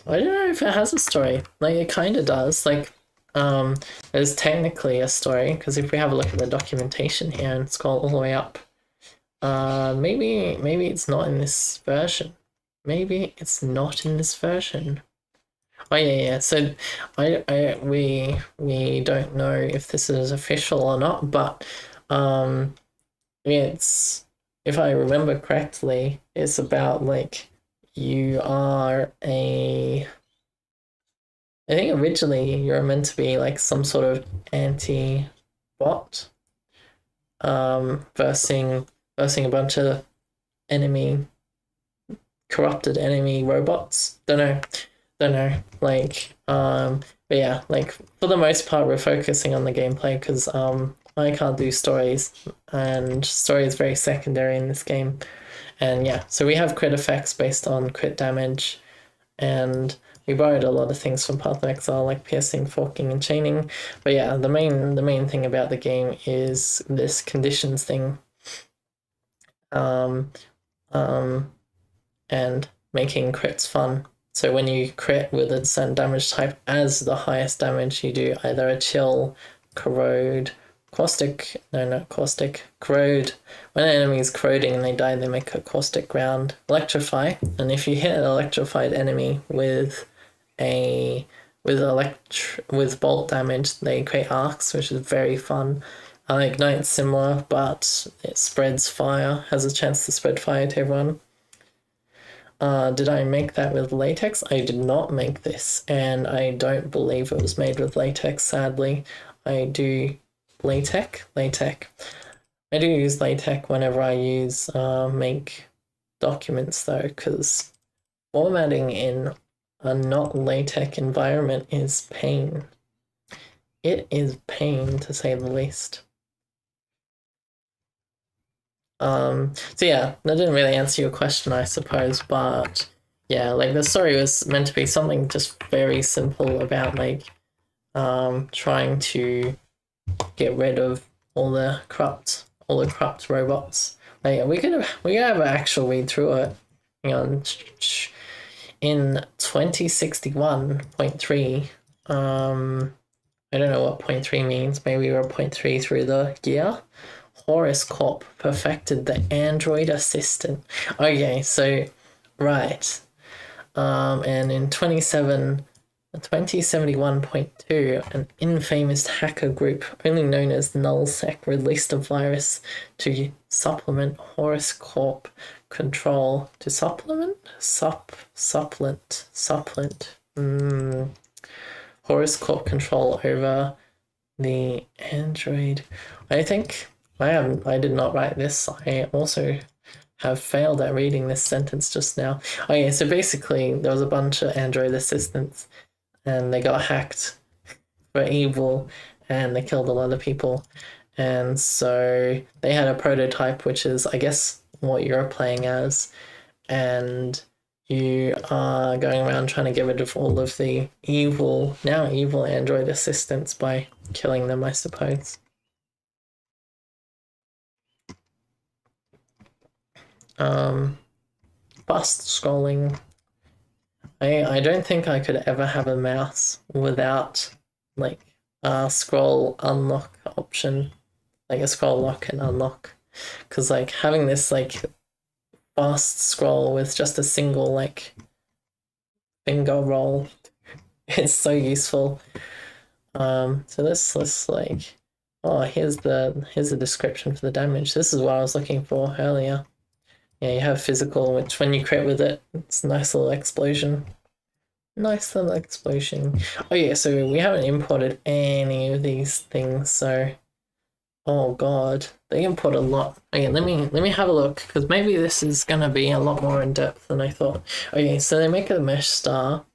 I don't know if it has a story. Like, it kinda does. Like, there's technically a story, because if we have a look at the documentation here and scroll all the way up, maybe it's not in this version. Maybe it's not in this version. Oh yeah. So we don't know if this is official or not, but it's, if I remember correctly, it's about like you are a, I think originally you were meant to be like some sort of anti-bot, versing a bunch of corrupted enemy robots. Don't know. Like, but yeah, like for the most part, we're focusing on the gameplay because I can't do stories, and story is very secondary in this game. And yeah, so we have crit effects based on crit damage, and we borrowed a lot of things from Path of Exile, like piercing, forking, and chaining. But yeah, the main thing about the game is this conditions thing, and making crits fun. So when you crit with a certain damage type as the highest damage, you do either a chill, corrode, caustic. No, not caustic. Corrode. When an enemy is corroding and they die, they make a caustic ground. Electrify. And if you hit an electrified enemy with with bolt damage, they create arcs, which is very fun. Ignite's similar, but it spreads fire, has a chance to spread fire to everyone. Did I make that with latex? I did not make this, and I don't believe it was made with latex, sadly. I do latex. I do use latex whenever I make documents though, because formatting in a not latex environment is pain. It is pain, to say the least. So yeah, that didn't really answer your question, I suppose, but yeah, like the story was meant to be something just very simple about trying to get rid of all the corrupt robots. Like we could have an actual read through it. Hang on. In 2061.3, I don't know what 0.3 means. Maybe we're 0.3 through the year. Horus Corp perfected the Android assistant. Okay, so right. And in 2071.2, an infamous hacker group, only known as Nullsec, released a virus to supplement Horus Corp control. To supplement? Supplant. Horus Corp control over the Android. I think I did not write this. I also have failed at reading this sentence just now. Okay, so basically there was a bunch of Android assistants and they got hacked for evil and they killed a lot of people. And so they had a prototype, which is, I guess, what you're playing as. And you are going around trying to get rid of all of the now evil Android assistants by killing them, I suppose. Fast scrolling. I don't think I could ever have a mouse without a scroll unlock option, like a scroll lock and unlock, because having this fast scroll with just a single finger roll is so useful. So let's oh, here's the description for the damage. This is what I was looking for earlier. Yeah, you have physical, which when you crit with it, it's a nice little explosion. Nice little explosion. Oh yeah, so we haven't imported any of these things, so oh god, they import a lot. Okay, let me have a look, because maybe this is gonna be a lot more in depth than I thought. Okay, so they make a mesh star.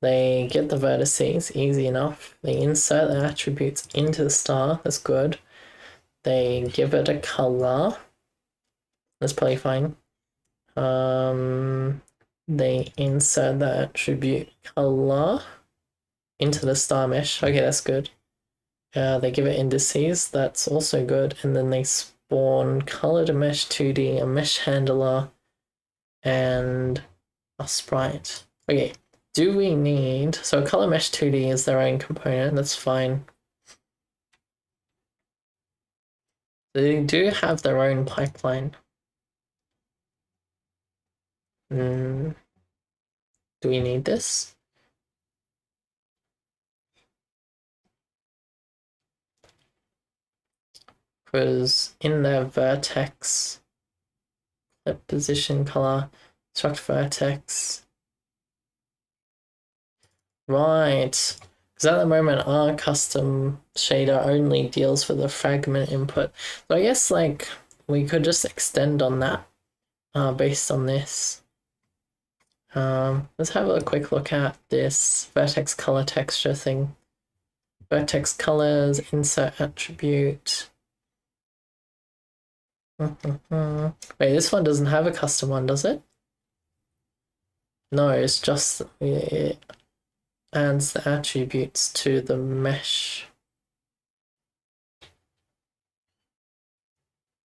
They get the vertices, easy enough. They insert the attributes into the star, that's good. They give it a color. That's probably fine. They insert the attribute color into the star mesh. Okay, that's good. They give it indices. That's also good. And then they spawn color to mesh 2D, a mesh handler, and a sprite. Okay, do we need... So color mesh 2D is their own component. That's fine. They do have their own pipeline. Do we need this? Because in their vertex, clip position color, struct vertex. Right. Because at the moment, our custom shader only deals with the fragment input. So I guess we could just extend on that based on this. Let's have a quick look at this vertex color texture thing. Vertex colors, insert attribute. Wait, this one doesn't have a custom one, does it? No, it's just it adds the attributes to the mesh.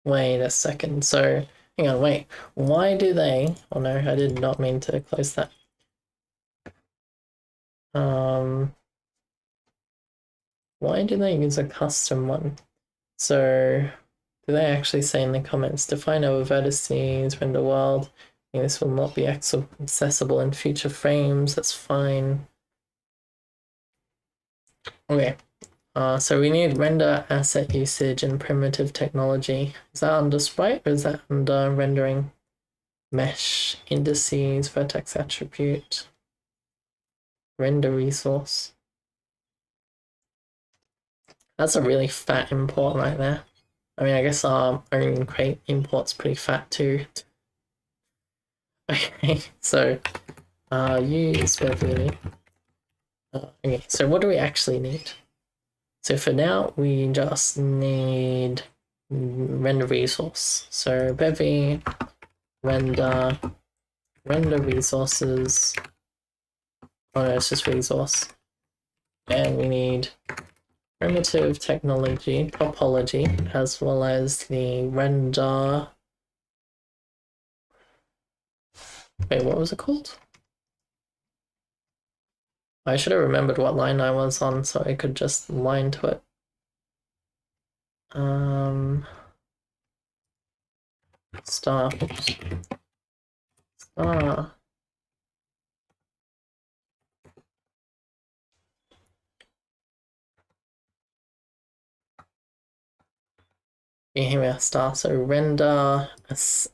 Wait a second, so hang on, wait. Why do they... Oh no, I did not mean to close that. Why do they use a custom one? So, do they actually say in the comments, define our vertices, render world, this will not be accessible in future frames, that's fine. Okay. So we need render asset usage and primitive technology. Is that under sprite or is that under rendering? Mesh, indices, vertex attribute, render resource. That's a really fat import right there. I mean, I guess our own crate import's pretty fat too. Okay, so use Bevy. Okay, so what do we actually need? So for now, we just need render resource. So Bevy, render resources. Oh no, it's just resource. And we need primitive technology, topology, as well as the render. Wait, what was it called? I should have remembered what line I was on so I could just line to it. Star. Oops. Star. Yeah, here we are, star. So render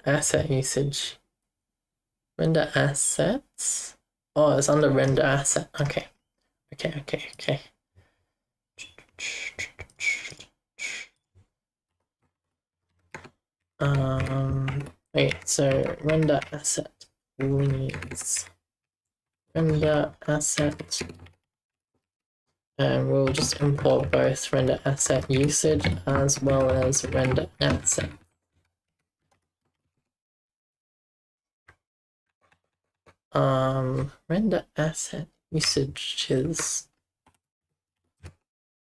asset usage. Render assets? Oh, it's under render asset. Okay. Okay. Wait, so render asset needs render asset, and we'll just import both render asset usage as well as render asset. Render asset usages.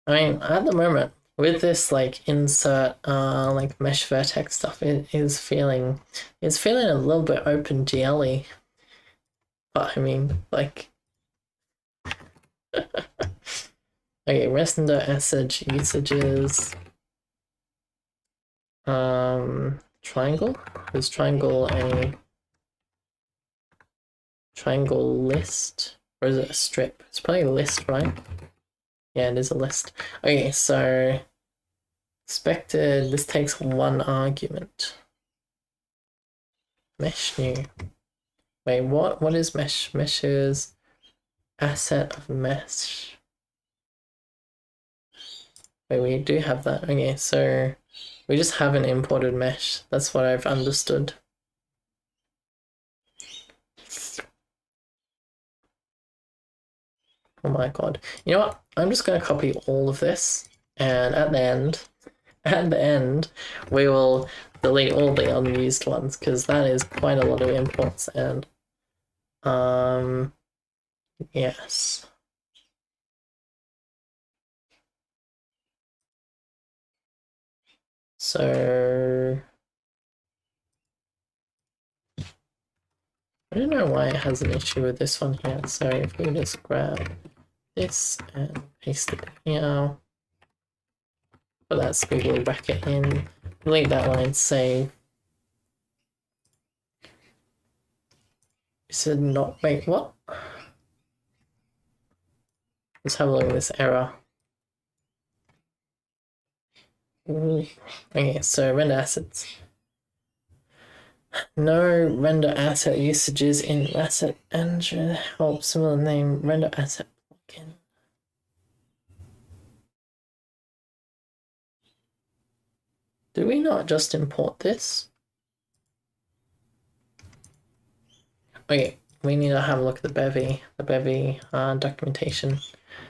I mean, at the moment, with this like insert like mesh vertex stuff, it's feeling a little bit OpenGL-y. But I mean, like okay, render asset usages. Triangle? Is triangle a triangle list? Or is it a strip? It's probably a list, right? Yeah, it is a list. Okay, so expected, this takes one argument. Mesh new. Wait, what is mesh? Mesh is asset of mesh. Wait, we do have that. Okay, so we just haven't imported mesh. That's what I've understood. Oh my god. You know what? I'm just gonna copy all of this, and at the end, we will delete all the unused ones because that is quite a lot of imports. And yes. So I don't know why it has an issue with this one here. So if we just grab this and paste it here, put that squiggly bracket in, delete that line, save. Is it not? Wait, what? Let's have a look at this error. Okay, so render assets. No render asset usages in asset engine. Help similar name render asset plugin. Did we not just import this? Okay, we need to have a look at the Bevy documentation.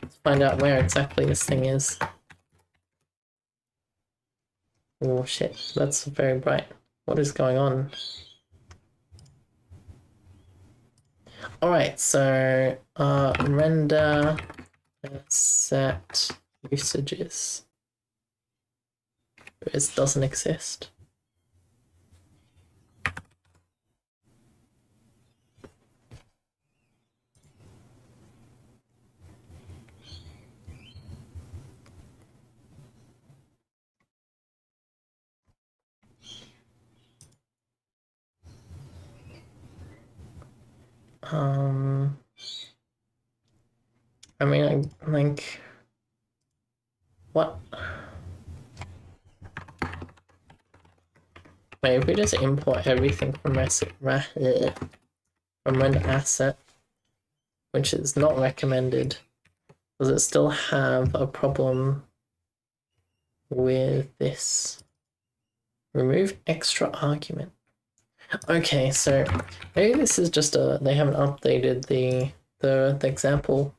Let's find out where exactly this thing is. Oh shit, that's very bright. What is going on? Alright, so render set usages. It doesn't exist. I mean, I like What? Wait, if we just import everything from render asset, which is not recommended, does it still have a problem with this? Remove extra argument. Okay, so maybe this is just they haven't updated the example.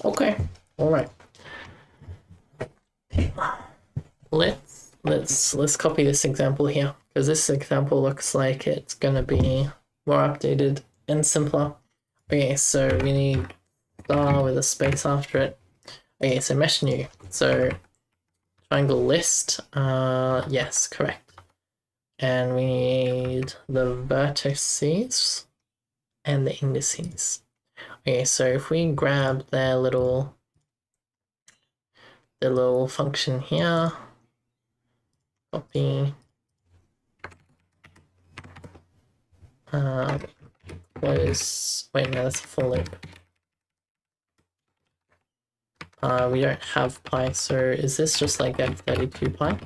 Okay, all right. Let's copy this example here, because this example looks like it's gonna be more updated and simpler. Okay, so we need star with a space after it. Okay, so mesh new. So triangle list. Yes, correct. And we need the vertices and the indices. Okay, so if we grab their little function here, copy. Close. Wait, no, that's a for loop. We don't have pi, so is this just like F32 pi?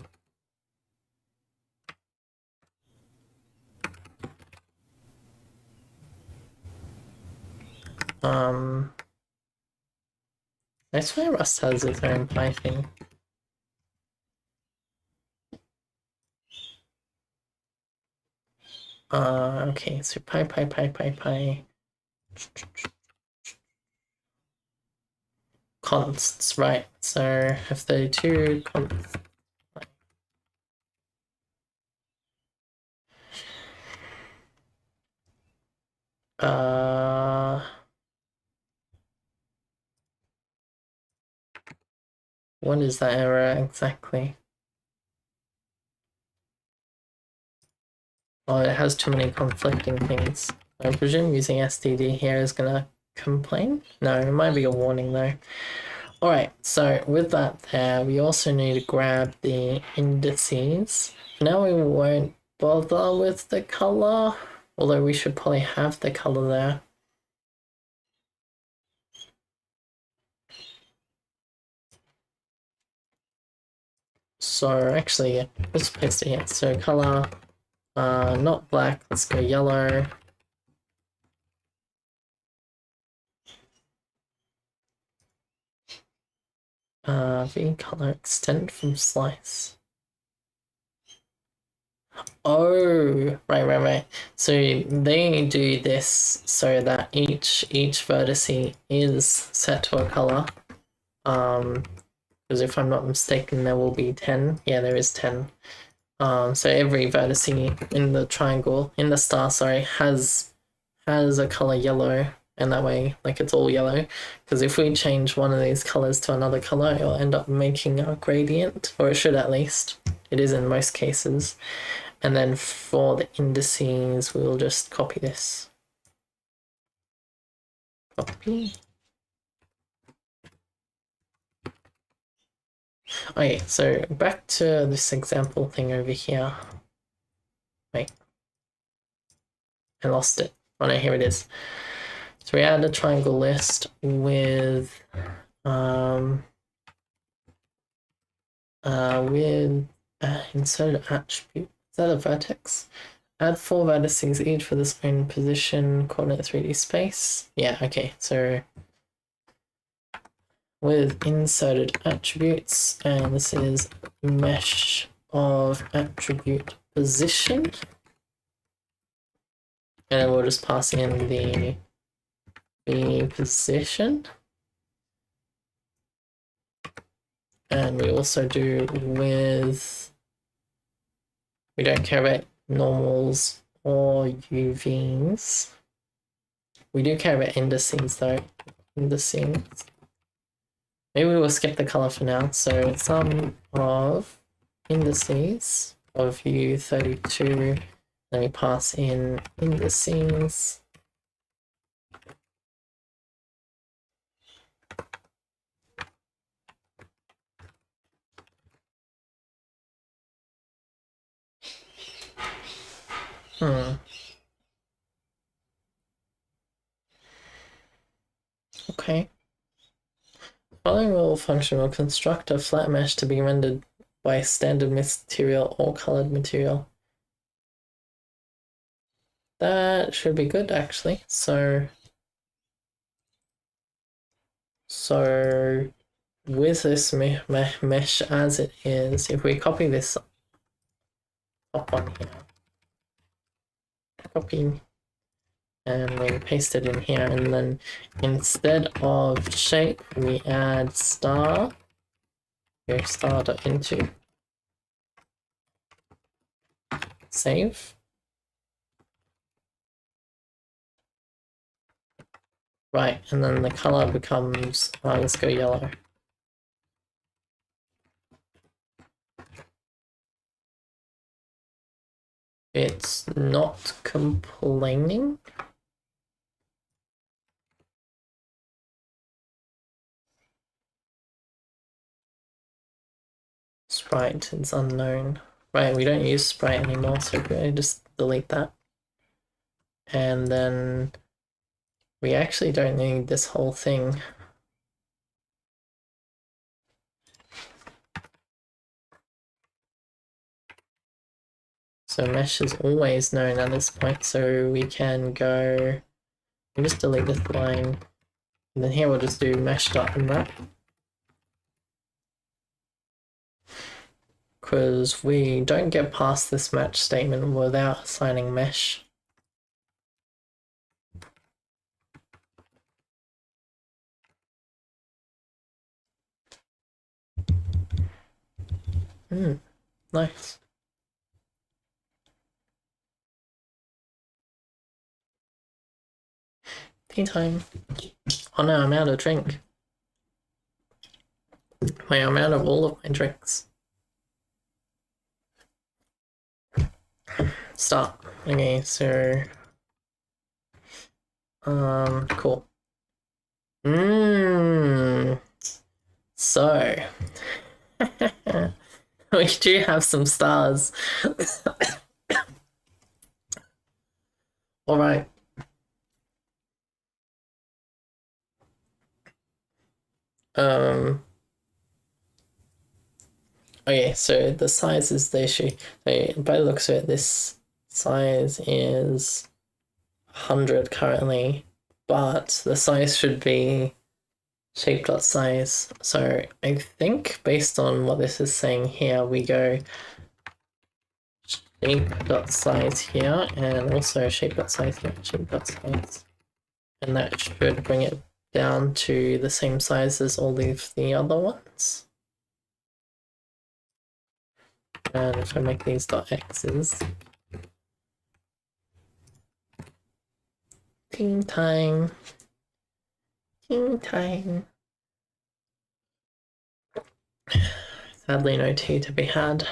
I swear Rust has its own pi thing. Okay, so pi. Consts, right? So F32 const. What is that error exactly? Oh, it has too many conflicting things. I presume using STD here is gonna complain? No, it might be a warning though. Alright, so with that there, we also need to grab the indices. Now we won't bother with the color, although we should probably have the color there. So actually, yeah, let's paste it here. So color, not black, let's go yellow. V color extend from slice. Oh, right. So they do this so that each vertice is set to a color. Because if I'm not mistaken, there will be 10. Yeah, there is 10. So every vertice in the triangle, in the star, sorry, has a color yellow, and that way, like, it's all yellow. Because if we change one of these colors to another color, it'll end up making a gradient, or it should at least. It is in most cases. And then for the indices, we'll just copy this. Copy. Okay, so back to this example thing over here. Wait. I lost it. Oh no, here it is. So we add a triangle list with insert attribute. Is that a vertex? Add 4 vertices each for this own position, coordinate 3D space. Yeah, okay, so with inserted attributes, and this is mesh of attribute position. And then we'll just pass in the position. And we also do with, we don't care about normals or UVs. We do care about indices though. Indices. Maybe we'll skip the color for now. So sum of indices of U32. Then we pass in indices. Okay. Following will function will construct a flat mesh to be rendered by standard material or colored material. That should be good actually. So with this mesh as it is, if we copy this up on here, copy, and then paste it in here, and then instead of shape, we add star, here star.into, save. Right, and then the color becomes, let's go yellow. It's not complaining. Sprite is unknown. Right, we don't use Sprite anymore, so I just delete that. And then we actually don't need this whole thing. So mesh is always known at this point, so we can go, we'll just delete this line, and then here we'll just do mesh.unwrap. Because we don't get past this match statement without assigning mesh. Nice. Tea time. Oh no, I'm out of drink. Wait, I'm out of all of my drinks. Start. Okay, so cool. So we do have some stars. All right. Okay, so the size is the issue. So by the looks of it, this size is 100 currently, but the size should be shape.size. So I think based on what this is saying here, we go shape.size here and also shape.size here, shape.size. And that should bring it down to the same size as all of the other ones. And if I make these .x's, teen time, teen time. Sadly, no tea to be had.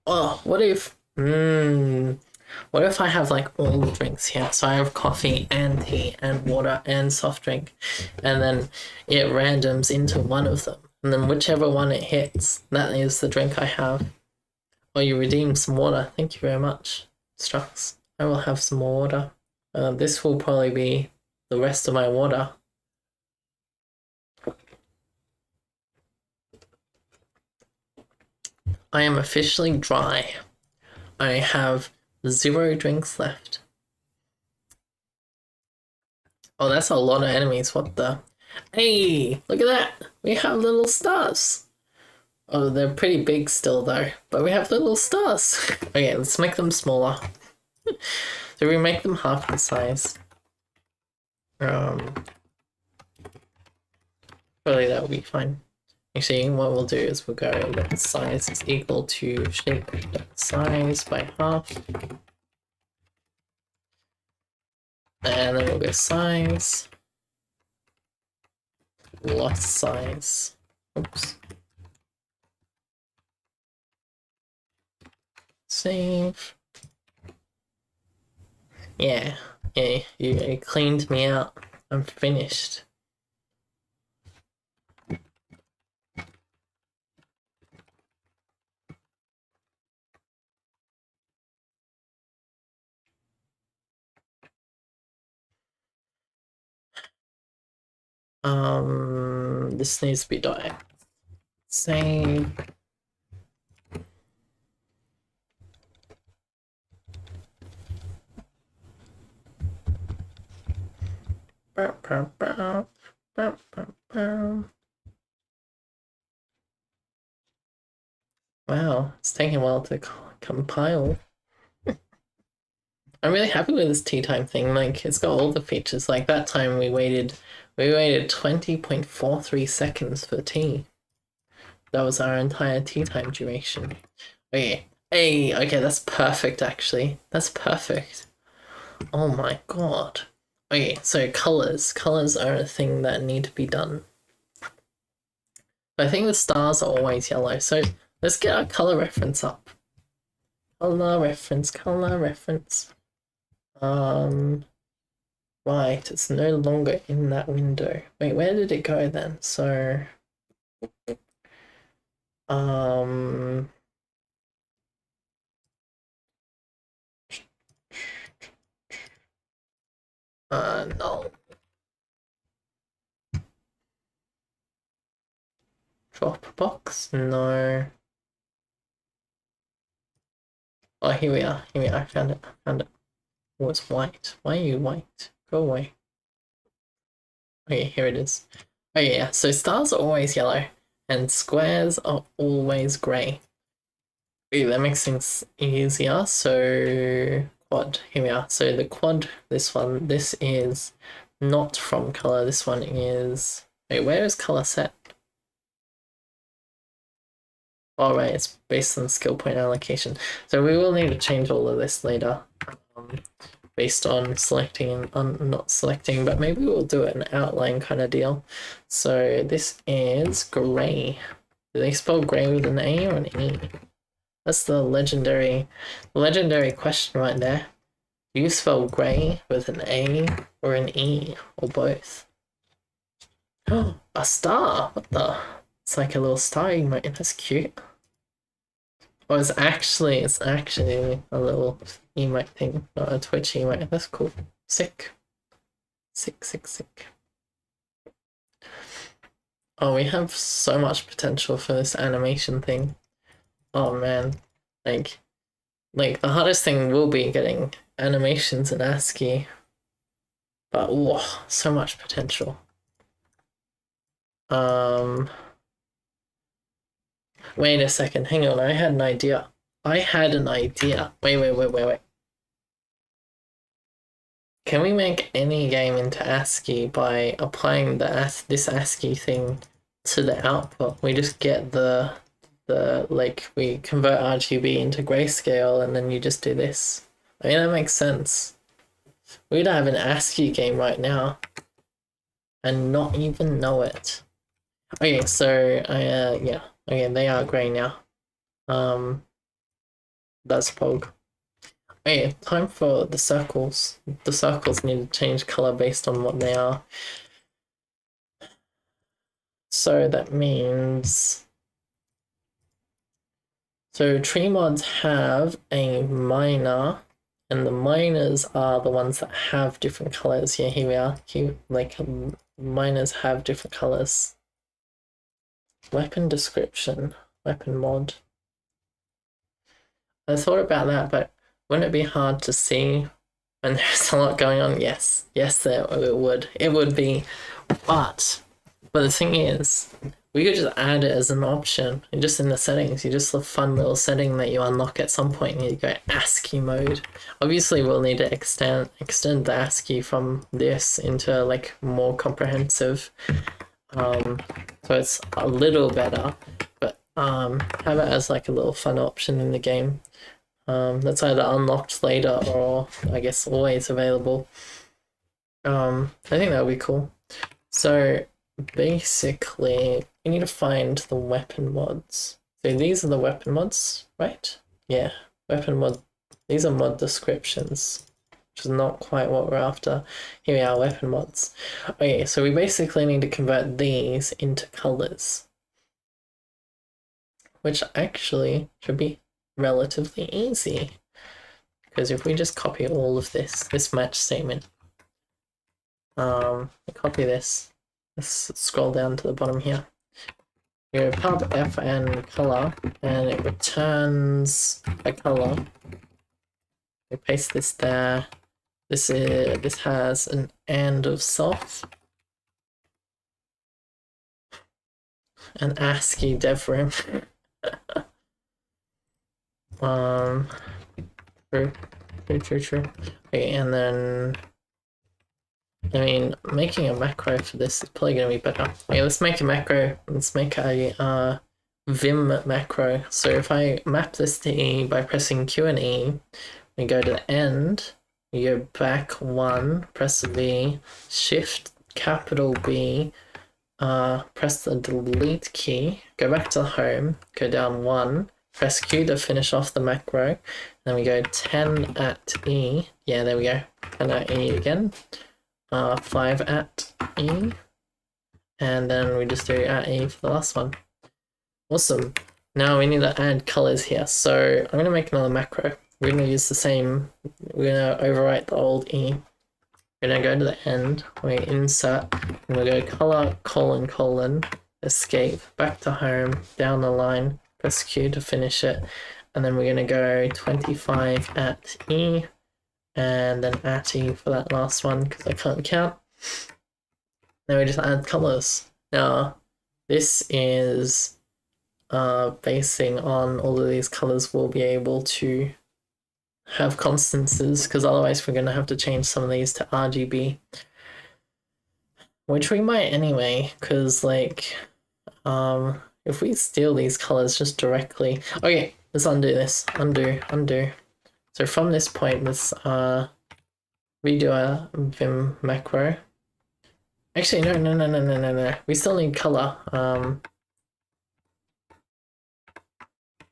Oh, what if I have like all the drinks here? So I have coffee and tea and water and soft drink, and then it randoms into one of them. And then whichever one it hits, that is the drink I have. Oh, you redeemed some water. Thank you very much, Strux. I will have some more water. This will probably be the rest of my water. I am officially dry. I have 0 drinks left. Oh, that's a lot of enemies. What the? Hey, look at that. We have little stars. Oh, they're pretty big still though, but we have little stars. Okay, let's make them smaller. So we make them half the size. Probably that will be fine. Actually, what we'll do is we'll go let size is equal to shape.size by half. And then we'll go size, lot size. Oops. Save. Yeah, you cleaned me out. I'm finished. This needs to be .x. Say wow, it's taking a while to compile. I'm really happy with this tea time thing. Like, it's got all the features. Like that time we waited 20.43 seconds for tea. That was our entire tea time duration. Okay. Hey, okay, that's perfect actually. That's perfect. Oh my god. Okay, so colors. Colors are a thing that need to be done. I think the stars are always yellow, so let's get our color reference up. Color reference, color reference. Right, it's no longer in that window. Wait, where did it go then? So, no. Dropbox? No. Oh, here we are. Here we are. I found it. I found it. Oh, it's white. Why are you white? Go away. Okay, here it is. Oh yeah, so stars are always yellow and squares are always grey. Okay, that makes things easier. So quad, here we are. So the quad, this one, this is not from color. This one is, wait, where is color set? Oh right, it's based on skill point allocation. So we will need to change all of this later. Based on selecting and not selecting, but maybe we'll do it an outline kind of deal. So this is grey. Do they spell grey with an A or an E? That's the legendary question right there. Do you spell grey with an A or an E or both? Oh, a star! What the? It's like a little star emote. That's cute. Oh, it's actually a little emote thing, not a Twitch emote. That's cool. Sick. Sick, sick, sick. Oh, we have so much potential for this animation thing. Oh man. Like the hardest thing will be getting animations in ASCII. But whoa, so much potential. Wait a second, hang on, I had an idea. Wait. Can we make any game into ASCII by applying this ASCII thing to the output? We just get the like, we convert RGB into grayscale and then you just do this. I mean, that makes sense. We'd have an ASCII game right now and not even know it. Okay, so yeah. Okay, they are grey now. That's Pog. Okay, time for the circles. The circles need to change color based on what they are. So that means... So tree mods have a miner, and the miners are the ones that have different colors. Yeah, here we are. Like, miners have different colors. Weapon description, weapon mod. I thought about that, but wouldn't it be hard to see when there's a lot going on? Yes, it would. It would be, but the thing is, we could just add it as an option, and just in the settings, you just a fun little setting that you unlock at some point, and you go ASCII mode. Obviously, we'll need to extend the ASCII from this into like more comprehensive. So it's a little better, but have it as like a little fun option in the game. That's either unlocked later or I guess always available. I think that would be cool. So basically, we need to find the weapon mods. So these are the weapon mods, right? Yeah, weapon mod. These are mod descriptions, which is not quite what we're after. Here we are, weapon mods. Okay, so we basically need to convert these into colors, which actually should be relatively easy. Because if we just copy all of this match statement, copy this, let's scroll down to the bottom here. We go pub f and color, and it returns a color. We paste this there. This has an and of self, an ASCII devrim. True. Okay, and then I mean, making a macro for this is probably going to be better. Okay, let's make a macro. Let's make a Vim macro. So if I map this to E by pressing Q and E, we go to the end, you go back 1, press V, Shift, capital B, press the delete key, go back to home, go down 1, press Q to finish off the macro, then we go 10 at E, yeah, there we go, 10 at E again. 5 at E, and then we just do at E for the last one. Awesome. Now we need to add colors here. So I'm going to make another macro. We're going to use the same, we're going to overwrite the old E. We're going to go to the end, we insert, and we go color, : escape, back to home, down the line, press Q to finish it, and then we're going to go 25 at E, and then at E for that last one because I can't count. Then we just add colors. Now, this is basing on all of these colors will be able to have constances, because otherwise we're going to have to change some of these to RGB, which we might anyway, because like if we steal these colors just directly, okay, let's undo this, undo. So from this point, let's redo a Vim macro. Actually, no. We still need color.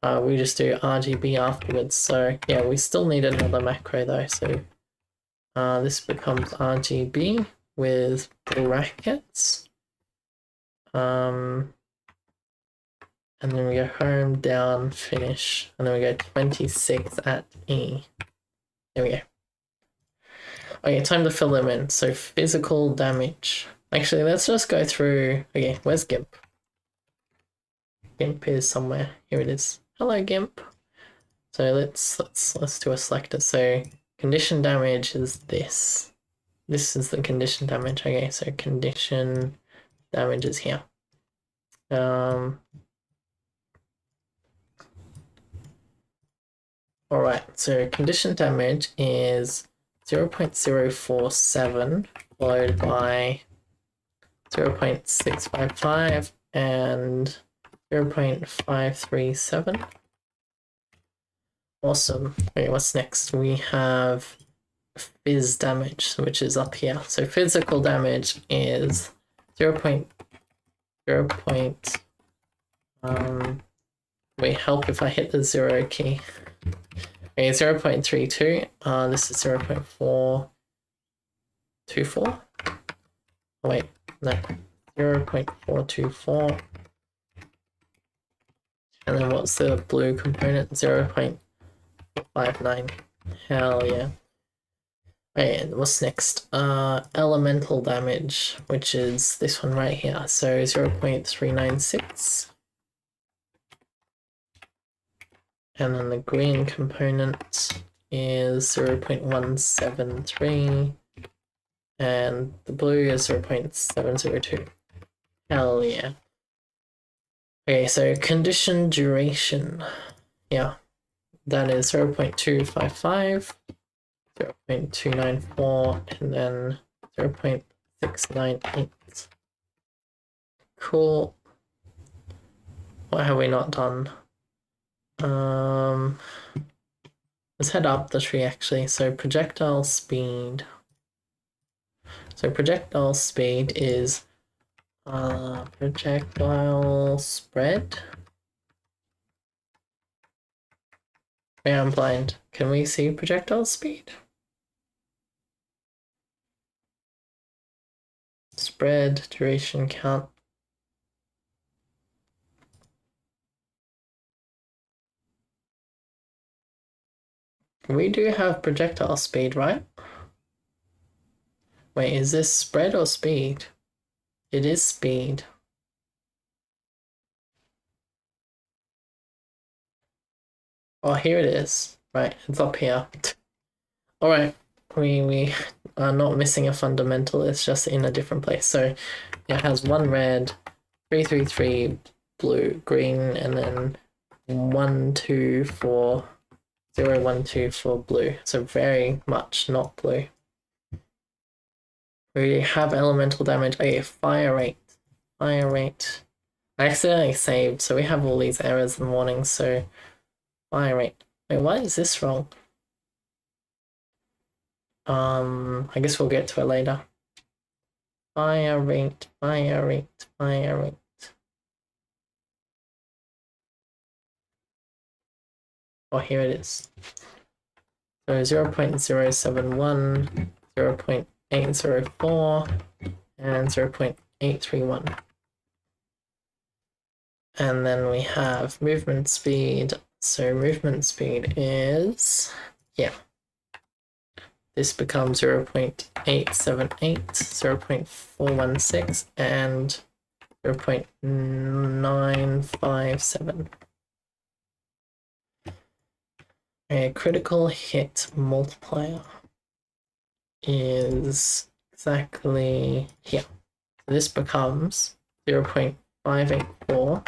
We just do RGB afterwards. So yeah, we still need another macro though. So this becomes RGB with brackets. And then we go home, down, finish, and then we go 26 at E. There we go. Okay, time to fill them in. So physical damage. Actually, let's just go through. Okay, where's GIMP? GIMP is somewhere. Here it is. Hello, GIMP. So let's do a selector. So condition damage is this. This is the condition damage. Okay, so condition damage is here. Alright, so condition damage is 0.047 followed by 0.655 and 0.537. Awesome. Okay, what's next? We have phys damage, which is up here. So physical damage is 0.0. Wait, help if I hit the 0 key. Okay, 0.32. This is 0.424. Oh, wait, no. 0.424. And then what's the blue component? 0.59. Hell yeah. Okay, what's next? Elemental damage, which is this one right here. So 0.396. And then the green component is 0.173. And the blue is 0.702. Hell yeah. Okay, so condition duration. Yeah, that is 0.255, 0.294, and then 0.698. Cool. What have we not done? Let's head up the tree actually. So projectile speed. So projectile speed is projectile spread. Wait, I'm blind. Can we see projectile speed? Spread, duration, count. We do have projectile speed, right? Wait, is this spread or speed? It is speed. Oh, here it is. Right, it's up here. All right, we are not missing a fundamental. It's just in a different place. So it has 1 red, 3, 3, 3 blue, green, and then 1, 2, 4, 0, 1, 2 for blue. So very much not blue. We have elemental damage. Okay, fire rate. Fire rate. I accidentally saved, so we have all these errors and warnings. So fire rate. Wait, why is this wrong? I guess we'll get to it later. Fire rate, fire rate, fire rate. Oh, here it is. So 0.071, 0.804, and 0.831. And then we have movement speed. So movement speed is, yeah. This becomes 0.878, 0.416, and 0.957. A critical hit multiplier is exactly here. So this becomes 0.584,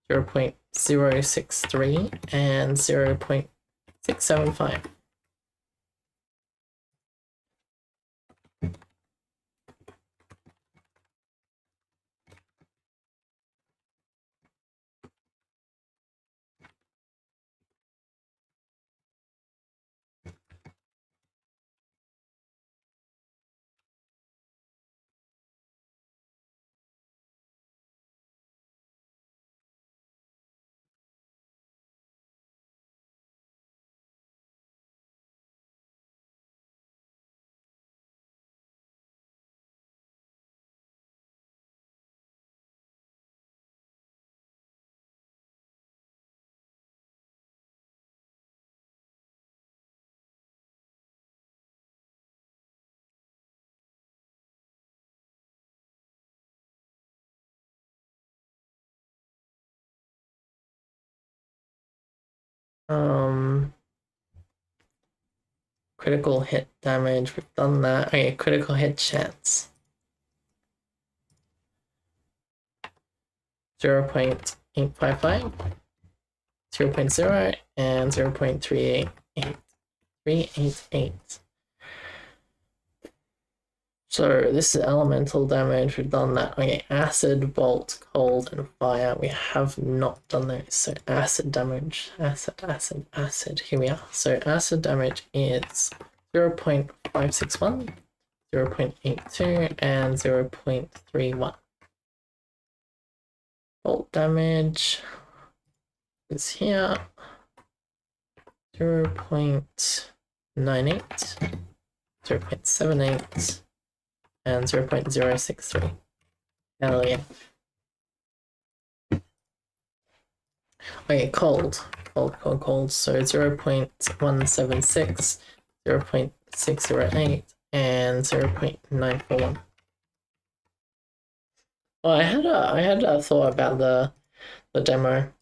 0.063, and 0.675. Critical hit damage, we've done that. Okay, critical hit chance. 0.855, 0.0, and 0.388. So this is elemental damage, we've done that. Okay, acid, bolt, cold, and fire. We have not done those. So acid damage, acid. Here we are. So acid damage is 0.561, 0.82, and 0.31. Bolt damage is here. 0.98, 0.78, and 0.063. Hell yeah. Okay, cold. So 0.176, 0.608, and 0.941. Well, I had a thought about the demo.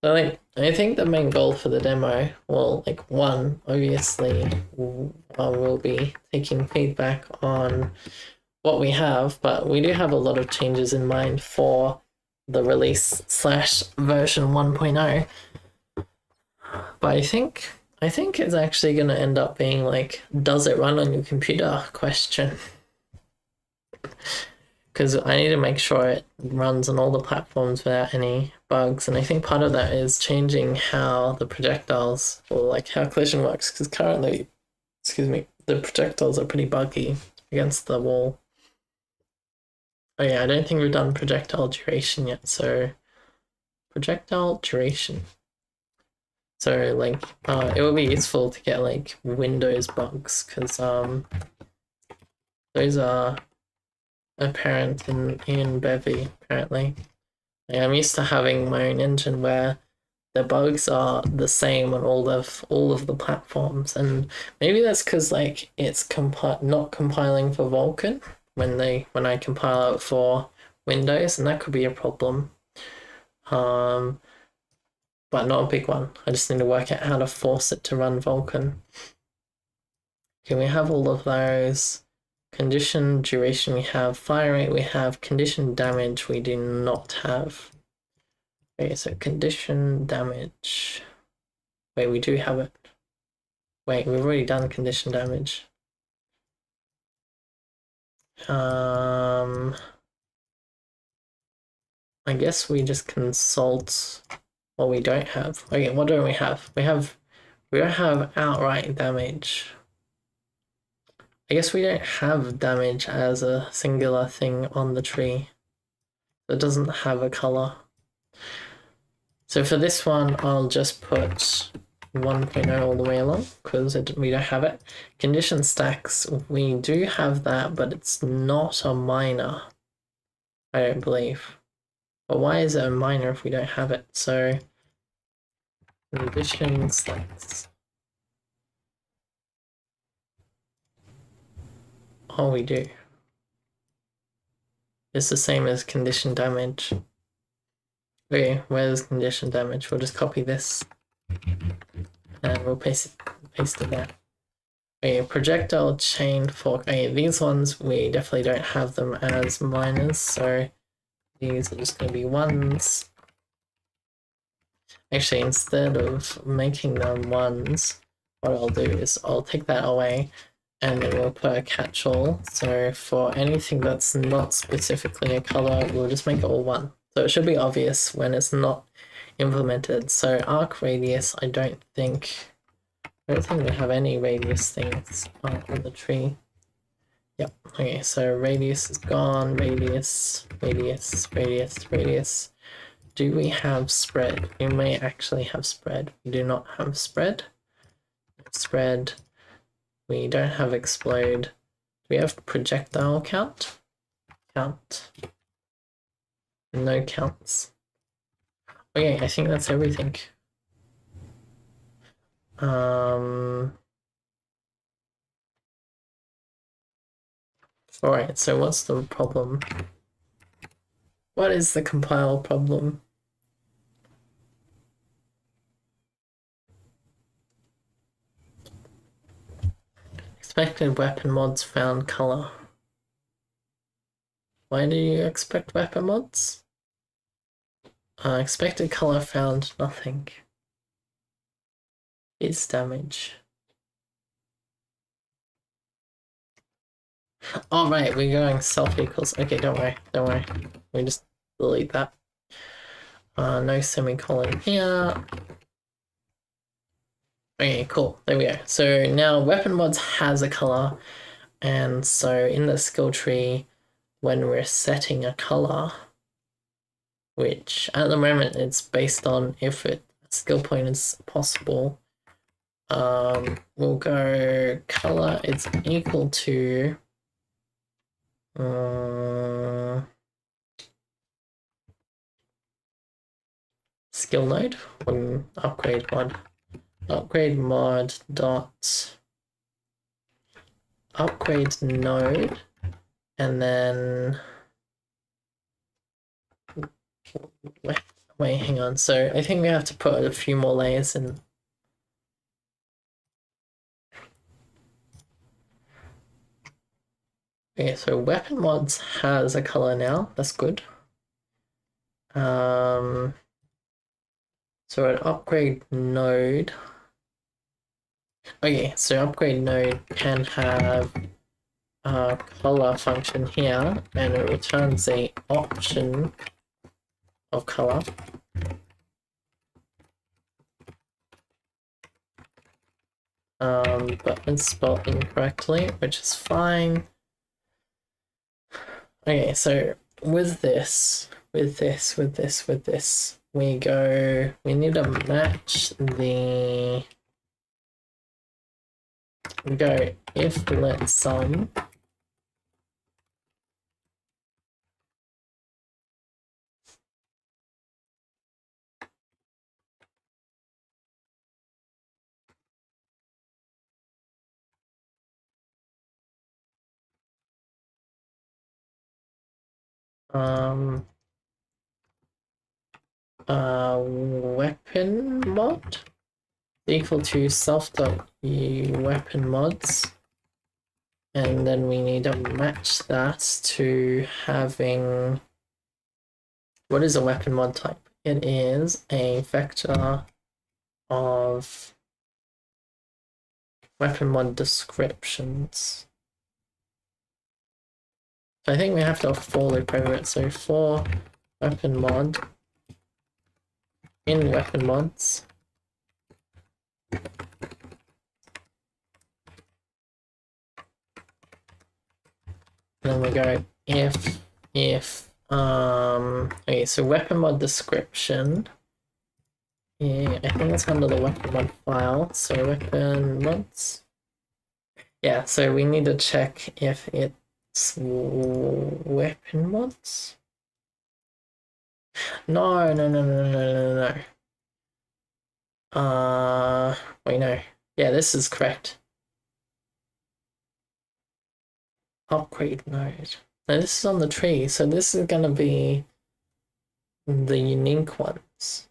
So like, I think the main goal for the demo, well, like one, obviously, we'll be taking feedback on what we have, but we do have a lot of changes in mind for the release / version 1.0. But I think it's actually going to end up being like, does it run on your computer question? Because I need to make sure it runs on all the platforms without any bugs. And I think part of that is changing how the projectiles, or like how collision works, because currently, the projectiles are pretty buggy against the wall. Oh yeah, I don't think we've done projectile duration yet, so projectile duration. So like, it would be useful to get like Windows bugs, because those are apparent in Bevy, apparently. Like, I'm used to having my own engine where the bugs are the same on all of the platforms, and maybe that's because like it's not compiling for Vulkan, when I compile it for Windows, and that could be a problem. But not a big one. I just need to work out how to force it to run Vulkan. Okay, we have all of those. Condition duration we have, fire rate we have, condition damage we do not have. Okay, so condition damage. Wait, we do have it. Wait, we've already done condition damage. I guess we just consult what we don't have. Okay, what don't we have? We don't have outright damage. I guess we don't have damage as a singular thing on the tree. It doesn't have a color. So for this one, I'll just put 1.0 all the way along because we don't have it. Condition stacks, we do have that, but it's not a minor, I don't believe. But why is it a minor if we don't have it? So condition stacks. Oh, we do. It's the same as condition damage. Okay, where's condition damage? We'll just copy this and we'll paste it there. Okay, projectile chain fork. Okay, these ones we definitely don't have them as minors, so these are just going to be ones. Actually, instead of making them ones, what I'll do is I'll take that away and then we'll put a catch-all. So for anything that's not specifically a color, we'll just make it all one. So it should be obvious when it's not implemented. So arc radius, I don't think we have any radius things on the tree. Yep, okay, so radius is gone, radius. Do we have spread? We may actually have spread. We do not have spread. Spread. We don't have explode. Do we have projectile count? Count. No counts. Okay, I think that's everything. Alright, so what's the problem? What is the compile problem? Expected weapon mods found color. Why do you expect weapon mods? Expected color found nothing. Is damage. Oh right, we're going self equals. Okay, don't worry. We just delete that. No semicolon here. Okay, cool. There we go. So now weapon mods has a color, and so in the skill tree, when we're setting a color, which at the moment it's based on if a skill point is possible, we'll go color is equal to skill node when upgrade mod dot upgrade node, and then wait, hang on. So I think we have to put a few more layers in. Okay, so weapon mods has a color now. That's good. So an upgrade node. Okay, so upgrade node can have a color function here, and it returns a option of color. But it's spelled incorrectly, which is fine. Okay, so with this, we need to match the, we go if let sum weapon mod equal to self.weapon mods, and then we need to match that to having, what is a weapon mod type? It is a vector of weapon mod descriptions. So I think we have to have for loop over it. So for weapon mod in weapon mods, and then we go if okay, so weapon mod description. Yeah, I think it's under the weapon mod file. So weapon mods. Yeah, so we need to check if it's weapon mods. No. Wait, no. Yeah, this is correct. Upgrade node. Now this is on the tree, so this is gonna be the unique ones,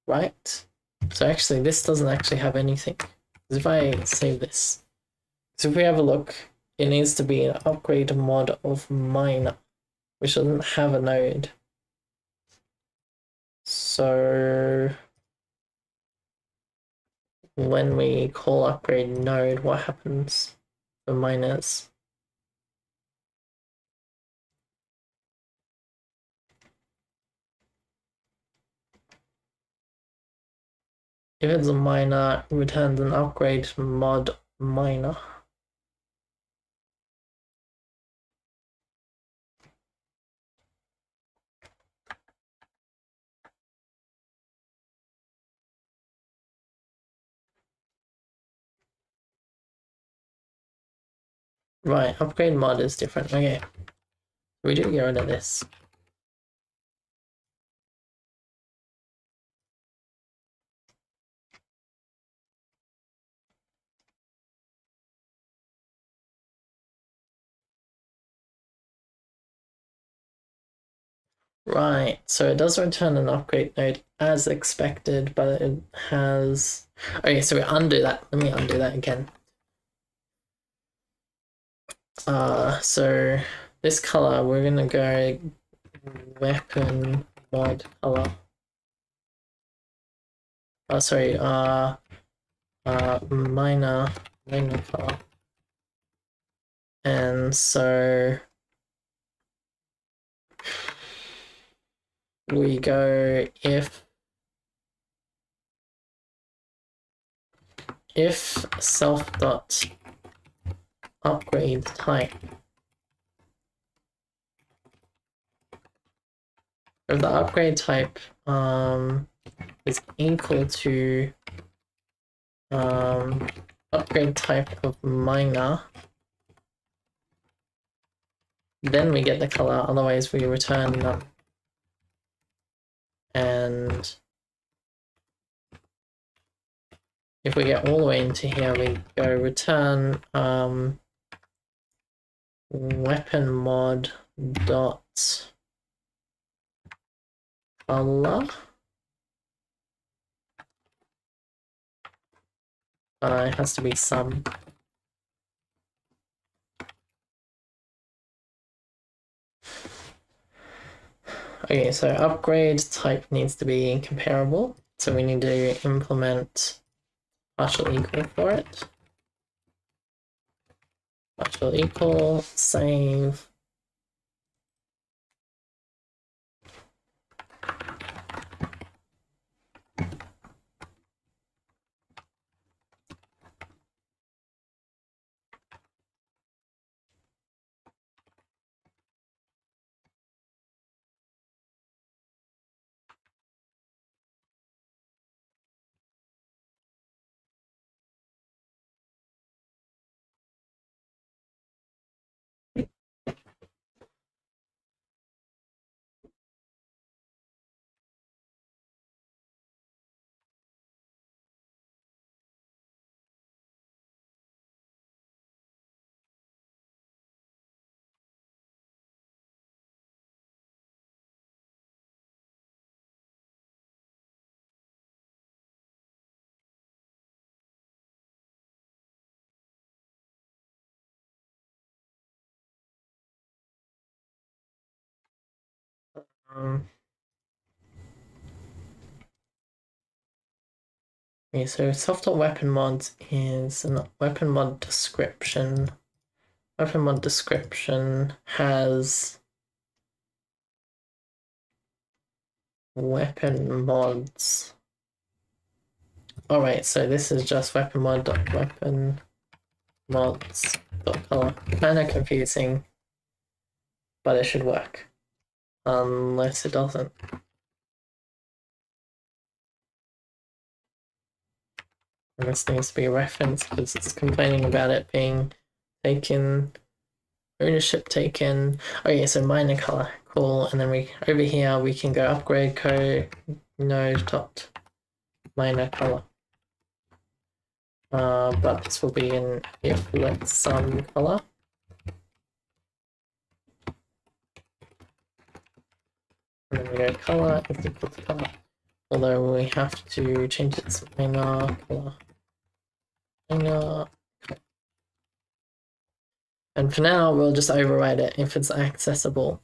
right? So actually, this doesn't actually have anything. If I save this, so if we have a look, it needs to be an upgrade mod of miner, which doesn't have a node. So when we call upgrade node, what happens for miners? If it's a miner, it returns an upgrade mod miner. Right, upgrade mod is different. Okay, we do get rid of this. Right, so it does return an upgrade node as expected, but it has... Okay, so we undo that. Let me undo that again. So this color, we're gonna go weapon mod color. Oh, sorry, miner color. And so we go if self dot upgrade type, if the upgrade type is equal to upgrade type of miner, then we get the color, otherwise we return none. And if we get all the way into here, we go return weapon mod dot color. It has to be some. Okay, so upgrade type needs to be comparable. So we need to implement partial equal for it. Partial equal, save. Okay, so software weapon mods is a weapon mod description. Weapon mod description has weapon mods. Alright, so this is just weapon mod.weapon mods.color. Kind of confusing, but it should work. Unless it doesn't. And this needs to be referenced because it's complaining about it being taken, ownership taken. Okay, so minor color, cool. And then we over here we can go upgrade code node dot minor color. But this will be in if let some color. And then we go color is equal to color. Although we have to change it to minor color. Minor. And for now, we'll just override it if it's accessible.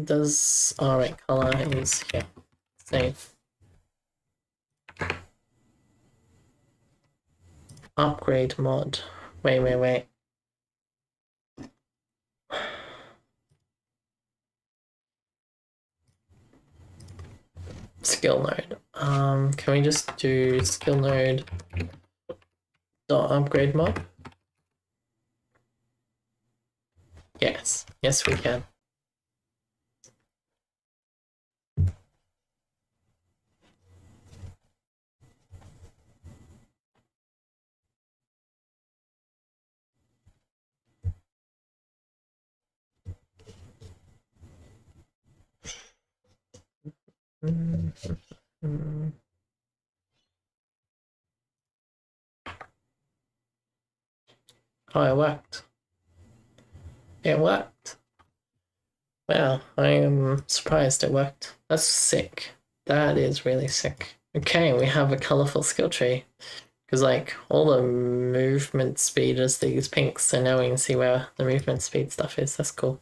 Does alright, color is here. Save. Upgrade mod. Wait. Skill node. Can we just do skill node dot upgrade mod? Yes, we can. Oh, it worked. It worked. Wow, I am surprised it worked. That's sick. That is really sick. Okay, we have a colorful skill tree. Because, like, all the movement speed is these pinks, so now we can see where the movement speed stuff is. That's cool.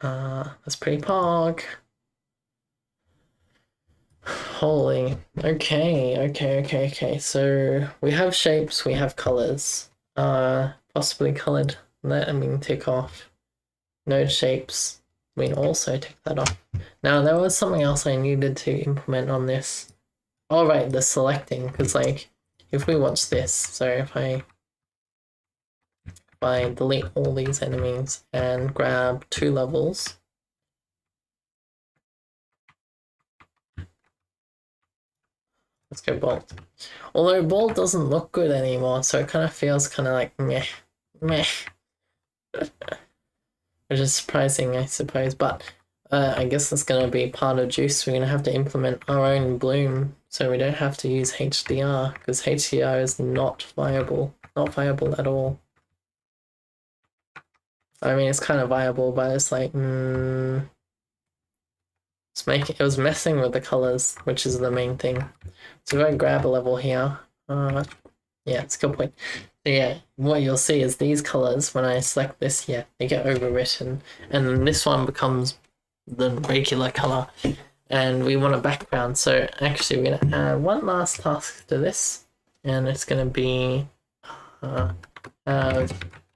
That's pretty pog. Holy. Okay. So we have shapes, we have colors. Possibly colored. That I mean tick off. Node shapes. We can also tick that off. Now there was something else I needed to implement on this. Oh right, the selecting, because like if we watch this, so if I delete all these enemies and grab 2 levels. Let's go Bolt. Although Bolt doesn't look good anymore, so it kind of feels kind of like meh. Which is surprising, I suppose, but I guess that's going to be part of Juice. We're going to have to implement our own bloom, so we don't have to use HDR, because HDR is not viable. Not viable at all. I mean, it's kind of viable, but it's like, it was messing with the colors, which is the main thing. So if I grab a level here, yeah, skill point. So yeah, what you'll see is these colors, when I select this, they get overwritten, and then this one becomes the regular color, and we want a background. So actually we're gonna add one last task to this, and it's gonna be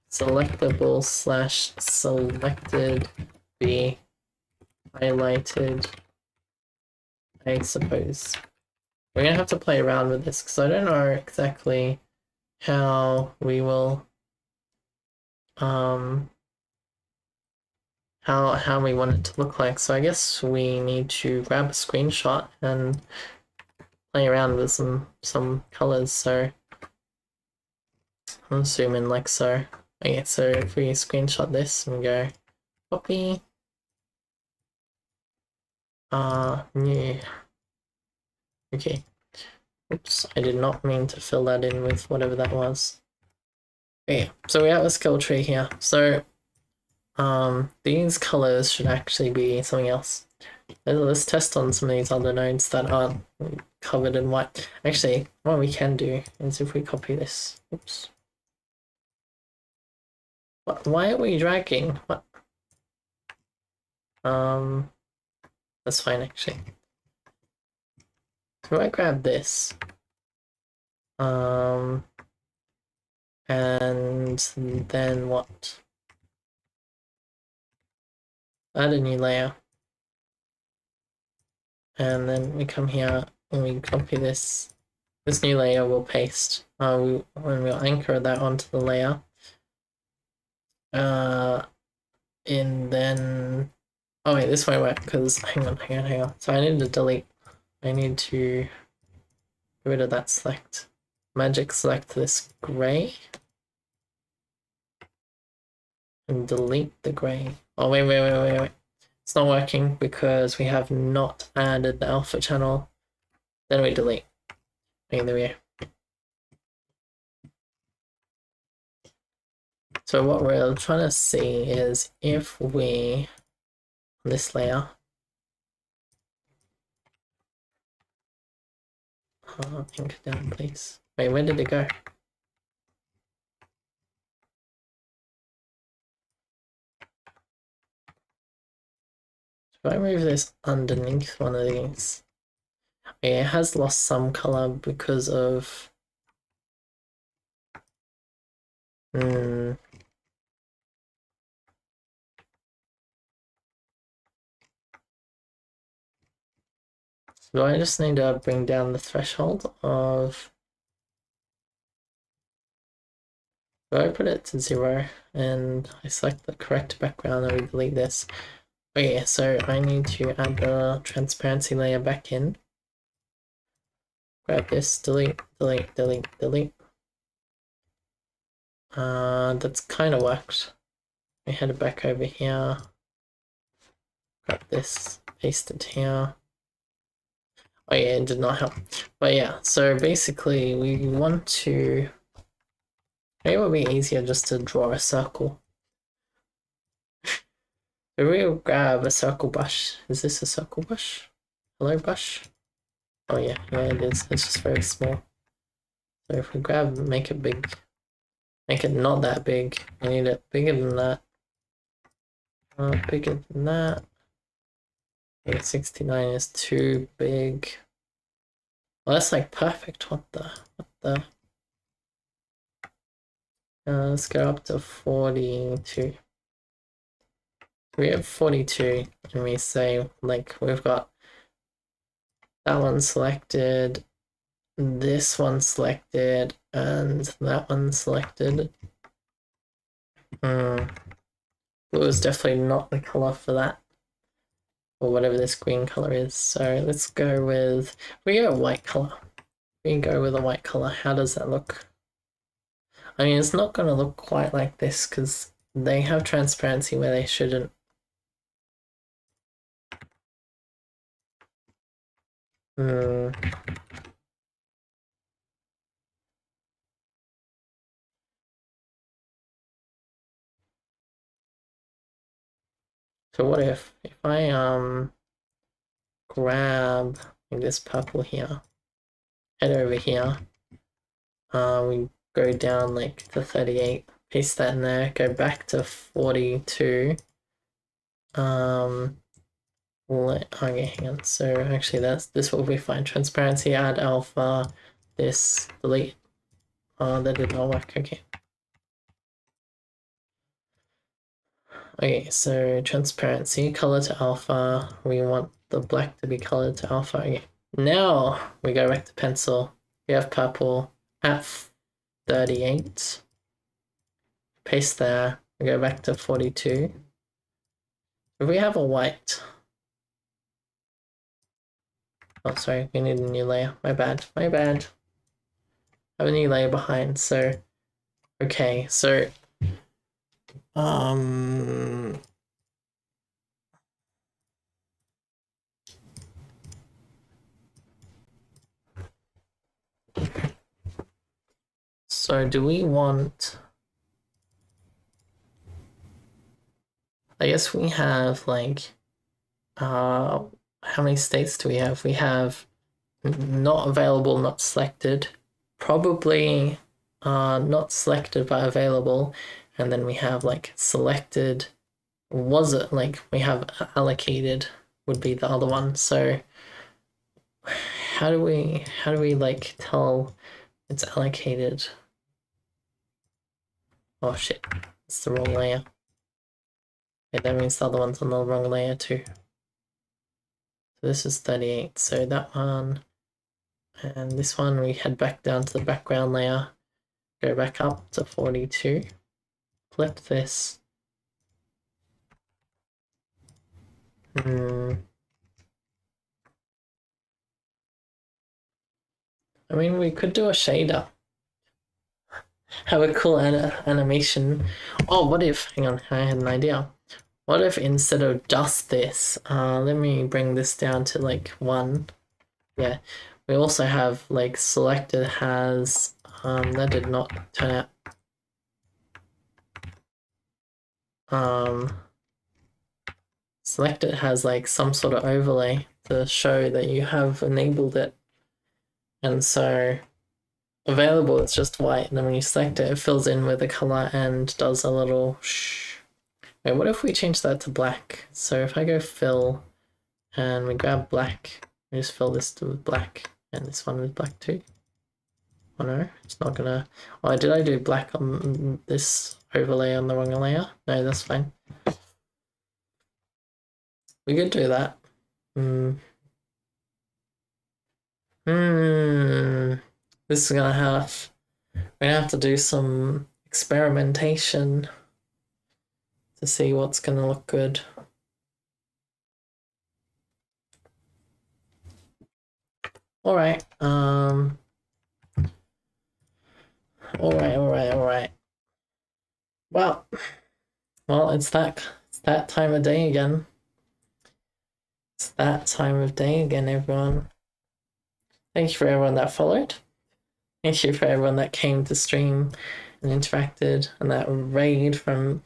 selectable / selected be highlighted, I suppose. We're gonna have to play around with this because I don't know exactly how we will how we want it to look like. So I guess we need to grab a screenshot and play around with some colors. So I'll zoom in like so. Okay, so if we screenshot this and go copy, new. Okay. Oops, I did not mean to fill that in with whatever that was. Okay, so we have a skill tree here. So these colors should actually be something else. Let's test on some of these other nodes that aren't covered in white. Actually, what we can do is if we copy this, oops. Why are we dragging? What? That's fine actually. So I grab this. And then what? Add a new layer. And then we come here and we copy this. This new layer we'll paste. When we'll anchor that onto the layer. And then, oh wait, this won't work because hang on. So I need to delete. I need to get rid of that select. Magic select this gray. And delete the gray. Oh wait. It's not working because we have not added the alpha channel. Then we delete. Okay, there we go. So what we're trying to see is if we, on this layer, anchor down please. Wait, where did it go? If I move this underneath one of these, okay, it has lost some color because of So I just need to bring down the threshold of. So I put it to 0 and I select the correct background and we delete this. Okay, so I need to add the transparency layer back in. Grab this, delete. That's kind of worked. We head it back over here. Grab this, paste it here. Oh yeah, it did not help. But yeah, so basically we want to. Maybe it would be easier just to draw a circle. If we grab a circle brush, is this a circle brush? Hello brush? Oh yeah, it is. It's just very small. So if we grab, make it big. Make it not that big. I need it bigger than that. Bigger than that. 869 is too big. Well, that's like perfect. What the? Let's go up to 42. We have 42, and we say, like, we've got that one selected, this one selected, and that one selected. Blue is definitely not the color for that, or whatever this green color is. So let's go with, we go white color. We go with a white color. How does that look? I mean, it's not going to look quite like this because they have transparency where they shouldn't. So what if I grab like this purple here, head over here, we go down like to 38, paste that in there, go back to 42. Okay, hang on. So actually, this will be fine. Transparency, add alpha, this, delete. That did not work. Okay. Okay, so transparency, color to alpha. We want the black to be colored to alpha. Okay. Now we go back to pencil. We have purple at 38. Paste there. We go back to 42. If we have a white. Oh, sorry, we need a new layer. My bad. I have a new layer behind, so. Okay, so. So do we want. I guess we have like. How many states do we have? We have not available, not selected, probably not selected but available, and then we have like selected. Was it like we have allocated would be the other one. So how do we like tell it's allocated? Oh shit, it's the wrong layer. Okay, that means the other one's on the wrong layer too. So this is 38, so that one and this one we head back down to the background layer, go back up to 42, flip this. I mean, we could do a shader. Have a cool animation. Oh, what if, hang on, I had an idea. What if instead of just this, let me bring this down to like 1. Yeah, we also have like selected has, that did not turn out. Selected has like some sort of overlay to show that you have enabled it. And so available, it's just white, and then when you select it, it fills in with a color and does a little shh. Wait, what if we change that to black? So if I go fill and we grab black, we just fill this with black and this one with black too. Oh no, it's not gonna. Oh, did I do black on this overlay on the wrong layer? No, that's fine. We could do that. This is gonna have. We're gonna have to do some experimentation to see what's gonna look good. All right. All right. Well, it's that time of day again. It's that time of day again, everyone. Thank you for everyone that followed. Thank you for everyone that came to stream and interacted, and that raid from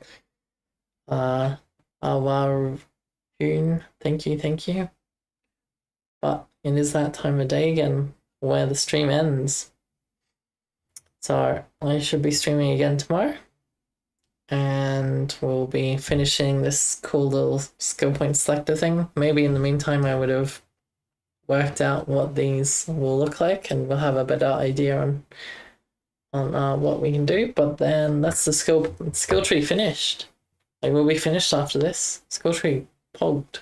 Awarun. Thank you. But it is that time of day again where the stream ends. So I should be streaming again tomorrow. And we'll be finishing this cool little skill point selector thing. Maybe in the meantime I would have worked out what these will look like, and we'll have a better idea on what we can do. But then that's the skill tree finished. Like, we'll be finished after this. Skill tree pogged.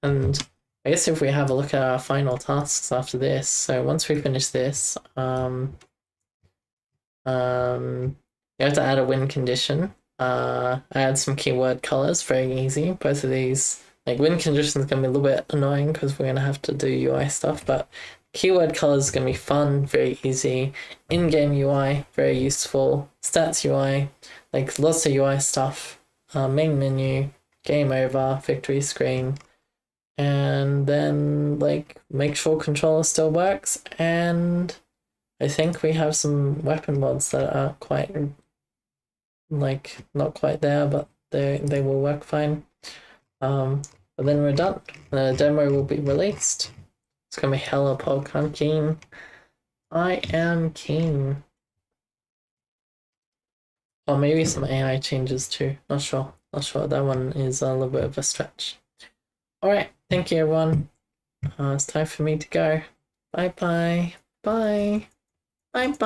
And I guess if we have a look at our final tasks after this, so once we finish this, you have to add a win condition. Add some keyword colors, very easy. Both of these, like, win condition is going to be a little bit annoying because we're going to have to do UI stuff, but keyword colors is going to be fun, very easy. In-game UI, very useful. Stats UI, like lots of UI stuff. Main menu, game over, victory screen, and then like make sure controller still works. And I think we have some weapon mods that are quite, like, not quite there, but they will work fine. But then we're done. The demo will be released. It's gonna be hella pog. I'm keen. I am keen. Or maybe some AI changes too. Not sure. That one is a little bit of a stretch. Alright, thank you everyone. It's time for me to go. Bye bye. Bye. Bye bye.